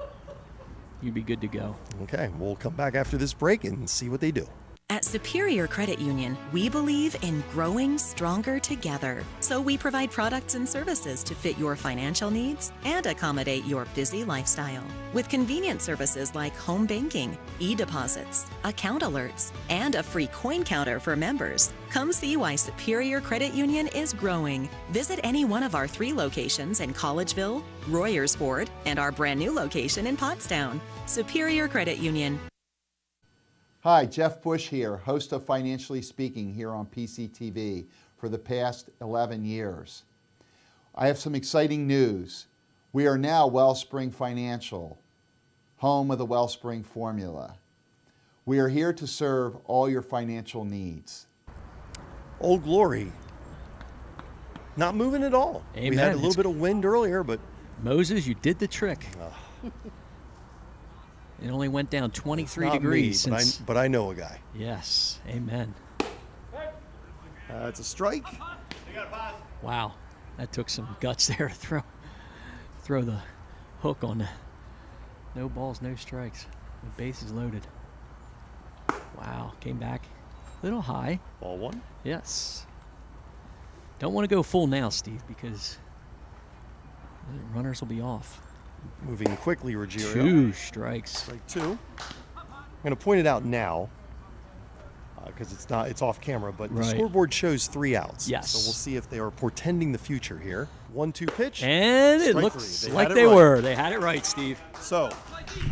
You'd be good to go. Okay, we'll come back after this break and see what they do. At Superior Credit Union, we believe in growing stronger together. So we provide products and services to fit your financial needs and accommodate your busy lifestyle. With convenient services like home banking, e-deposits, account alerts, and a free coin counter for members. Come see why Superior Credit Union is growing. Visit any one of our 3 locations in Collegeville, Royersford, and our brand new location in Pottstown. Superior Credit Union. Hi, Jeff Bush here, host of Financially Speaking here on PCTV for the past 11 years. I have some exciting news. We are now Wellspring Financial, home of the Wellspring formula. We are here to serve all your financial needs. Old Glory, not moving at all. Amen. We had a little bit of wind earlier, but Moses, you did the trick. It only went down 23 not degrees. me, since... but I know a guy. Yes, amen. It's a strike. Wow, that took some guts there to throw the hook on the no balls, no strikes. The bases loaded. Wow, came back a little high. Ball 1? Yes. Don't want to go full now, Steve, because the runners will be off. Moving quickly, Ruggiero. 2 strikes. Strike 2. I'm going to point it out now because it's off camera, but the Right. scoreboard shows 3 outs. Yes. So we'll see if they are portending the future here. 1-2 pitch. And it strike looks 3. like had it they right. were. They had it right, Steve. So,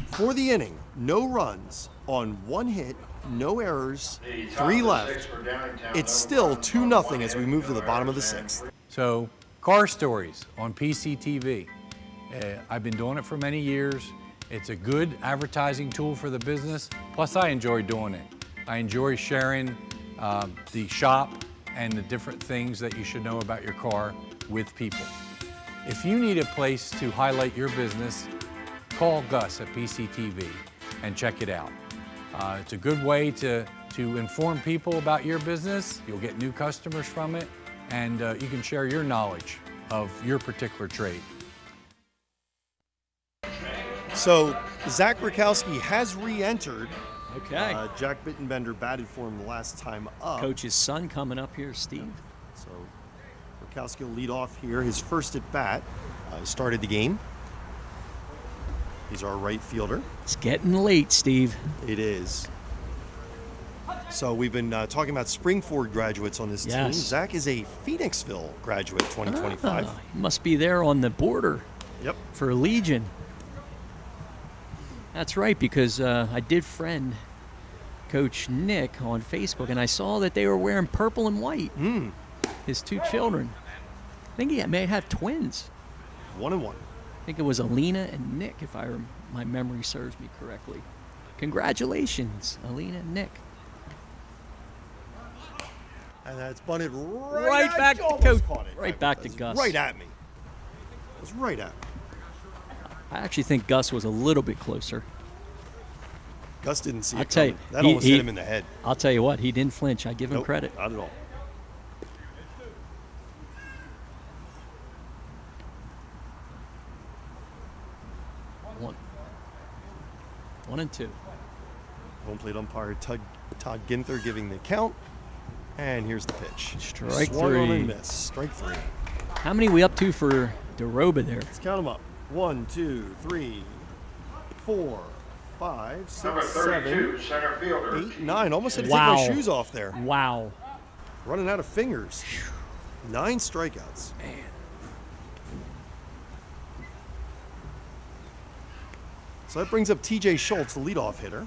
for the inning, no runs on 1 hit, no errors, 3 left. It's still 2-0 as we move to the bottom of the 6th. So, car stories on PCTV. I've been doing it for many years. It's a good advertising tool for the business. Plus, I enjoy doing it. I enjoy sharing the shop and the different things that you should know about your car with people. If you need a place to highlight your business, call Gus at PCTV and check it out. It's a good way to inform people about your business. You'll get new customers from it, and you can share your knowledge of your particular trade. So Zach Rakowski has re-entered. Okay. Jack Bittenbender batted for him the last time up. Coach's son coming up here, Steve. So Rakowski will lead off here. His first at bat. Started the game. He's our right fielder. It's getting late, Steve. It is. So we've been talking about Springford graduates on this team. Zach is a Phoenixville graduate, 2025. He must be there on the border. Yep. For Legion. That's right, because I did friend Coach Nick on Facebook, and I saw that they were wearing purple and white. His two children. I think he may have twins. 1 and 1. I think it was Alina and Nick, if my memory serves me correctly. Congratulations, Alina and Nick. And that's bunted Right at, back to almost Coach. caught it. Right back to That's Gus. Right at me. It was right at me. I actually think Gus was a little bit closer. Gus didn't see I'll it tell coming. you, That almost hit him in the head. I'll tell you what, he didn't flinch. I give him credit. Not at all. One and two. Home plate umpire Todd Ginther giving the count. And here's the pitch. Strike Swung on three. and missed. Strike 3. How many we up to for DeRoba there? Let's count them up. 1, 2, 3, 4, 5, Number 6, 32, 7, center fielder. 8, 9. Almost had to Wow. take my shoes off there. Wow. Running out of fingers. 9 strikeouts. Man. So that brings up TJ Schultz, the leadoff hitter,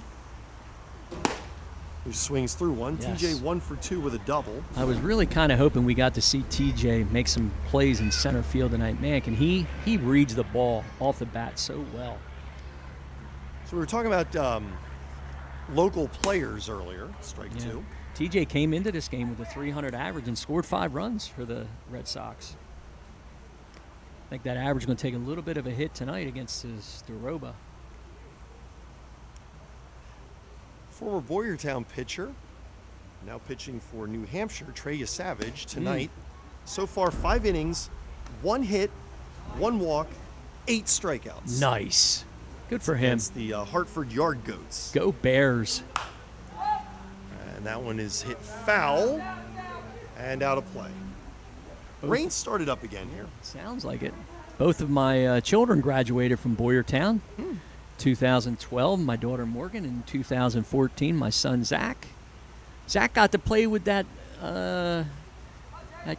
who swings through one. Yes. TJ 1 for 2 with a double. I was really kind of hoping we got to see TJ make some plays in center field tonight. Man, can he reads the ball off the bat so well. So we were talking about local players earlier, strike 2. TJ came into this game with a 300 average and scored 5 runs for the Red Sox. I think that average is going to take a little bit of a hit tonight against his DeRoba. Former Boyertown pitcher, now pitching for New Hampshire, Trey Savage tonight. So far, 5 innings, 1 hit, 1 walk, 8 strikeouts. Nice. Good for him. It's the Hartford Yard Goats. Go Bears. And that one is hit foul and out of play. Rain started up again here. Sounds like it. Both of my children graduated from Boyertown. 2012, my daughter Morgan. In 2014, my son Zach. Zach got to play with that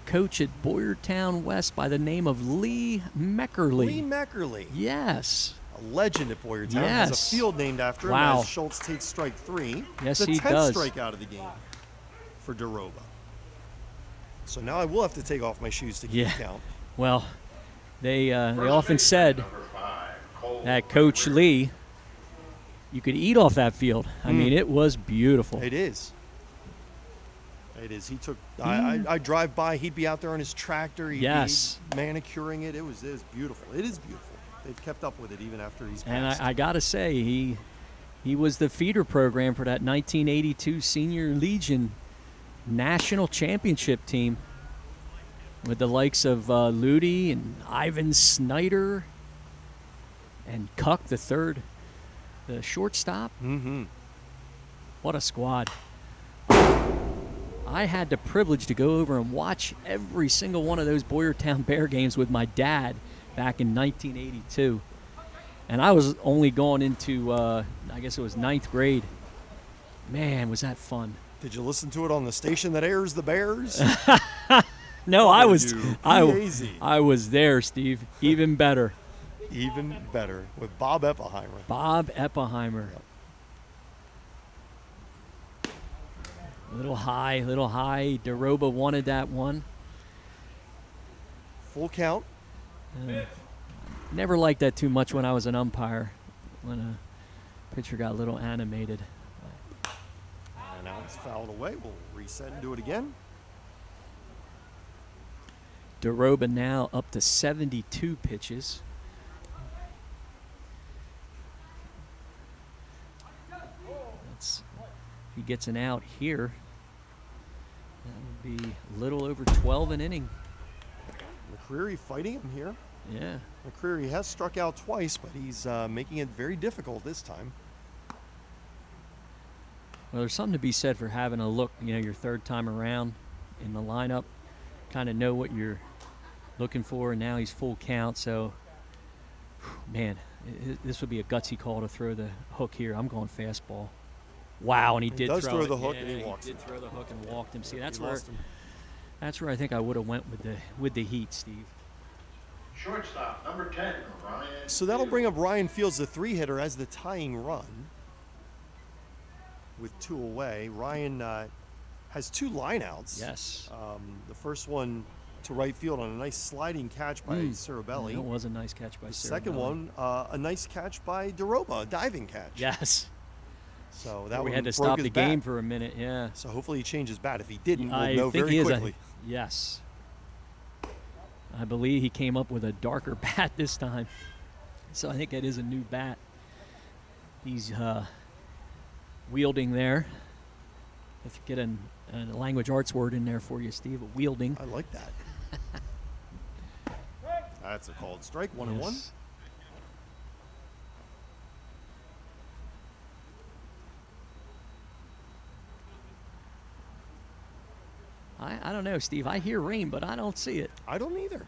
coach at Boyertown West by the name of Lee Meckerly. Lee Meckerly. Yes. A legend at Boyertown. Yes. Has a field named after him Wow. as Schultz takes strike 3. Yes, the he 10th does. strikeout of the game for DeRoba. So now I will have to take off my shoes to keep count. Well, they often said that Coach Lee, you could eat off that field. I mean, it was beautiful. It is. It is. He took. I drive by. He'd be out there on his tractor. He'd Yes. be manicuring it. It was beautiful. It is beautiful. They've kept up with it even after he's And passed. I got to say, he was the feeder program for that 1982 Senior Legion National Championship team with the likes of Ludi and Ivan Snyder and Cuck the third, the shortstop. Mm-hmm. What a squad. I had the privilege to go over and watch every single one of those Boyertown Bear games with my dad back in 1982. And I was only going into, I guess it was 9th grade. Man, was that fun. Did you listen to it on the station that airs the Bears? No, I was there, Steve. Even better. Even better with Bob Eppenheimer. Bob Eppenheimer. Little high. DeRoba wanted that one. Full count. Never liked that too much when I was an umpire, when a pitcher got a little animated. And now it's fouled away. We'll reset and do it again. DeRoba now up to 72 pitches. If he gets an out here, that would be a little over 12 an inning. McCreary fighting him here. Yeah. McCreary has struck out twice, but he's making it very difficult this time. Well, there's something to be said for having a look, your third time around in the lineup, kind of know what you're looking for, and now he's full count, so, man, this would be a gutsy call to throw the hook here. I'm going fastball. Wow, and he did does throw it. the hook, Yeah, and he walks did him. throw the hook and walked him. See, He that's lost him. where I think I would have went with the heat, Steve. Shortstop, number 10, Ryan. So that'll bring up Ryan Fields, the 3-hitter, as the tying run. With 2 away, Ryan has 2 lineouts. Yes. The first one to right field on a nice sliding catch by Ceribelli. That was a nice catch by The Ceribelli. second one, a nice catch by DeRoba, a diving catch. Yes. So that we one had to broke stop his the game bat. for a minute, yeah. So hopefully he changed his bat. If he didn't, we'll I know think very he is. quickly. Yes. I believe he came up with a darker bat this time. So I think that is a new bat. He's wielding there. If you get a language arts word in there for you, Steve, wielding. I like that. That's a called strike, 1-1. Yes. I don't know, Steve. I hear rain, but I don't see it. I don't either.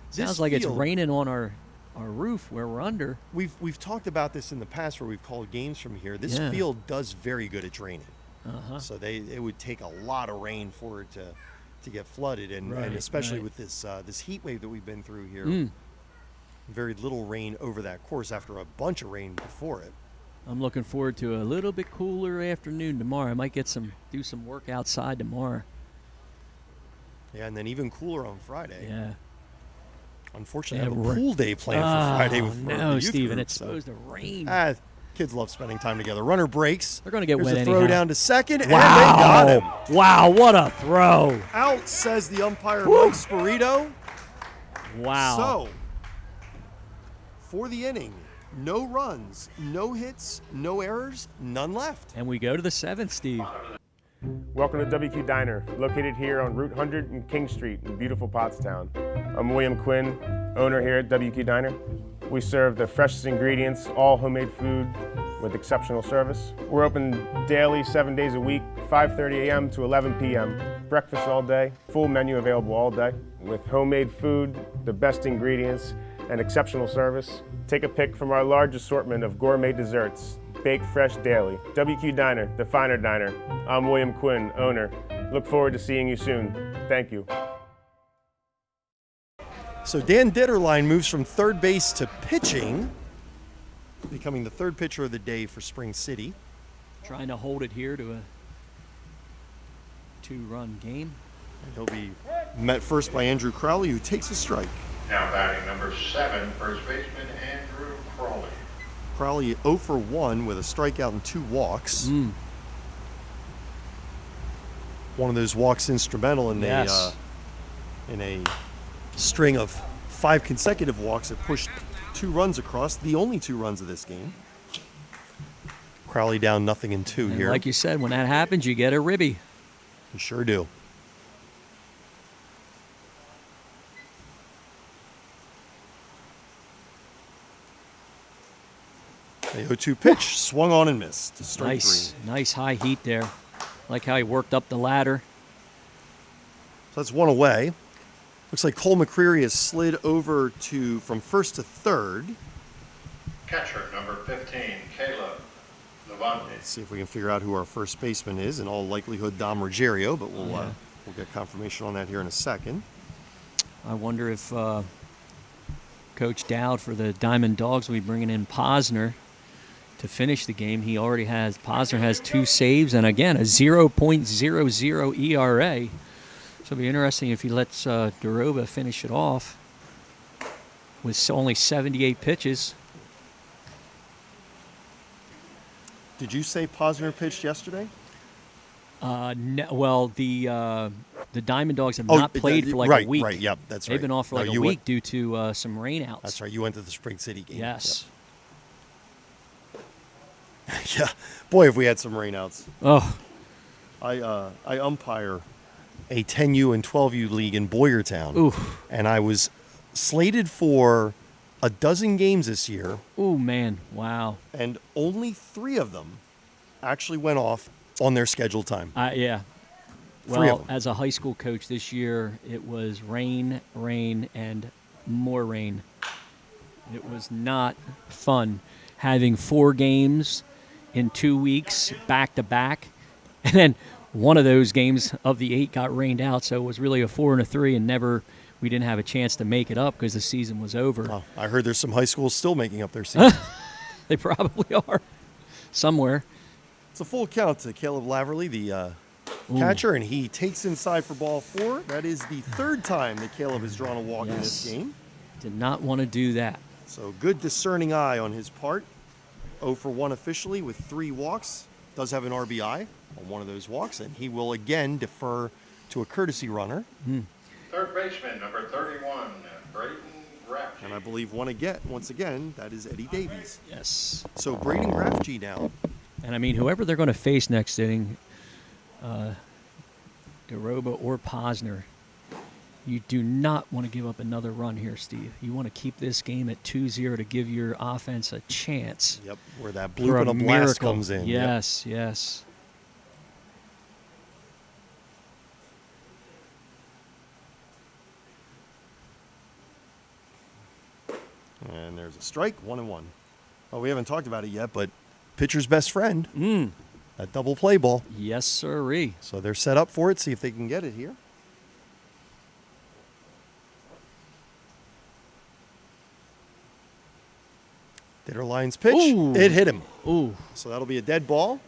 Sounds like it's raining on our roof where we're under. We've talked about this in the past where we've called games from here. This Yeah. field does very good at draining. Uh-huh. So it would take a lot of rain for it to get flooded, and Right, especially right. with this heat wave that we've been through here. Mm. Very little rain over that course after a bunch of rain before it. I'm looking forward to a little bit cooler afternoon tomorrow. I might do some work outside tomorrow. Yeah, and then even cooler on Friday. Yeah. Unfortunately, I Yeah, have a pool day planned for Friday with no, the youth Steve, and group, it's supposed to rain. Kids love spending time together. Runner breaks. They're going to get There's wet a throw anyhow. down to second, and they Wow. got him. Wow, what a throw. Out, says the umpire, Mike Spirito. Wow. So, for the inning, no runs, no hits, no errors, none left. And we go to the 7th, Steve. Welcome to WQ Diner, located here on Route 100 and King Street in beautiful Pottstown. I'm William Quinn, owner here at WQ Diner. We serve the freshest ingredients, all homemade food with exceptional service. We're open daily, 7 days a week, 5:30 a.m. to 11 p.m. Breakfast all day, full menu available all day with homemade food, the best ingredients, and exceptional service. Take a pick from our large assortment of gourmet desserts, baked fresh daily. WQ Diner, the finer diner. I'm William Quinn, owner. Look forward to seeing you soon. Thank you. So Dan Ditterline moves from third base to pitching, becoming the third pitcher of the day for Spring City. Trying to hold it here to a 2-run game. And he'll be met first by Andrew Crowley, who takes a strike. Now batting number 7, first baseman Andrew Crawley. Crowley 0 for 1 with a strikeout and 2 walks. One of those walks instrumental in a string of 5 consecutive walks that pushed 2 runs across, the only 2 runs of this game. Crowley down 0-2 And here. like you said, when that happens, you get a ribby. You sure do. The 0-2 pitch, swung on and missed. Strike 3. Nice high heat there. Like how he worked up the ladder. So that's 1 away. Looks like Cole McCreary has slid over from first to third. Catcher number 15, Caleb Levante. Let's see if we can figure out who our first baseman is. In all likelihood, Dom Ruggiero, but we'll get confirmation on that here in a second. I wonder if Coach Dowd for the Diamond Dogs will be bringing in Posner to finish the game. Posner has 2 saves and again a 0.00 ERA. So it'll be interesting if he lets DeRoba finish it off with only 78 pitches. Did you say Posner pitched yesterday? No, well, the Diamond Dogs have not played for like a week. Right, yep, that's right. They've been off for like a week due to some rainouts. That's right, you went to the Spring City game. Yes. Yep. Yeah, boy, have we had some rainouts. Oh. I umpire a 10U and 12U league in Boyertown. Oof. And I was slated for a dozen games this year. Oh, man. Wow. And only 3 of them actually went off on their scheduled time. Yeah. 3 of Well, them. as a high school coach this year, it was rain, and more rain. It was not fun having 4 games in 2 weeks back to back. And then one of those games of the 8 got rained out. So it was really a 4 and a 3 and we didn't have a chance to make it up because the season was over. Oh, I heard there's some high schools still making up their season. They probably are somewhere. It's a full count to Caleb Laverly, the catcher, and he takes inside for ball 4. That is the 3rd time that Caleb has drawn a walk in this game. Did not want to do that. So good discerning eye on his part. 0 for 1 officially with 3 walks. Does have an RBI on one of those walks, and he will again defer to a courtesy runner. Third baseman, number 31, Braden Grafge. And I believe once again, that is Eddie Davies. Yes. So Braden Grafge now. And I mean, whoever they're going to face next inning, Garoba or Posner, you do not want to give up another run here, Steve. You want to keep this game at 2-0 to give your offense a chance. Yep, where that for bloop and a blast miracle. comes in. Yes, yes. And there's a strike, 1-1. Oh, we haven't talked about it yet, but pitcher's best friend. That double play ball. Yes, sirree. So they're set up for it. See if they can get it here. Ditterline's pitch. Ooh. It hit him. Ooh. So that'll be a dead ball.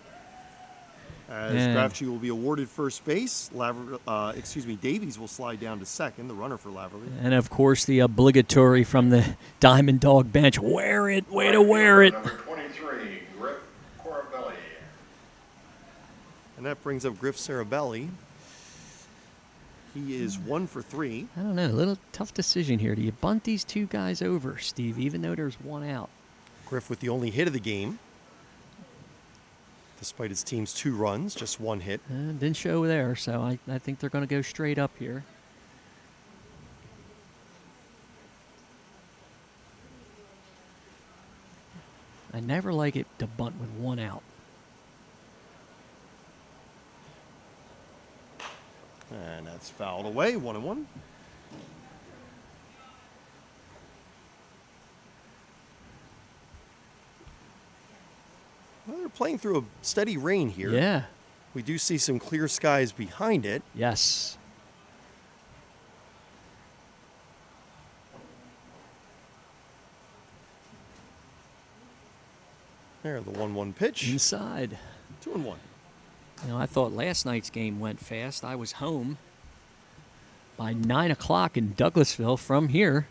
As Man. Grafge will be awarded first base. Davies will slide down to second, the runner for Laverly. And, of course, the obligatory from the Diamond Dog bench. Wear it. Way to wear it. Number 23, Griff Corabelli. And that brings up Griff Sarabelli. He is 1 for 3. I don't know. A little tough decision here. Do you bunt these 2 guys over, Steve, even though there's 1 out? Griff with the only hit of the game. Despite his team's 2 runs, just 1 hit. Didn't show there, so I think they're going to go straight up here. I never like it to bunt with 1 out. And that's fouled away, 1-1. Well, they're playing through a steady rain here. Yeah. We do see some clear skies behind it. Yes. There, the 1-1 pitch. Inside. 2-1. You know, I thought last night's game went fast. I was home by 9 o'clock in Douglasville from here.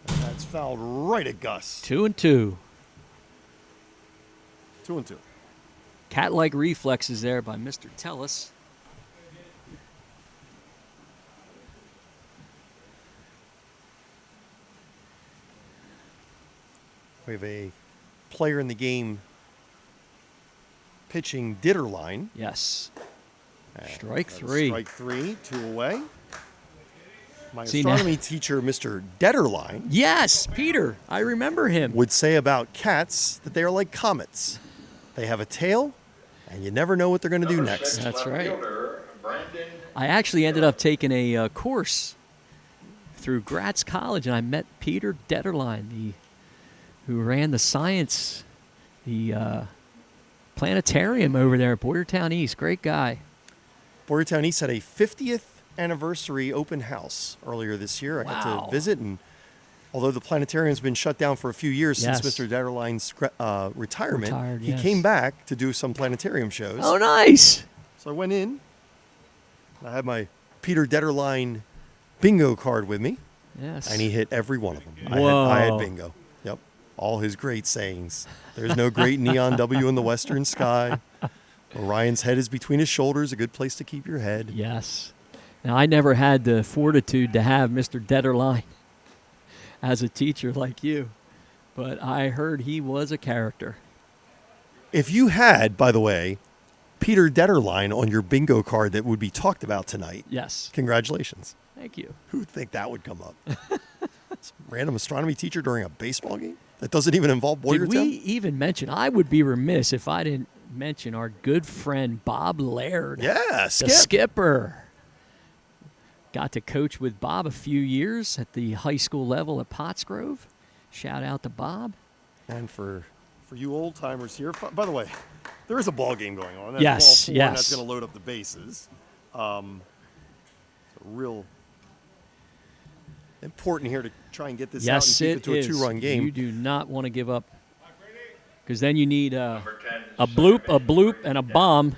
And that's fouled right at Gus. 2-2. 2-2. Cat-like reflexes there by Mr. Tellis. We have a player in the game pitching Ditterline. Yes. And Strike that's 3. Strike 3, 2 away. My See, now- astronomy teacher, Mr. Detterline, Yes, Peter. I remember him. would say about cats that they are like comets. They have a tail, and you never know what they're going to do Number next. 6, That's left right. fielder, Brandon. I actually ended up taking a course through Gratz College, and I met Peter Detterline, who ran the science, the planetarium over there at Boyertown East. Great guy. Boyertown East had a 50th anniversary open house earlier this year. I got Wow. to visit, and although the planetarium's been shut down for a few years Yes. since Mr. Detterline's retirement, Retired, he yes. came back to do some planetarium shows. Oh, nice. So I went in. I had my Peter Detterline bingo card with me, Yes. and he hit every one of them. I Whoa. had bingo. Yep. All his great sayings. There's no great neon W in the western sky. Orion's head is between his shoulders, a good place to keep your head. Yes. Now, I never had the fortitude to have Mr. Detterline as a teacher like you, but I heard he was a character. If you had, by the way, Peter Detterline on your bingo card that would be talked about tonight. Yes. Congratulations. Thank you. Who would think that would come up? Some random astronomy teacher during a baseball game? That doesn't even involve Boyertown? Did we even mention, I would be remiss if I didn't mention our good friend Bob Laird. Yeah, the skipper. Got to coach with Bob a few years at the high school level at Pottsgrove. Shout out to Bob. And for you old timers here, by the way, there is a ball game going on. That's Yes, ball 4, yes. and that's going to load up the bases. Real important here to try and get this out and Yes, keep it it to a is. 2-run game. You do not want to give up, because then you need a bloop, and a bomb,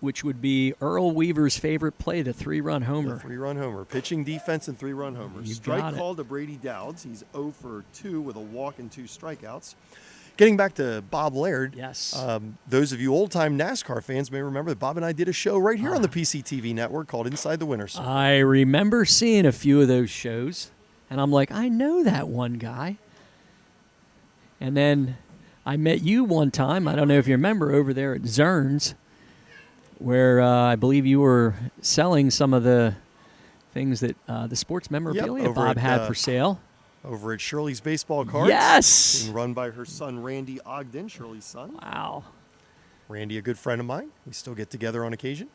which would be Earl Weaver's favorite play, the 3-run homer. The 3-run homer. Pitching, defense, and 3-run homers. You Strike got it. call to Brady Dowds. He's 0 for 2 with a walk and 2 strikeouts. Getting back to Bob Laird. Yes. Those of you old-time NASCAR fans may remember that Bob and I did a show right here on the PCTV network called Inside the Winner Circle. I remember seeing a few of those shows, and I'm like, I know that one guy. And then I met you one time, I don't know if you remember, over there at Zern's, where I believe you were selling some of the things that the sports memorabilia over Bob at, had for sale. Over at Shirley's Baseball Cards. Yes! Being run by her son, Randy Ogden, Shirley's son. Wow. Randy, a good friend of mine. We still get together on occasion.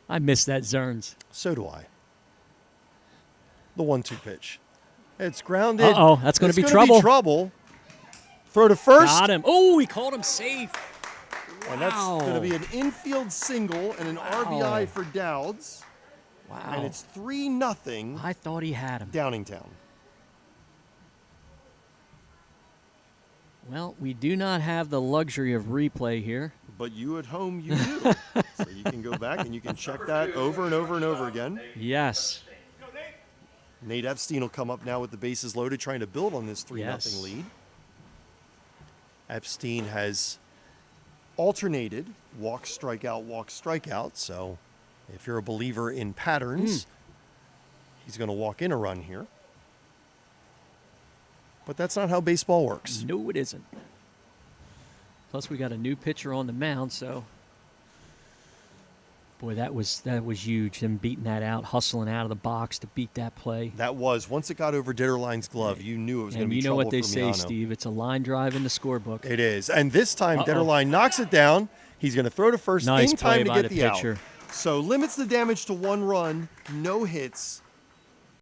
I miss that Zern's. So do I. The 1-2 pitch. It's grounded. Uh-oh, that's going to be It's trouble. Be trouble. Throw to first. Got him. Oh, he called him safe. And that's going to be an infield single and an RBI for Dowds. Wow. And it's 3-0. I thought he had him. Downingtown. Well, we do not have the luxury of replay here. But you at home, you do. So you can go back and you can check that over and over and over again. Yes. Nate Epstein will come up now with the bases loaded, trying to build on this 3-0 lead. Epstein has alternated walk, strikeout. So if you're a believer in patterns, he's going to walk in a run here. But that's not how baseball works. No, it isn't. Plus, we got a new pitcher on the mound, so boy, that was huge. Them beating that out, hustling out of the box to beat that play. That was once it got over Ditterline's glove, you knew it was going to be trouble. And you know what they say, Miano. Steve? It's a line drive in the scorebook. It is, and this time Ditterline knocks it down. He's going to throw to first Nice in time play to by get the the out. pitcher. So limits the damage to 1 run, no hits.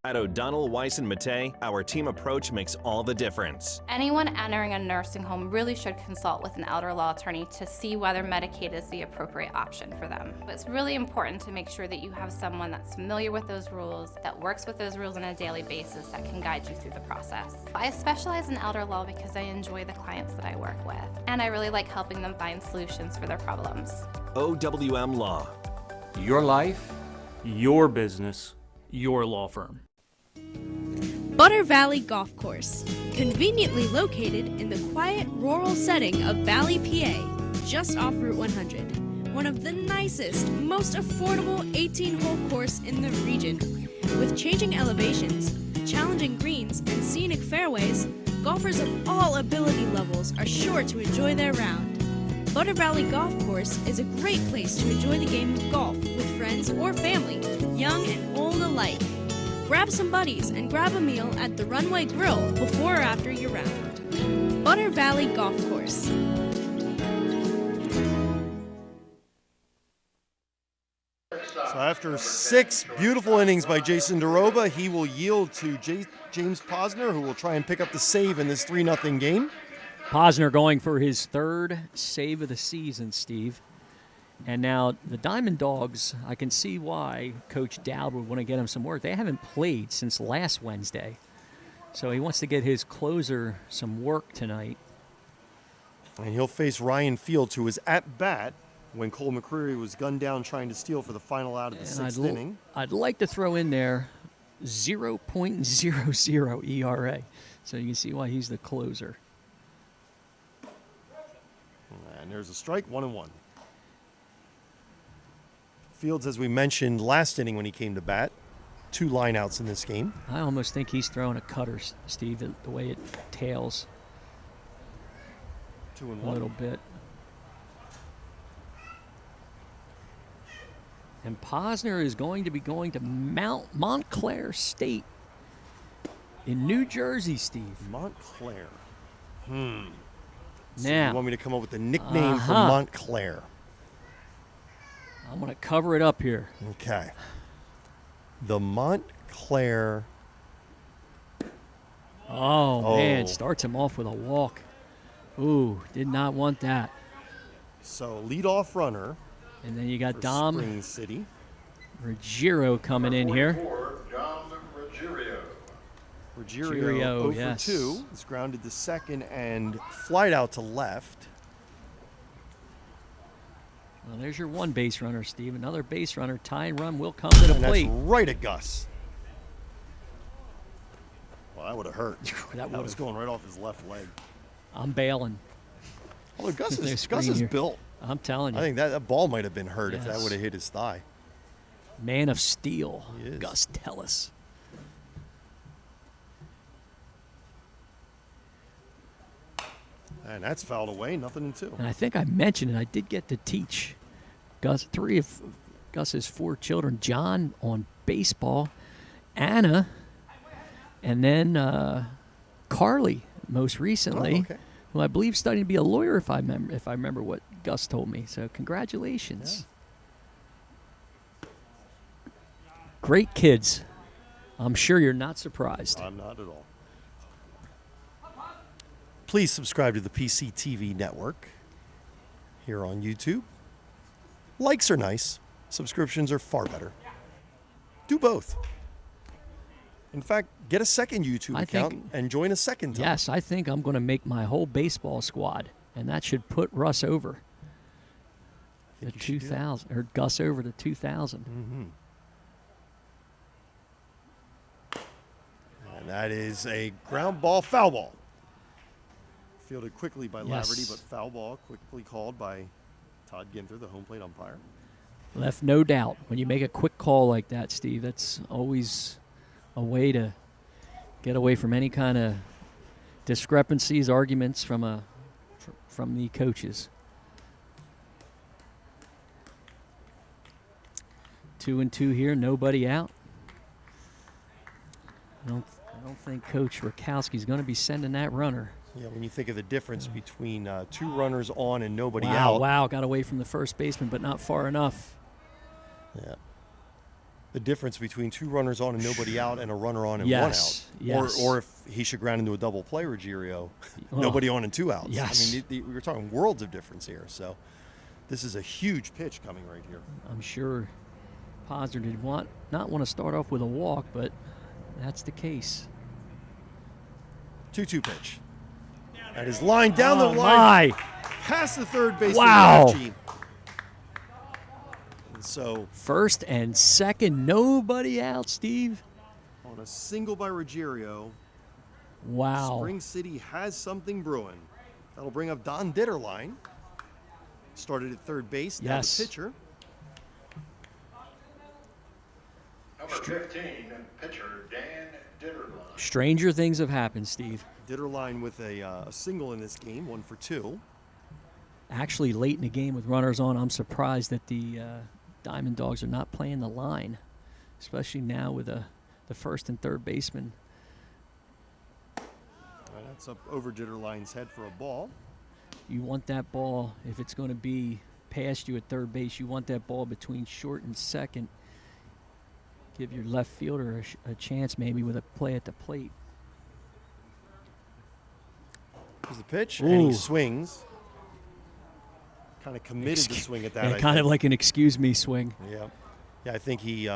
At O'Donnell, Weiss, and Mattei, our team approach makes all the difference. Anyone entering a nursing home really should consult with an elder law attorney to see whether Medicaid is the appropriate option for them. But it's really important to make sure that you have someone that's familiar with those rules, that works with those rules on a daily basis, that can guide you through the process. I specialize in elder law because I enjoy the clients that I work with, and I really like helping them find solutions for their problems. OWM Law. Your life, your business, your law firm. Butter Valley Golf Course, conveniently located in the quiet rural setting of Valley, PA, just off Route 100. One of the nicest, most affordable 18-hole course in the region. With changing elevations, challenging greens, and scenic fairways, golfers of all ability levels are sure to enjoy their round. Butter Valley Golf Course is a great place to enjoy the game of golf with friends or family, young and old alike. Grab some buddies and grab a meal at the Runway Grill before or after your round. Butter Valley Golf Course. So after 6 beautiful innings by Jason DeRoba, he will yield to James Posner, who will try and pick up the save in this 3-0 game. Posner going for his 3rd save of the season, Steve. And now the Diamond Dogs, I can see why Coach Dowd would want to get him some work. They haven't played since last Wednesday. So he wants to get his closer some work tonight. And he'll face Ryan Fields, who was at bat when Cole McCreary was gunned down trying to steal for the final out of the 6th inning. I'd like to throw in there 0.00 ERA. So you can see why he's the closer. And there's a strike, 1-1. Fields, as we mentioned last inning when he came to bat, 2 lineouts in this game. I almost think he's throwing a cutter, Steve, the way it tails 2-1. a little bit. And Posner is going to be going to Montclair State in New Jersey, Steve. Montclair. So Now, you want me to come up with a nickname for Montclair? I'm going to cover it up here. Okay. The Montclair. Oh, man, starts him off with a walk. Ooh, did not want that. So leadoff runner. And then you got for Dom Spring City. Ruggiero coming in here. Dom Ruggiero. Ruggiero 0 yes. for 2. Is grounded to second and flied out to left. Well, there's your one base runner, Steve. Another base runner. Tying run will come to the And plate. that's right at Gus. Well, that would have hurt. That was going right off his left leg. I'm bailing. Although Gus There's is screen here. built. I'm telling you. I think that ball might have been hurt if that Yes. would have hit his thigh. Man of steel, He is. Gus Tellis. And that's fouled away, nothing in 2. And I think I mentioned it. I did get to teach Gus 3 of Gus's 4 children, John on baseball, Anna, and then Carly most recently, okay. who I believe studying to be a lawyer if I remember what Gus told me. So congratulations. Great kids. I'm sure you're not surprised. I'm not at all. Please subscribe to the PCTV network here on YouTube. Likes are nice. Subscriptions are far better. Do both. In fact, get a second YouTube account and join a second time. Yes, I think I'm going to make my whole baseball squad, and that should put Russ over the 2,000, or Gus over to 2,000. Mm-hmm. And that is a ground ball, foul ball. Fielded quickly by Yes. Laverty, but foul ball quickly called by Todd Ginther, the home plate umpire. Left no doubt. When you make a quick call like that, Steve, that's always a way to get away from any kind of discrepancies, arguments from the coaches. 2-2 here, nobody out. I don't think Coach Rakowski's going to be sending that runner. Yeah, when you think of the difference between 2 runners on and nobody Wow, out. wow, got away from the first baseman, but not far enough. Yeah. The difference between 2 runners on and nobody out and a runner on and Yes, 1 out. yes. Or if he should ground into a double play, Ruggiero, Well, nobody on and 2 outs. yes. I mean, we were talking worlds of difference here. So this is a huge pitch coming right here. I'm sure Posner did not want to start off with a walk, but that's the case. 2-2 pitch. That is lined down the line. My. Past the third base. Wow. And so First and second, nobody out, Steve. on a single by Ruggiero, Wow. Spring City has something brewing. That'll bring up Don Ditterline. Started at third base, now Yes. the pitcher. Number 15, pitcher Dan Ditterline. Stranger things have happened, Steve. Ditterline with a single in this game, 1 for 2. Actually, late in the game with runners on, I'm surprised that the Diamond Dogs are not playing the line, especially now with the first and third baseman. That's up over Ditterline's head for a ball. You want that ball, if it's going to be past you at third base, you want that ball between short and second. Give your left fielder a chance maybe with a play at the plate. Here's the pitch, and he Ooh. swings. Kind of committed to swing at that. Yeah, I kind of think. like an excuse me swing. Yeah. Yeah, I think he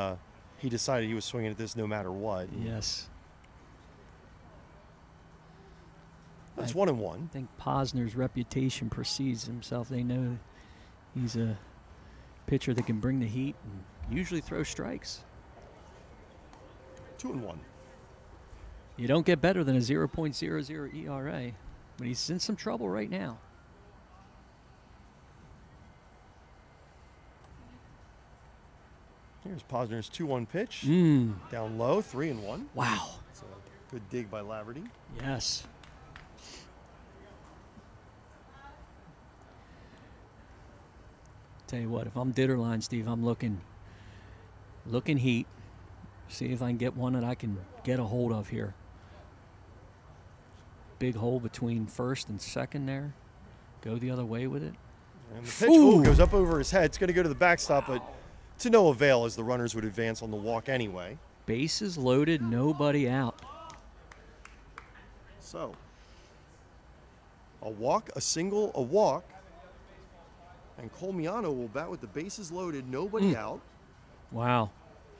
decided he was swinging at this no matter what. Yes. That's 1-1. I think Posner's reputation precedes himself. They know he's a pitcher that can bring the heat and usually throw strikes. 2-1. You don't get better than a 0.00 ERA, but he's in some trouble right now. Here's Posner's 2-1 pitch. Mm. Down low, 3-1. Wow. It's a good dig by Laverty. Yes. Tell you what, if I'm Ditterline, Steve, I'm looking Looking heat. See if I can get one that I can get a hold of here. Big hole between first and second there. Go the other way with it. And the pitch goes up over his head. It's going to go to the backstop, but to no avail as the runners would advance on the walk anyway. Bases loaded, nobody out. So, a walk, a single, a walk. And Colmiano will bat with the bases loaded, nobody out. Wow.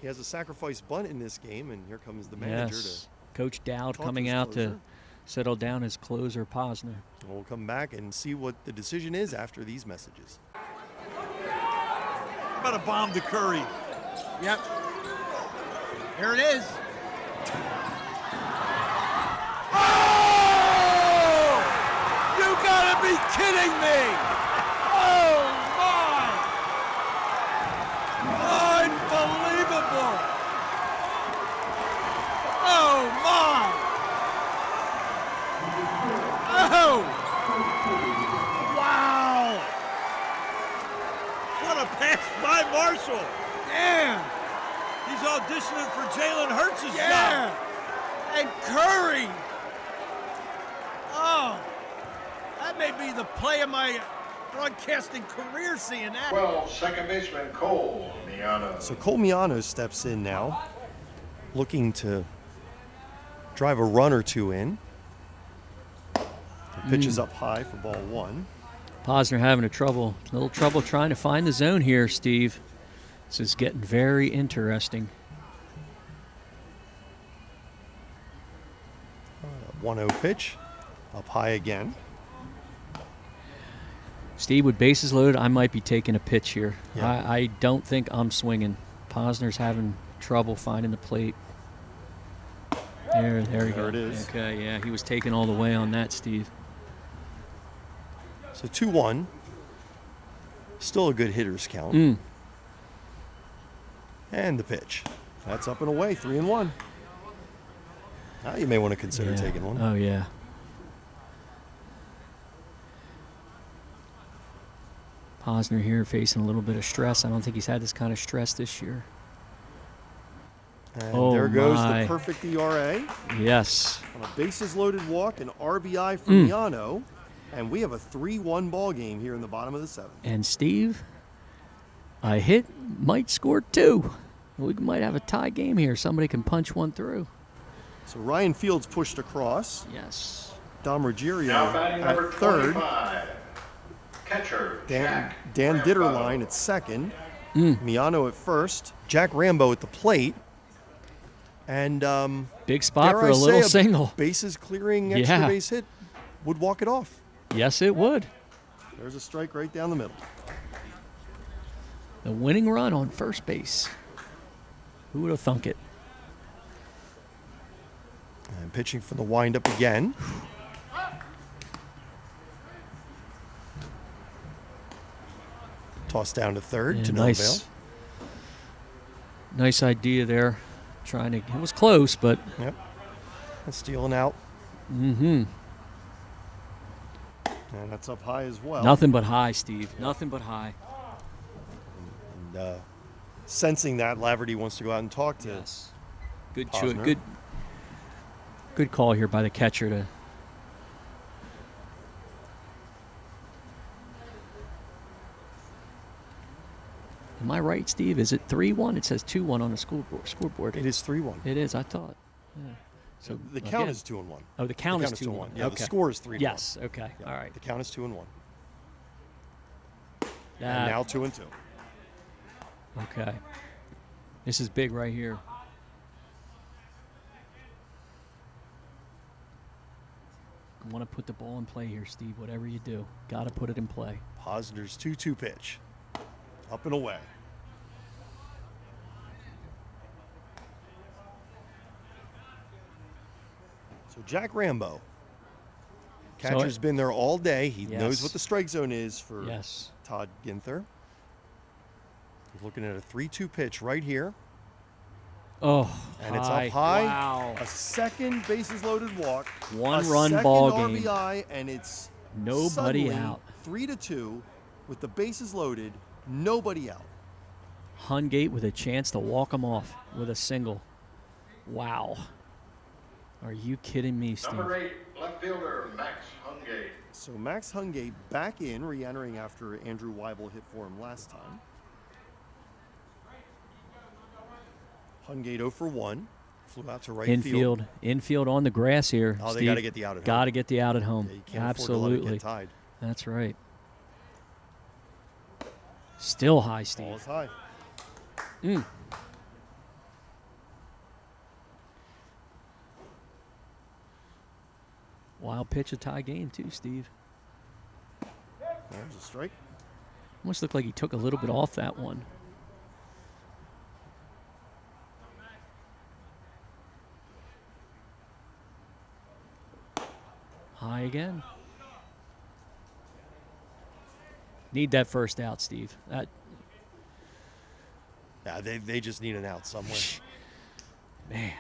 He has a sacrifice bunt in this game, and here comes the manager Yes. Coach Dowd talk to coming his out closer. to settle down his closer, Posner. We'll come back and see what the decision is after these messages. How about a bomb to Curry? Yep. Here it is. Oh! You gotta be kidding me! Oh my! Unbelievable! Oh my! Oh! Wow! What a pass by Marshall! Damn. He's auditioning for Jalen Hurts' Yeah. job. And Curry. Oh. That may be the play of my broadcasting career seeing that. Well, second baseman Cole Miano. So Colmiano steps in now, looking to drive a run or two in. The pitch is up high for ball one. Posner having a little trouble trying to find the zone here, Steve. This is getting very interesting. 1-0 pitch, up high again. Steve, with bases loaded, I might be taking a pitch here. Yeah. I don't think I'm swinging. Posner's having trouble finding the plate. There we go. There it is. Okay, yeah, he was taking all the way on that, Steve. So 2-1. Still a good hitter's count. And the pitch. That's up and away, 3-1. Now you may want to consider taking one. Oh, yeah. Posner here facing a little bit of stress. I don't think he's had this kind of stress this year. And there goes the perfect ERA. Yes. On a bases loaded walk, an RBI for Miano. And we have a 3-1 ball game here in the bottom of the seventh. And Steve, a hit might score two. We might have a tie game here. Somebody can punch one through. So Ryan Fields pushed across. Yes. Dom Ruggiero Now batting at number third. 25. Catcher, Dan Jack Ditterline at second. Miano at first. Jack Rambo at the plate. And big spot dare for I a little say single. Bases clearing extra Yeah. base hit would walk it off. Yes, it would. There's a strike right down the middle. The winning run on first base. Who would have thunk it? And pitching for the windup again. Toss down to third to no avail. Nice idea there. It was close, but. Yep. And stealing out. Mm-hmm. And that's up high as well. Nothing but high, Steve. Yeah. Nothing but high. And sensing that, Laverty wants to go out and talk to. Yes. Good Posner. Good call here by the catcher to. Am I right, Steve? Is it 3-1? It says 2-1 on the scoreboard. It is 3-1. It is. I thought. Yeah. So the count is 2-1. Oh, the count is 2-1. Yeah, okay. the score is 3-1. Yes. Okay. Yeah, All right. The count is 2-1. And Uh, now 2-2. Okay. This is big right here. I want to put the ball in play here, Steve. Whatever you do, got to put it in play. Posner's 2-2 pitch. Up and away. So Jack Rambo. Catcher's been there all day. He knows what the strike zone is for Todd Ginther. He's looking at a 3-2 pitch right here. Oh, and it's up high. Wow. A second bases loaded walk. One-run ball game. RBI, and it's nobody out. 3-2 with the bases loaded. Nobody out. Hungate with a chance to walk him off with a single. Wow. Are you kidding me, Steve? Number 8, left fielder Max Hungate. So Max Hungate back in, re-entering after Andrew Weibel hit for him last time. Hungate 0 for 1. Flew out to right field. Infield on the grass here. Oh, Steve. they got to get the out at home. Got to get the out at home. Yeah, you can't Absolutely. afford to let it get tied. That's right. Still high, Steve. Ball is high. Wild pitch, a tie game too, Steve. There's a strike. Almost looked like he took a little bit off that one. High again. Need that first out, Steve. Yeah, they just need an out somewhere. Man.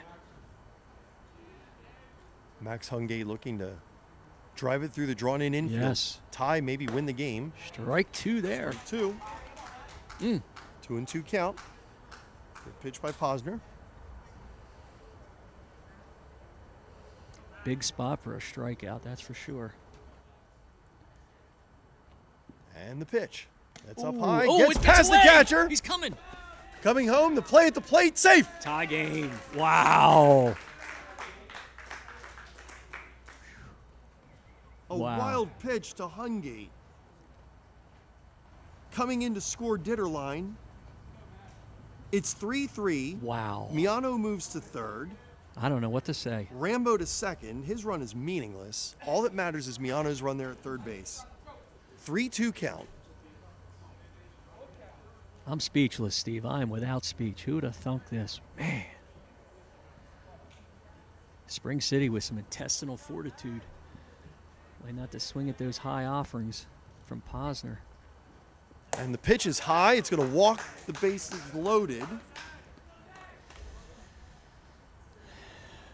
Max Hungate looking to drive it through the drawn-in infield. Yes. Tie, maybe win the game. Strike 2 there. Strike 2. 2-2 count. Good pitch by Posner. Big spot for a strikeout, that's for sure. And the pitch. That's up Ooh. high. Oh, Gets it past away. the catcher. He's coming. Coming home. The play at the plate. Safe. Tie game. Wow. A Wow. wild pitch to Hungate. Coming in to score Ditterline. It's 3-3. Wow. Miano moves to third. I don't know what to say. Rambo to second. His run is meaningless. All that matters is Miano's run there at third base. 3-2 count. I'm speechless, Steve. I am without speech. Who would have thunk this? Man. Spring City with some intestinal fortitude. Way not to swing at those high offerings from Posner. And the pitch is high. It's going to walk. The bases loaded.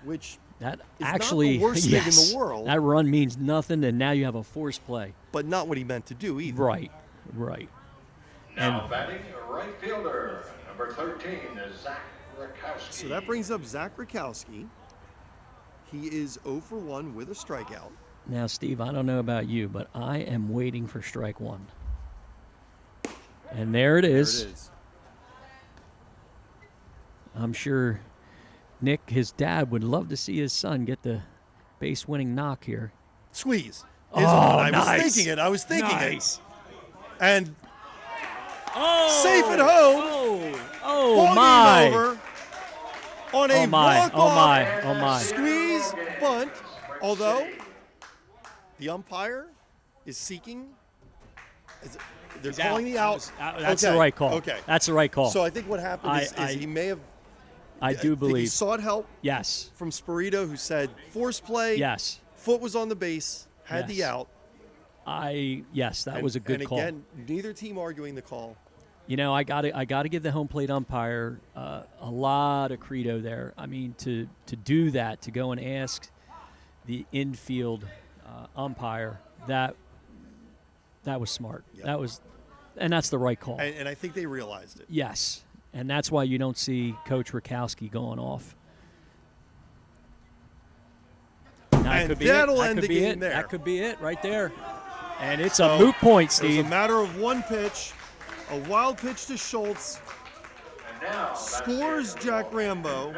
Which that is actually not the worst thing in the world. That run means nothing, and now you have a force play. But not what he meant to do either. Right. Now batting right fielder, number 13 is Zach Rakowski. So that brings up Zach Rakowski. He is 0 for 1 with a strikeout. Now, Steve, I don't know about you, but I am waiting for strike 1. And there it is. There it is. I'm sure Nick, his dad, would love to see his son get the base-winning knock here. Squeeze. Oh, I nice. was thinking Nice. it. And Oh, safe at home. Oh, Ball game my. over on a Oh, my. walk-off Oh, my. Oh, my. squeeze bunt. Although the umpire is seeking. They're He's calling out. the out. That's Okay. the right call. Okay. That's the right call. So I think what happened is he may have. I do think he believe. sought help. Yes. From Spirito, who said force play. Yes. Foot was on the base. Had the Yes. out. Yes, that was a good call. And again, neither team arguing the call. You know, I got to give the home plate umpire a lot of credo there. I mean, to do that, to go and ask the infield umpire, that was smart. Yep. And that's the right call. And I think they realized it. Yes, and that's why you don't see Coach Rakowski going off. Now, And that'll end the game it. there. That could be it right there. And it's So a moot point, It Steve. was a matter of one pitch, a wild pitch to Schultz. And now Scores Jack Rambo.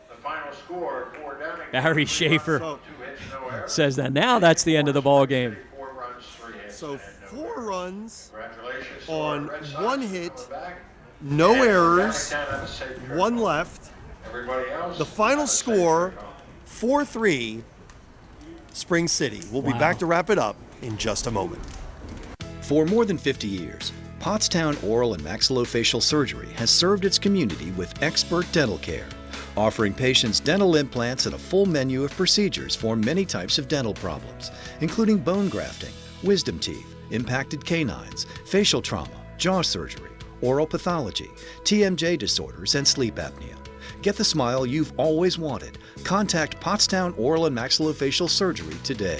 the final score for Downingtown. Barry Schaefer 2 hits, no errors. says that now that's the end of the ball game. 4 runs, 3 hits. So 4 runs Congratulations to on our Red Sox 1 coming hit, back. no And errors, Downingtown have a safe trip. 1 left. Everybody else The final have a safe score, trip home. 4-3, Spring City. We'll be Wow. back to wrap it up in just a moment. For more than 50 years, Pottstown Oral and Maxillofacial Surgery has served its community with expert dental care, offering patients dental implants and a full menu of procedures for many types of dental problems, including bone grafting, wisdom teeth, impacted canines, facial trauma, jaw surgery, oral pathology, TMJ disorders, and sleep apnea. Get the smile you've always wanted. Contact Pottstown Oral and Maxillofacial Surgery today.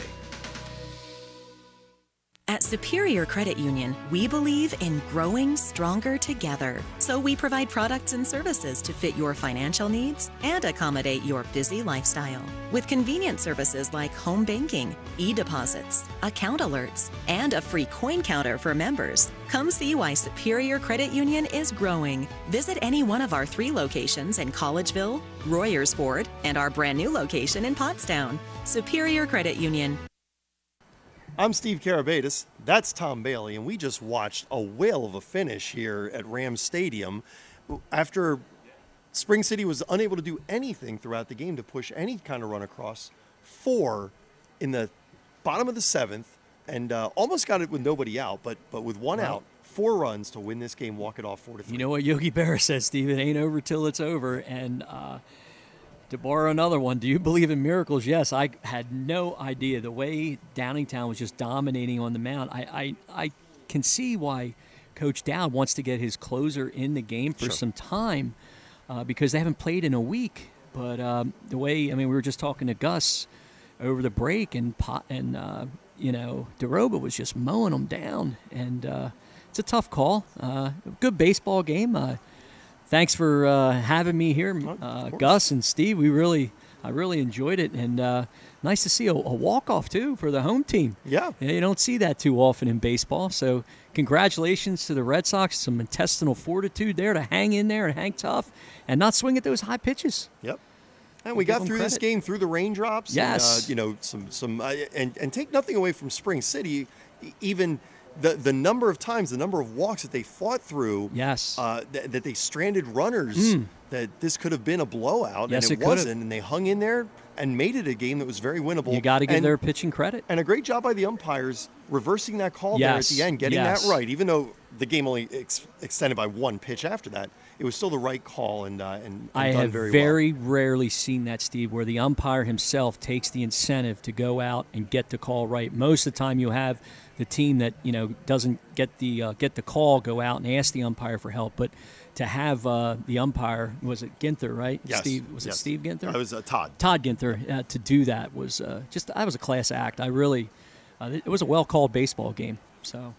At Superior Credit Union, we believe in growing stronger together. So we provide products and services to fit your financial needs and accommodate your busy lifestyle. With convenient services like home banking, e-deposits, account alerts, and a free coin counter for members. Come see why Superior Credit Union is growing. Visit any one of our 3 locations in Collegeville, Royersford, and our brand new location in Pottstown. Superior Credit Union. I'm Steve Karabatis, that's Tom Bailey, and we just watched a whale of a finish here at Rams Stadium after Spring City was unable to do anything throughout the game to push any kind of run across. 4 in the bottom of the 7th, and almost got it with nobody out, but with one out, 4 runs to win this game, walk it off 4-3. You know what Yogi Berra says, Steve, it ain't over till it's over, and to borrow another one, do you believe in miracles? Yes, I had no idea. The way Downingtown was just dominating on the mound, I can see why Coach Dowd wants to get his closer in the game for some time because they haven't played in a week. But the way, we were just talking to Gus over the break, and DeRoba was just mowing them down. And it's a tough call. Good baseball game. Thanks for having me here, Gus and Steve. I really enjoyed it, and nice to see a walk-off too for the home team. Yeah, you don't see that too often in baseball. So congratulations to the Red Sox. Some intestinal fortitude there to hang in there and hang tough, and not swing at those high pitches. Yep. And we got through this game through the raindrops. Yes. And, and take nothing away from Spring City, even. The number of times, the number of walks that they fought through, that they stranded runners, that this could have been a blowout, yes, and it wasn't, and they hung in there and made it a game that was very winnable. You got to give their pitching credit. And a great job by the umpires reversing that call there at the end, getting that right, even though the game only extended by 1 pitch after that. It was still the right call and I done have very very well. rarely seen that, Steve, where the umpire himself takes the incentive to go out and get the call right. Most of the time you have the team that doesn't get the call go out and ask the umpire for help, but to have the umpire, was it Ginther, right? Yes. Steve, it Steve Ginther? It was Todd. Todd Ginther to do that was that was a class act. It was a well called baseball game. So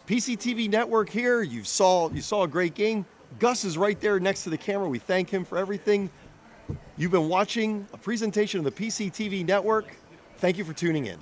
PCTV Network here. You saw a great game. Gus is right there next to the camera. We thank him for everything. You've been watching a presentation of the PCTV Network. Thank you for tuning in.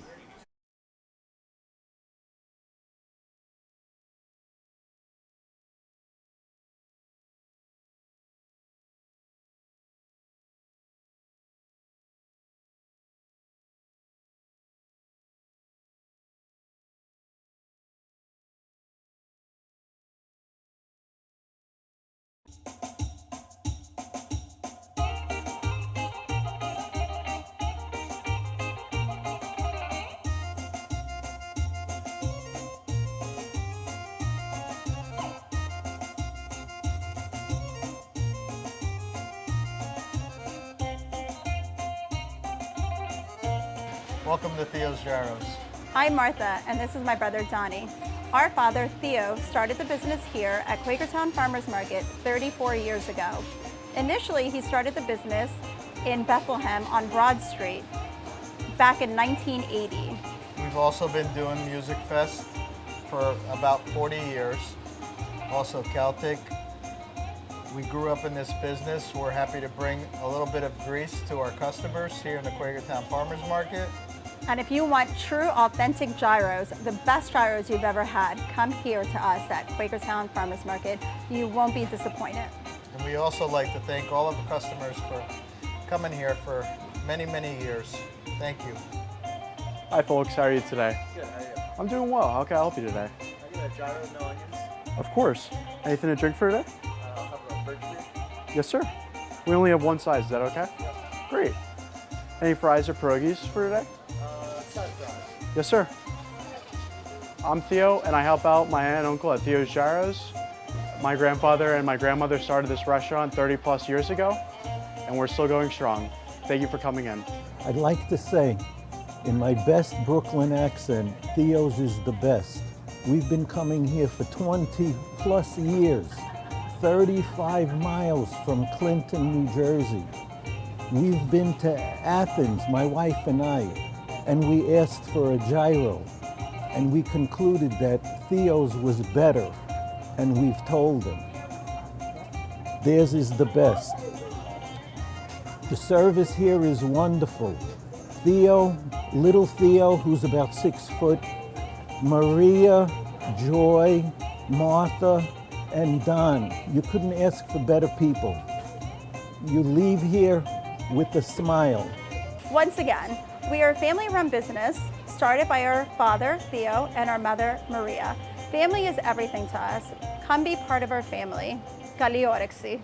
Welcome to Theo's Gyros. Hi, Martha, and this is my brother, Donnie. Our father, Theo, started the business here at Quakertown Farmers Market 34 years ago. Initially, he started the business in Bethlehem on Broad Street back in 1980. We've also been doing Music Fest for about 40 years, also Celtic. We grew up in this business. We're happy to bring a little bit of grease to our customers here in the Quakertown Farmers Market. And if you want true, authentic gyros, the best gyros you've ever had, come here to us at Quakertown Farmers Market. You won't be disappointed. And we also like to thank all of the customers for coming here for many, many years. Thank you. Hi folks, how are you today? Good, how are you? I'm doing well. How can I help you today? I get a gyro, no onions. Of course. Anything to drink for today? I'll have a birch beer. Yes, sir. We only have one size. Is that okay? Yes. Great. Any fries or pierogies for today? Side fries. Yes, sir. I'm Theo, and I help out my aunt and uncle at Theo's Gyros. My grandfather and my grandmother started this restaurant 30 plus years ago, and we're still going strong. Thank you for coming in. I'd like to say, in my best Brooklyn accent, Theo's is the best. We've been coming here for 20 plus years, 35 miles from Clinton, New Jersey. We've been to Athens, my wife and I, and we asked for a gyro. and we concluded that Theo's was better, and we've told them. Theirs is the best. The service here is wonderful. Theo, little Theo, who's about 6 foot, Maria, Joy, Martha, and Don. You couldn't ask for better people. You leave here with a smile. Once again, we are a family-run business started by our father, Theo, and our mother, Maria. Family is everything to us. Come be part of our family. Kali Orexi.